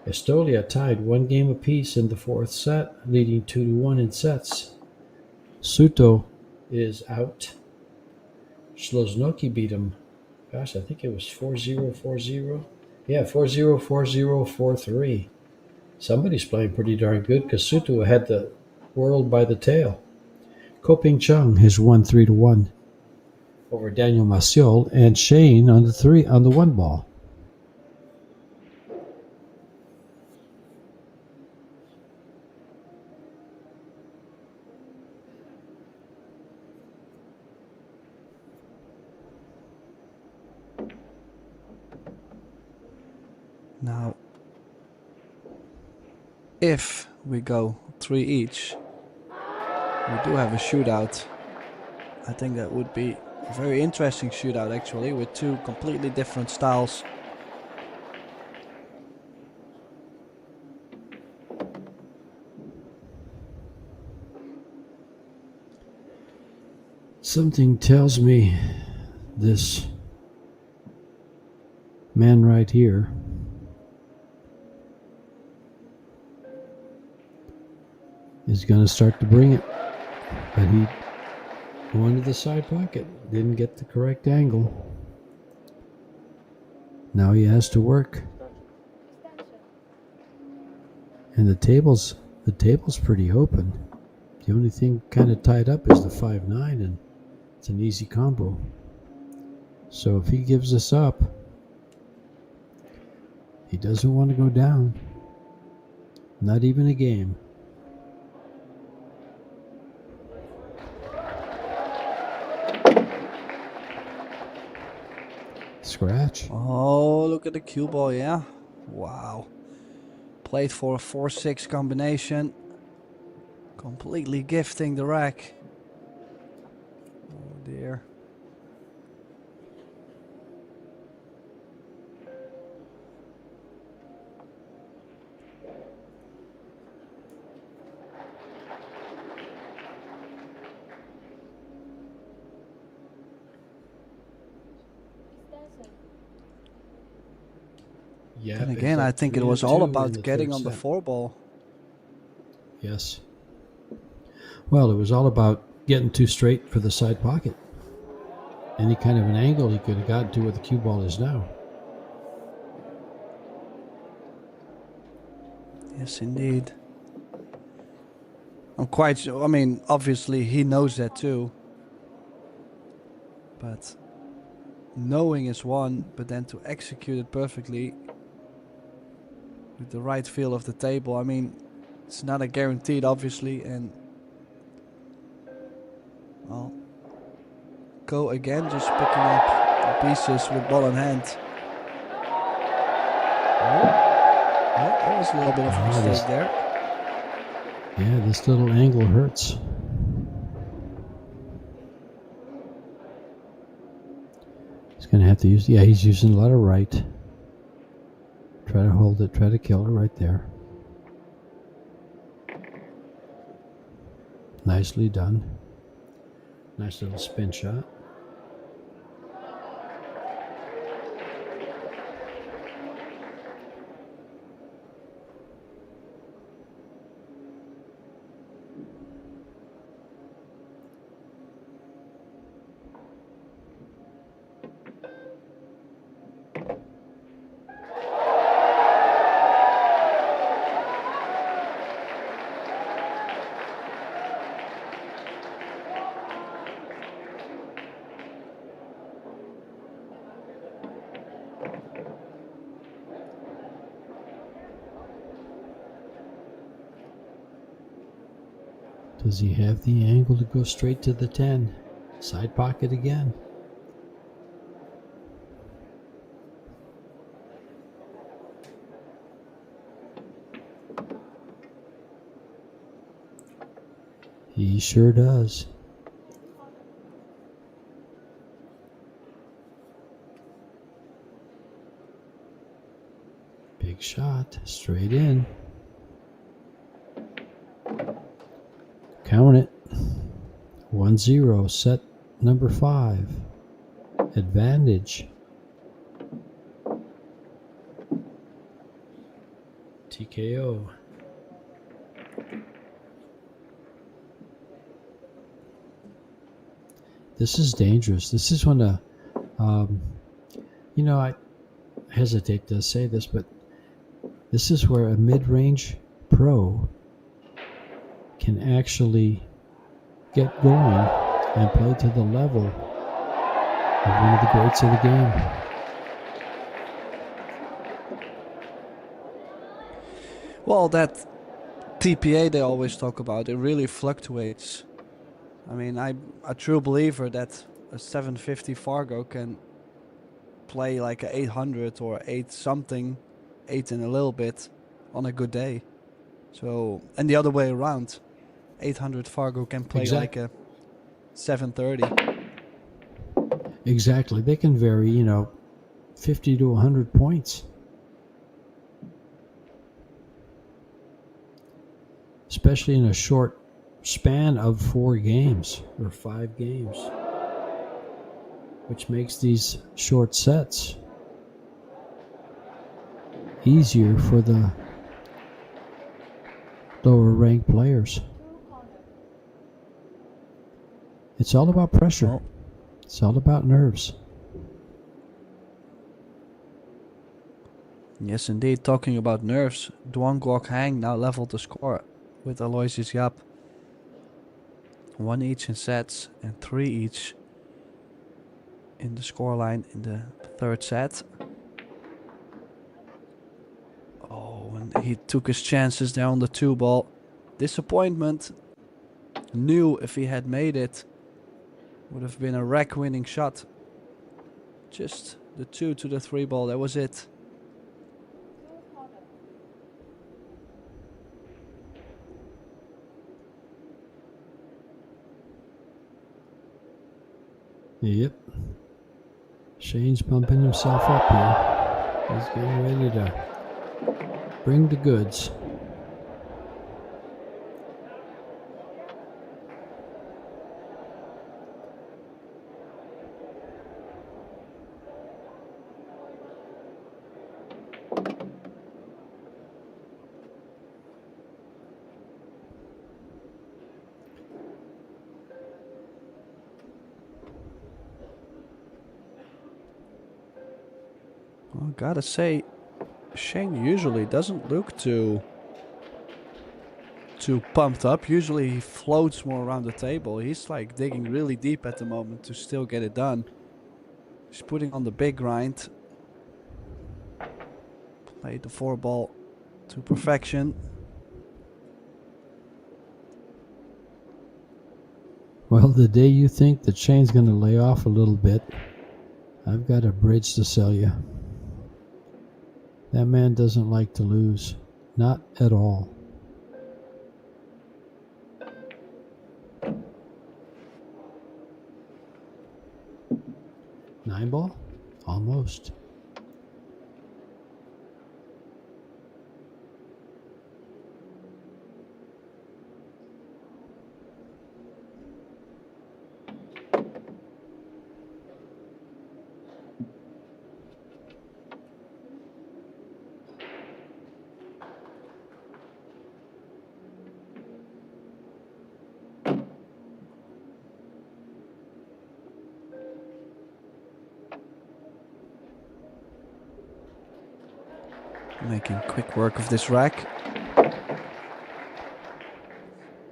Estolia tied 1 game apiece in the 4th set, leading 2-1 in sets. Suto is out. Schloznoki beat him. Gosh, I think it was 4-0, 4-0. Yeah, 4-0, 4-0, 4-3. Somebody's playing pretty darn good because Suto had the world by the tail. Koping Chung has won 3-1 over Daniel Maciol and Shane on the 1 ball. Now, if we go 3 each, we do have a shootout. I think that would be a very interesting shootout actually, with 2 completely different styles. Something tells me this man right here is going to start to bring it, but he going to the side pocket, didn't get the correct angle. Now he has to work, and the table's pretty open. The only thing kind of tied up is the 5-9, and it's an easy combo. So if he gives this up, he doesn't want to go down. Not even a game. Scratch. Oh, look at the cue ball, yeah. Wow. Played for a 4-6 combination. Completely gifting the rack. Oh dear. Yeah. Then again, I think it was all about getting on the 4 ball. Yes. Well, it was all about getting too straight for the side pocket. Any kind of an angle he could have gotten to where the cue ball is now. Yes, indeed. I'm quite sure, I mean, obviously he knows that too. But knowing is one, but then to execute it perfectly with the right feel of the table, I mean, it's not a guaranteed, obviously, and well, go again, just picking up the pieces with ball in hand. Oh, that was a little bit of a mistake there. Yeah, this little angle hurts. He's going to have to use, he's using a lot of right. Try to hold it, try to kill it right there. Nicely done. Nice little spin shot. Does he have the angle to go straight to the 10? Side pocket again. He sure does. Big shot, straight in. Count it. 1-0, set number 5. Advantage. TKO. This is dangerous. This is when I hesitate to say this, but this is where a mid-range pro can actually get going and play to the level of one of the greats of the game. Well, that TPA they always talk about, it really fluctuates. I mean, I'm a true believer that a 750 Fargo can play like a 800 or 8 something, 8 and a little bit on a good day. So, and the other way around, 800 Fargo can play like a 730. Exactly. They can vary, 50 to 100 points. Especially in a short span of 4 games or 5 games, which makes these short sets easier for the lower ranked players. It's all about pressure. Oh. It's all about nerves. Yes, indeed. Talking about nerves, Duan Guok Hang now leveled the score with Aloysius Yap. 1 each in sets and 3 each in the scoreline in the third set. Oh, and he took his chances there on the 2-ball. Disappointment. Knew if he had made it, would have been a rack-winning shot. Just the 2 to the 3-ball, that was it. Yep. Shane's pumping himself up here. He's getting ready to bring the goods. Well, gotta say, Shane usually doesn't look too pumped up. Usually he floats more around the table. He's like digging really deep at the moment to still get it done. He's putting on the big grind. Played the 4-ball to perfection. Well, the day you think that Shane's going to lay off a little bit, I've got a bridge to sell you. That man doesn't like to lose. Not at all. Nine ball? Almost. Making quick work of this rack. I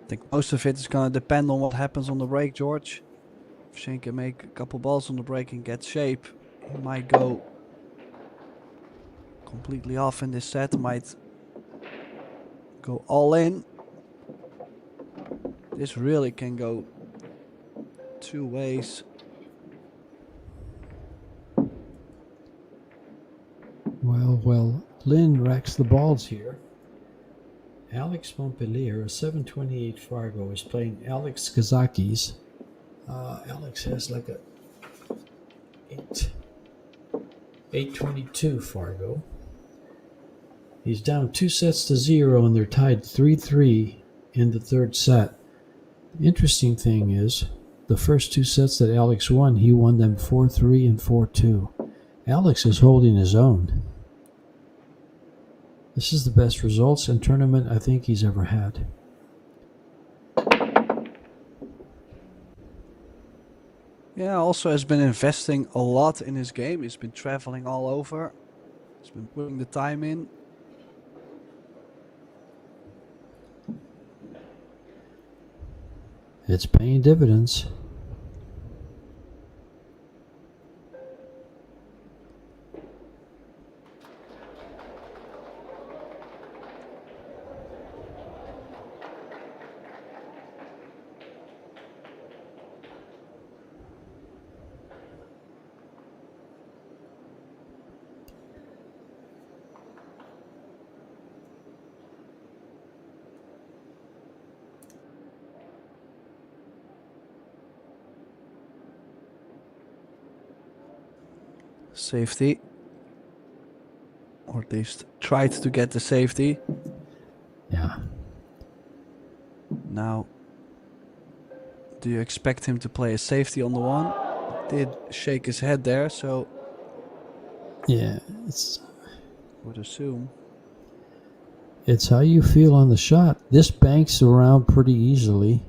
think most of it is going to depend on what happens on the break, George. If Shane can make a couple balls on the break and get shape, he might go completely off in this set, might go all in. This really can go two ways. Well, Lynn racks the balls here. Alex Montpellier, a 728 Fargo, is playing Alex Kazakis. Alex has like a 822 Fargo. He's down 2-0 and they're tied 3-3 in the third set. The interesting thing is, the first two sets that Alex won, he won them 4-3 and 4-2. Alex is holding his own. This is the best results in tournament I think he's ever had. Yeah, also has been investing a lot in his game. He's been traveling all over. He's been putting the time in. It's paying dividends. Safety. Or at least tried to get the safety. Yeah. Now, do you expect him to play a safety on the one? Did shake his head there, so Yeah, would assume. it's how you feel on the shot. This banks around pretty easily.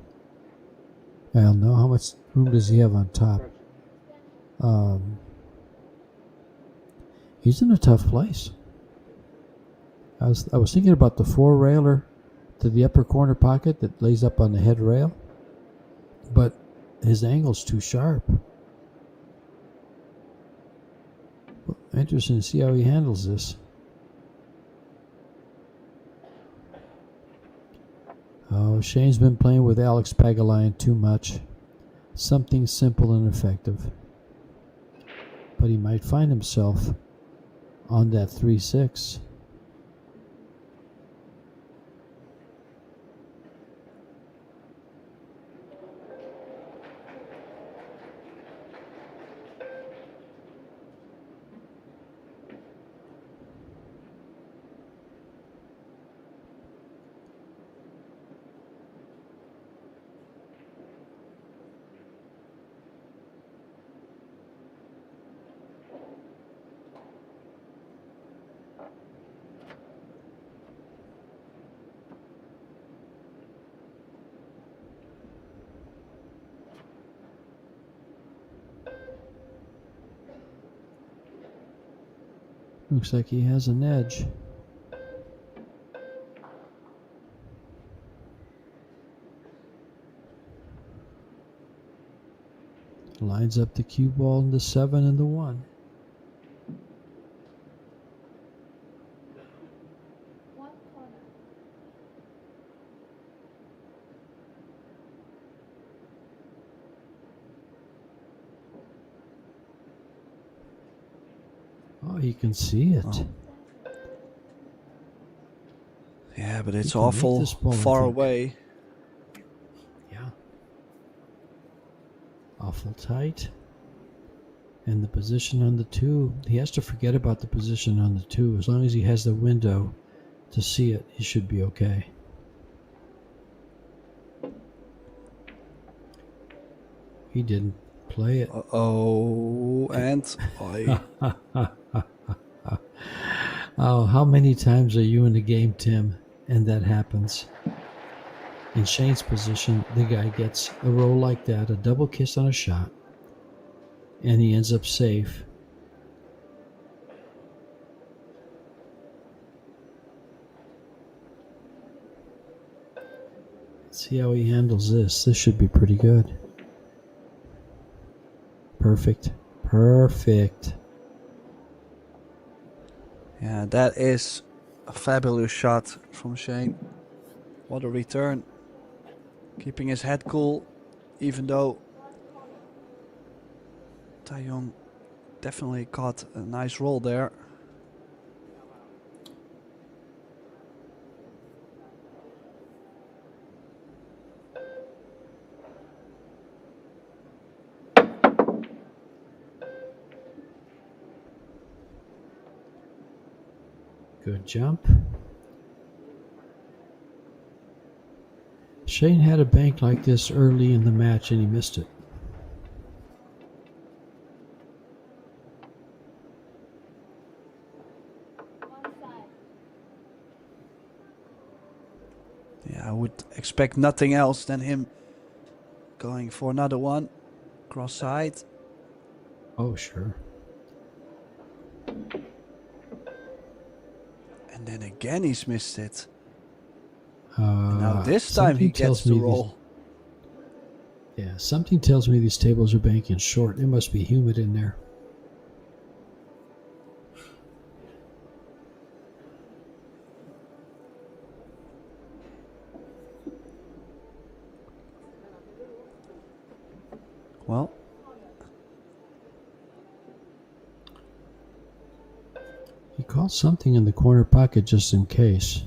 I don't know how much room does he have on top. He's in a tough place. I was thinking about the four railer to the upper corner pocket that lays up on the head rail, but his angle's too sharp. Well, interesting to see how he handles this. Oh, Shane's been playing with Alex Pagulayan too much. Something simple and effective. But he might find himself on that 3-6. Looks like he has an edge. Lines up the cue ball in the 7 and the 1. Oh, you can see it. Oh. Yeah, but it's can make awful this ball, I far think. away. Yeah. Awful tight. And the position on the 2, he has to forget about the position on the 2. As long as he has the window to see it, he should be okay. He didn't play it. Uh-oh, and Oh, how many times are you in the game, Tim, and that happens? In Shane's position, the guy gets a roll like that, a double kiss on a shot, and he ends up safe. Let's see how he handles this. This should be pretty good. Perfect. Perfect. yeah, that is a fabulous shot from Shane. What a return. Keeping his head cool, even though Tayong definitely caught a nice roll there. Good jump. Shane had a bank like this early in the match and he missed it. Yeah, I would expect nothing else than him going for another one. Cross side. Oh, sure. And then again he's missed it. And now this time something he gets tells to me roll. Yeah, something tells me these tables are banking short. It must be humid in there. Well, He caught something in the corner pocket just in case.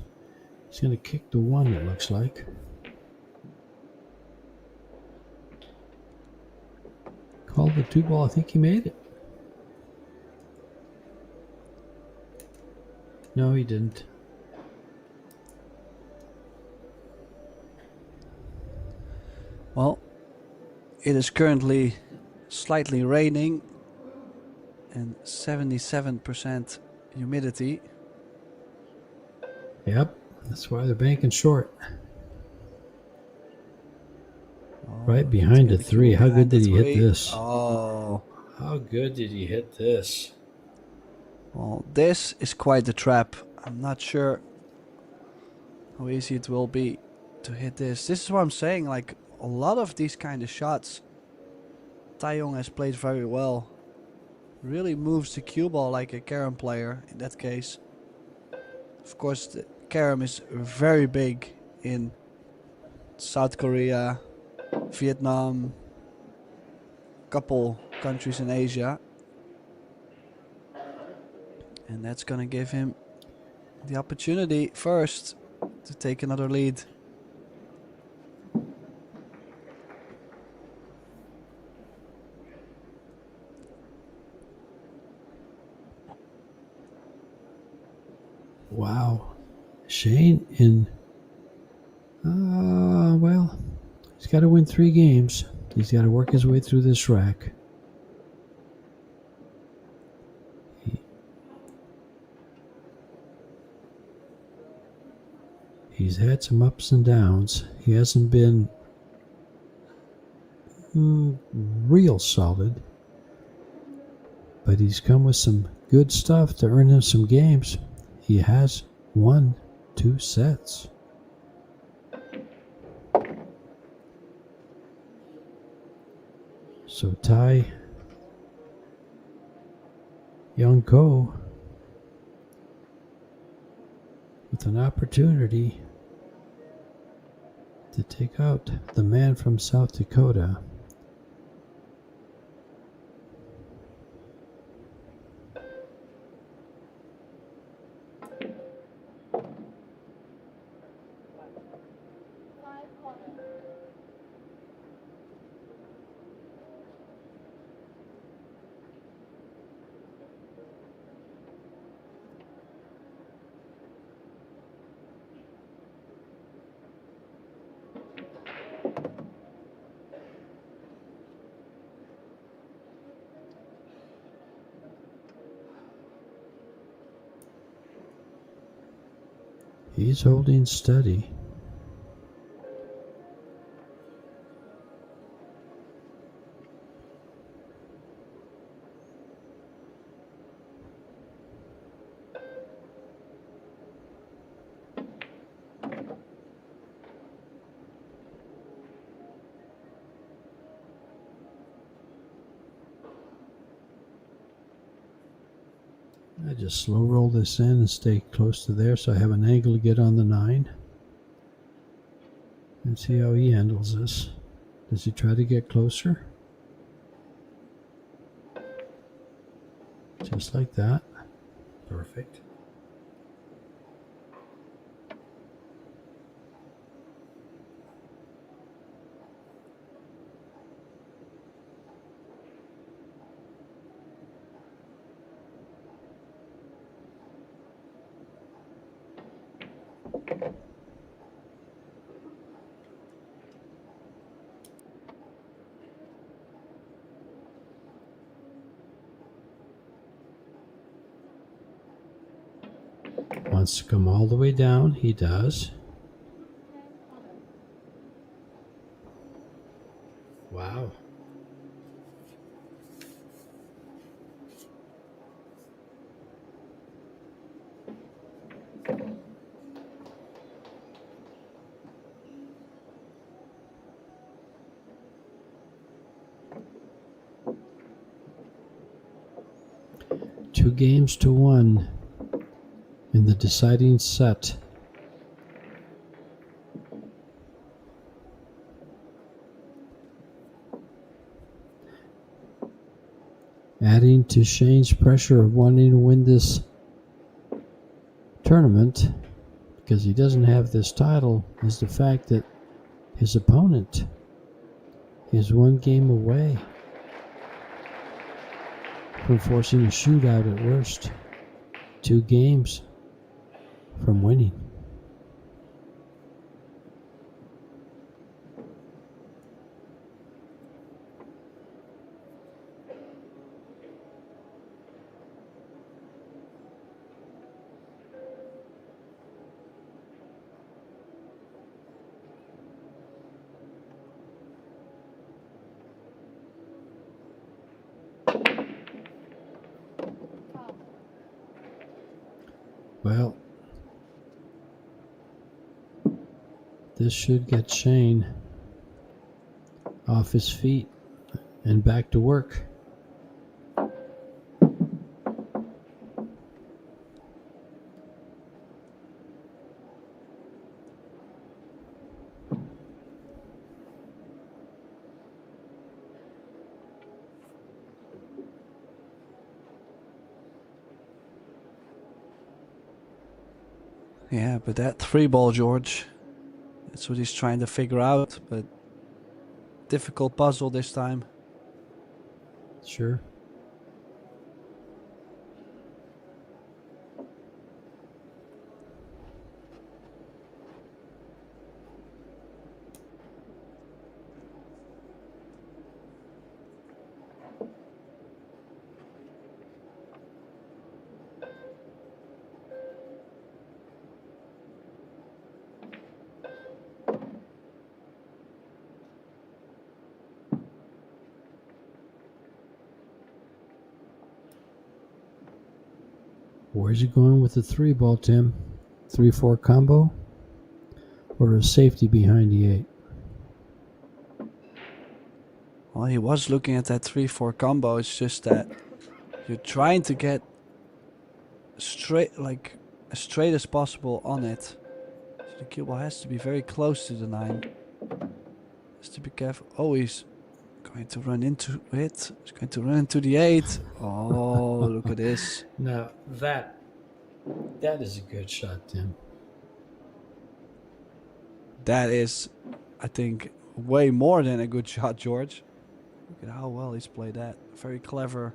He's going to kick the 1, it looks like. Called the 2 ball. I think he made it. No, he didn't. well, it is currently slightly raining and 77% humidity. Yep, that's why they're banking short. Right behind the 3. How good did he hit this? Oh, How good did he hit this? well, this is quite the trap. I'm not sure how easy it will be to hit this. This is what I'm saying, like a lot of these kind of shots Tayong has played very well. Really moves the cue ball like a carom player in that case. Of course, the carom is very big in South Korea, Vietnam, couple countries in Asia. And that's gonna give him the opportunity first to take another lead. Wow. Shane in. Well, he's got to win 3 games. He's got to work his way through this rack. He's had some ups and downs. He hasn't been real solid, but he's come with some good stuff to earn him some games. He has won 2 sets. So Tayong Ko with an opportunity to take out the man from South Dakota. He's holding steady. I just slow roll this in and stay close to there so I have an angle to get on the 9. And see how he handles this. Does he try to get closer? Just like that. Perfect. Wants to come all the way down. He does. Wow. Two games to 1 in the deciding set. Adding to Shane's pressure of wanting to win this tournament, because he doesn't have this title, is the fact that his opponent is 1 game away from forcing a shootout at worst. 2 games from winning. Well, this should get Shane off his feet and back to work. Yeah, but that 3-ball, George. That's what he's trying to figure out, but difficult puzzle this time. Sure. Where's he going with the 3-ball, Tim? 3-4 combo? Or a safety behind the 8? Well, he was looking at that 3-4 combo. It's just that you're trying to get straight, like as straight as possible on it. So the cue ball has to be very close to the 9. Has to be careful. Oh, he's going to run into it. He's going to run into the 8. Oh, look at this. Now, that is a good shot, Tim. That is, I think, way more than a good shot, George. Look at how well he's played that. Very clever.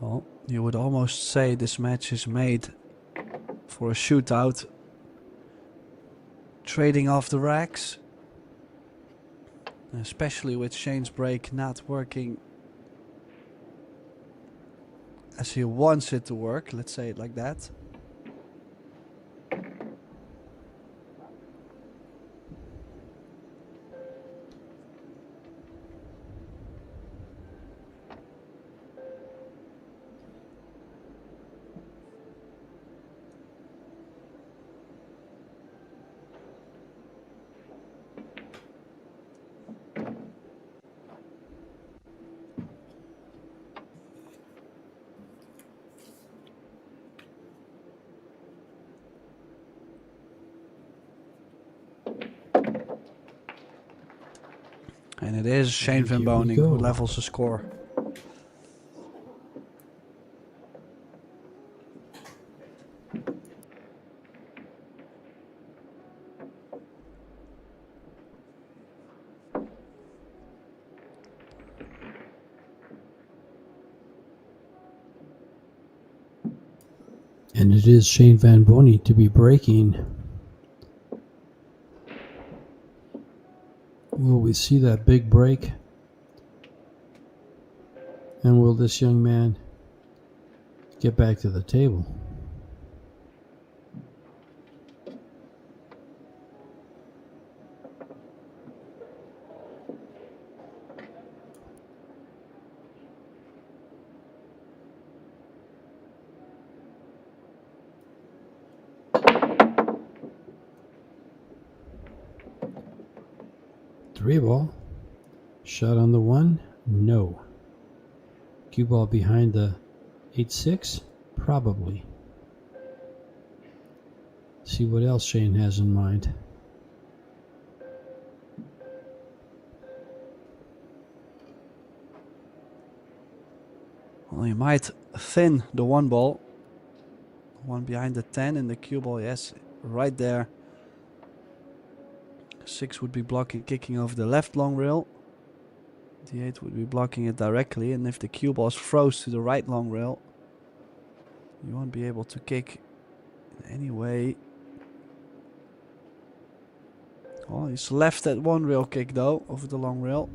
Well, you would almost say this match is made for a shootout. Trading off the racks. Especially with Shane's break not working as he wants it to work. Let's say it like that. And it is Shane Van Here we Boning go. who levels the score. And it is Shane Van Bonen to be breaking. Will we see that big break? And will this young man get back to the table? Three ball. Shot on the 1. No. Cue ball behind the 8-6. Probably. See what else Shane has in mind. Well, you might thin the 1 ball. 1 behind the 10 and the cue ball, yes, right there. 6 would be blocking, kicking over the left long rail. D8 would be blocking it directly, and if the cue balls froze to the right long rail, you won't be able to kick in any way. Oh, he's left that one rail kick though, over the long rail.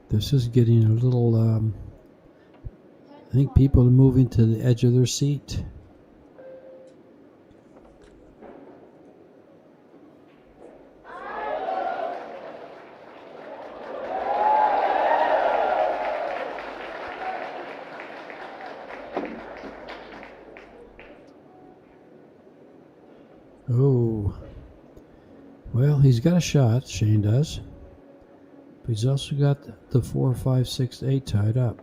This is getting a little, I think people are moving to the edge of their seat. Oh, well, he's got a shot, Shane does. But he's also got the 4, 5, 6, 8 tied up.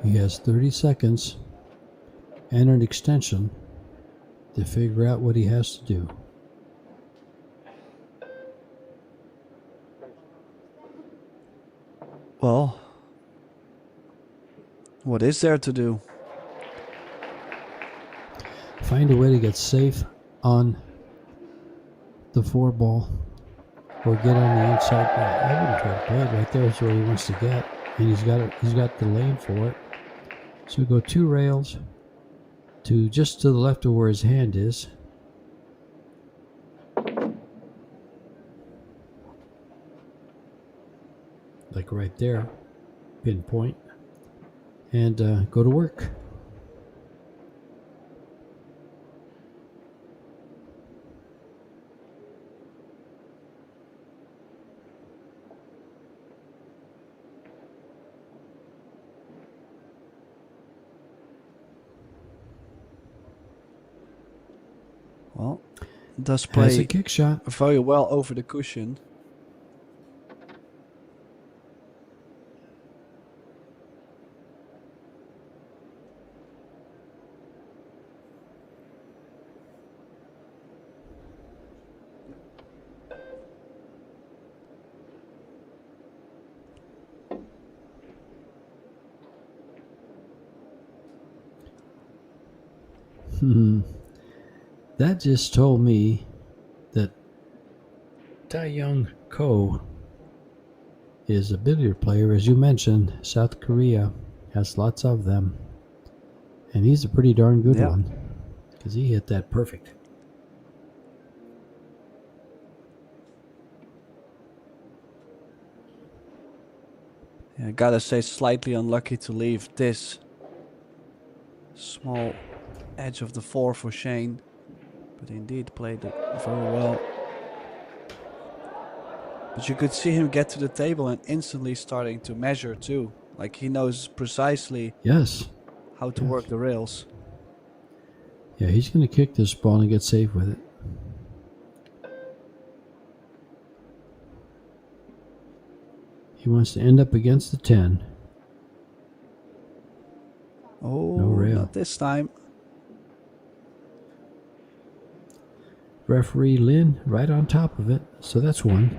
He has 30 seconds and an extension to figure out what he has to do. Well, what is there to do? Find a way to get safe on the 4 ball or get on the inside. I wouldn't try to play it right there. Is where he wants to get, and he's got the lane for it. So we go 2 rails to just to the left of where his hand is. Like right there, pinpoint, and go to work. Well, does Has a play kick shot. very well over the cushion. That just told me that Tayong Ko is a billiard player. As you mentioned, South Korea has lots of them. And he's a pretty darn good one. Because he hit that perfect. Yeah, gotta say, slightly unlucky to leave this small edge of the 4 for Shane. But indeed played it very well. But you could see him get to the table and instantly starting to measure too. Like he knows precisely how to work the rails. Yeah, he's going to kick this ball and get safe with it. He wants to end up against the 10. Oh, no rail. Not this time. Referee Lin right on top of it, so that's 1.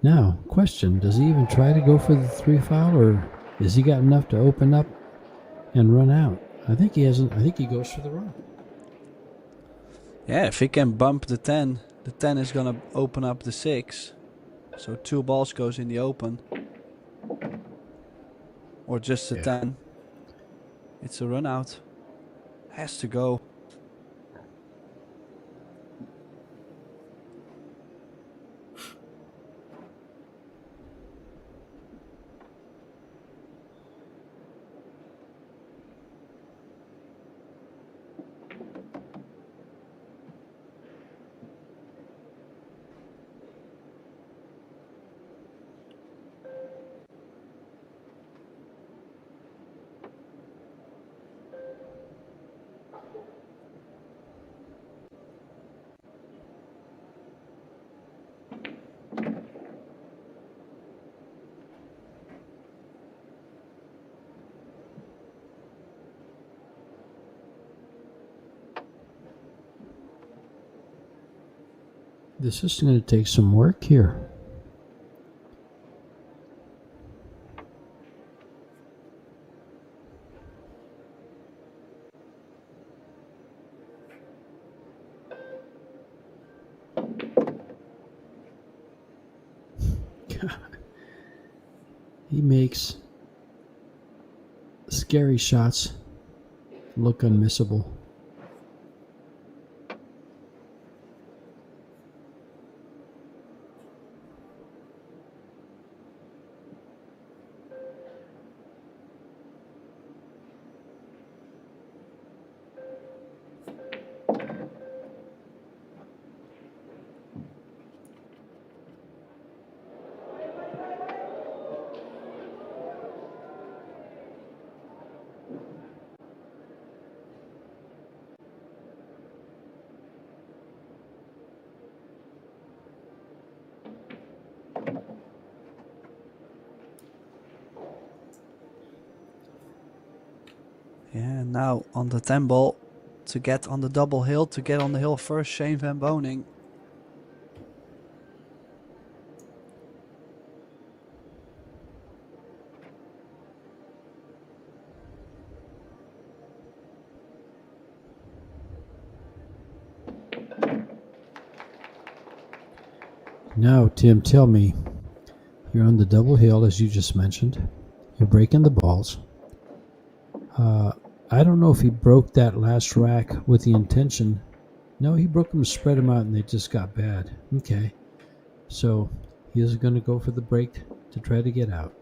Now, question, does he even try to go for the 3 foul, or has he got enough to open up and run out? I think he hasn't. I think he goes for the run. Yeah, if he can bump the 10 is gonna open up the 6. So 2 balls goes in the open. Or just the 10. It's a run out. Has to go. This is going to take some work here. He makes scary shots look unmissable. Yeah, now on the 10 ball to get on the double hill, to get on the hill first, Shane Van Boning. Now, Tim, tell me, you're on the double hill, as you just mentioned. You're breaking the balls. I don't know if he broke that last rack with the intention. No, he broke them, spread them out, and they just got bad. Okay. So he is going to go for the break to try to get out.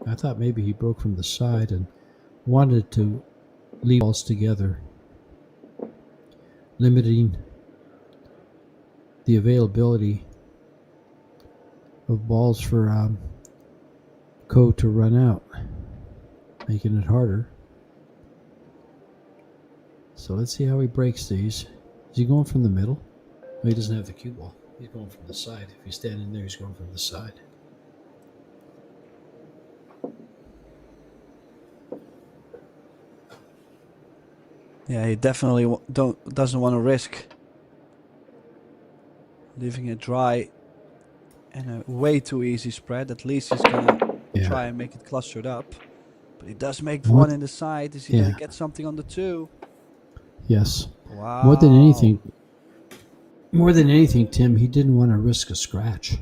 I thought maybe he broke from the side and wanted to leave balls together, limiting the availability of balls for Ko to run out, making it harder. So let's see how he breaks these. Is he going from the middle? No, he doesn't have the cue ball. He's going from the side. If he's standing there, he's going from the side. Yeah, he definitely doesn't want to risk leaving it dry and a way too easy spread. At least he's gonna try and make it clustered up. But he does make the one in the side. Is he gonna get something on the 2? Yes. Wow. More than anything, Tim, he didn't want to risk a scratch.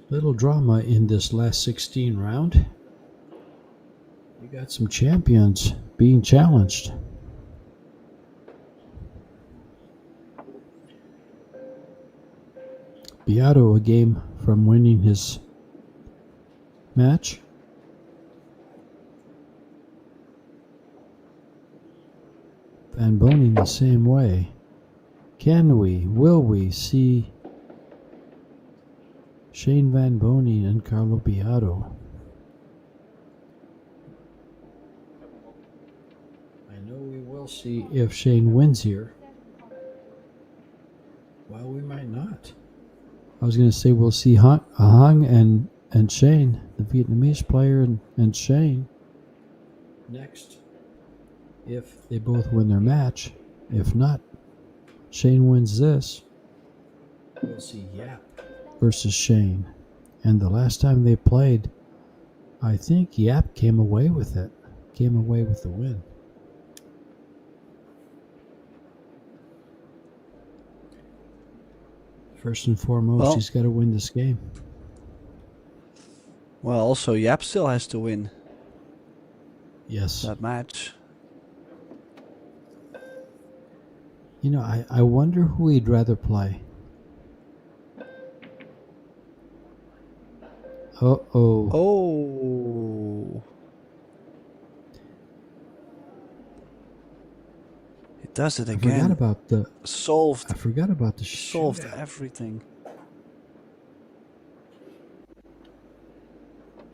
Little drama in this last 16 round. We got some champions being challenged. Beato a game from winning his match. Van Boning the same way. Will we see Shane Van Boning and Carlo Beato? I know we will see if Shane wins here. Well, we might not. I was going to say we'll see Hung and Shane, the Vietnamese player, and Shane next if they both win their match. If not, Shane wins this. We'll see Yap versus Shane. And the last time they played, I think Yap came away with it. Came away with the win. First and foremost, he's got to win this game. Well, also Yap still has to win. Yes. That match. You know, I wonder who he'd rather play. Uh-oh. Oh. He does it again. I forgot about the... Solved. I forgot about the Solved shootout. everything.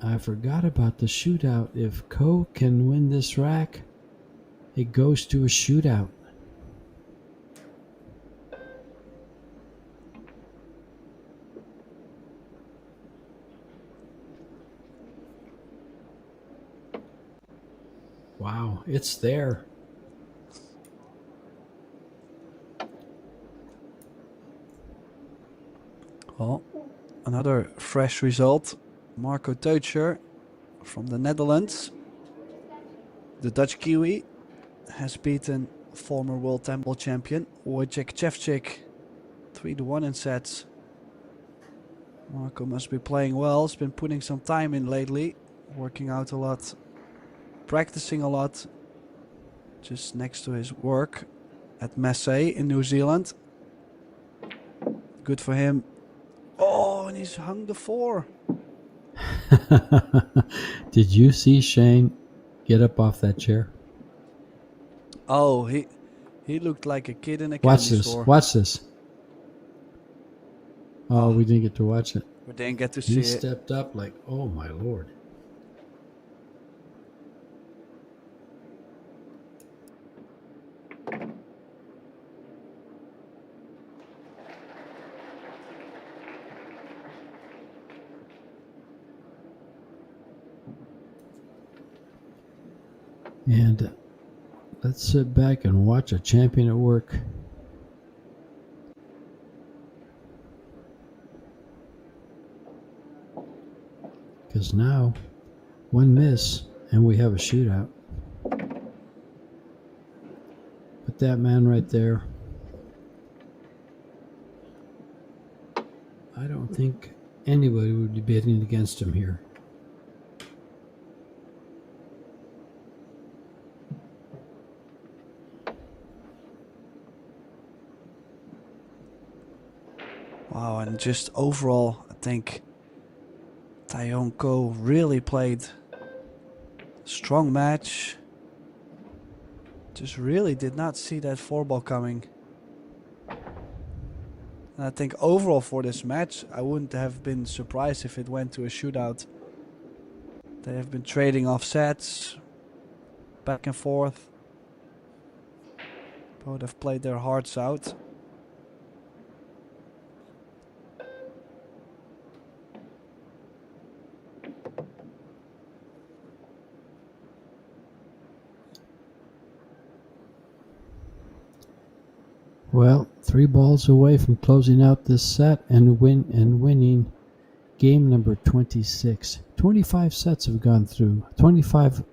I forgot about the shootout. If Ko can win this rack, It goes to a shootout. Wow, it's there. Well, another fresh result. Kota Tayong from the Netherlands. The Dutch Kiwi has beaten former world temple champion Wojciech Szczewczyk 3-1 in sets. Marco must be playing well. He's been putting some time in lately, working out a lot, practicing a lot, just next to his work at Massey in New Zealand. Good for him. Oh, and he's hung the 4. Did you see Shane get up off that chair? Oh, he looked like a kid in a Watch candy this. store. Watch this. Oh, Oh. we didn't get to watch it. We didn't get to see He it. stepped up like, oh my Lord. And let's sit back and watch a champion at work. Because now, one miss and we have a shootout. Put that man right there. I don't think anybody would be bidding against him here. Wow, and just overall, I think Tayong really played a strong match. Just really did not see that 4-ball coming. And I think overall for this match, I wouldn't have been surprised if it went to a shootout. They have been trading off sets, back and forth. Both have played their hearts out. Well, 3 balls away from closing out this set and winning game number 26. 25 sets have gone through. 25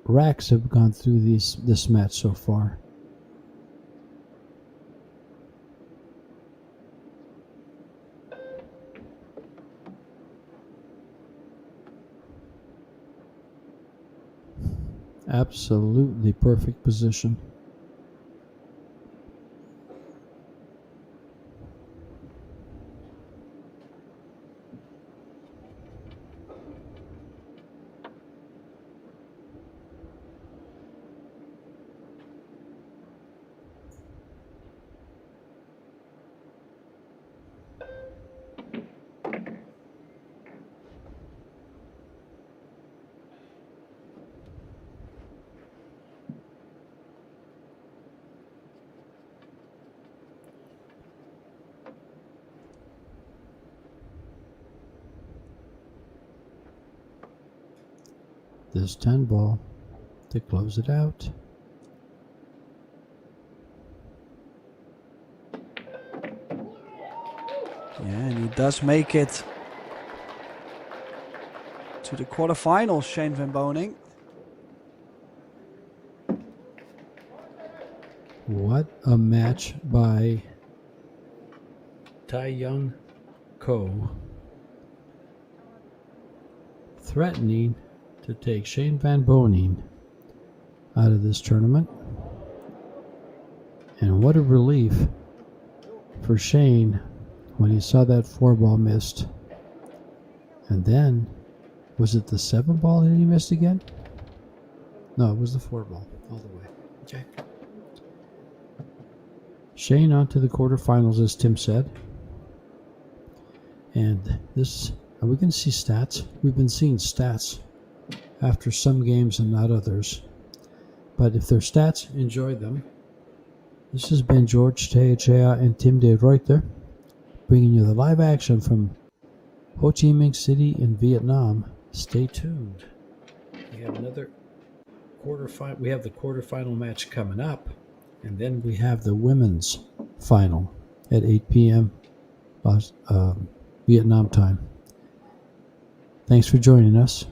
racks have gone through this match so far. Absolutely perfect position. This 10 ball to close it out. Yeah, and he does make it to the quarterfinals, Shane van Boning. What a match by Tayong Ko. Threatening to take Shane van Boning out of this tournament. And what a relief for Shane when he saw that 4-ball missed. And then, was it the 7-ball that he missed again? No, it was the 4-ball all the way. Okay. Shane on to the quarterfinals, as Tim said. And this, are we going to see stats? We've been seeing stats after some games and not others. But if they're stats, enjoy them. This has been George Tayong and Tim de Ruyter bringing you the live action from Ho Chi Minh City in Vietnam. Stay tuned. We have another quarterfinal. We have the quarterfinal match coming up, and then we have the women's final at 8 p.m. Vietnam time. Thanks for joining us.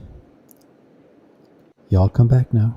Y'all come back now.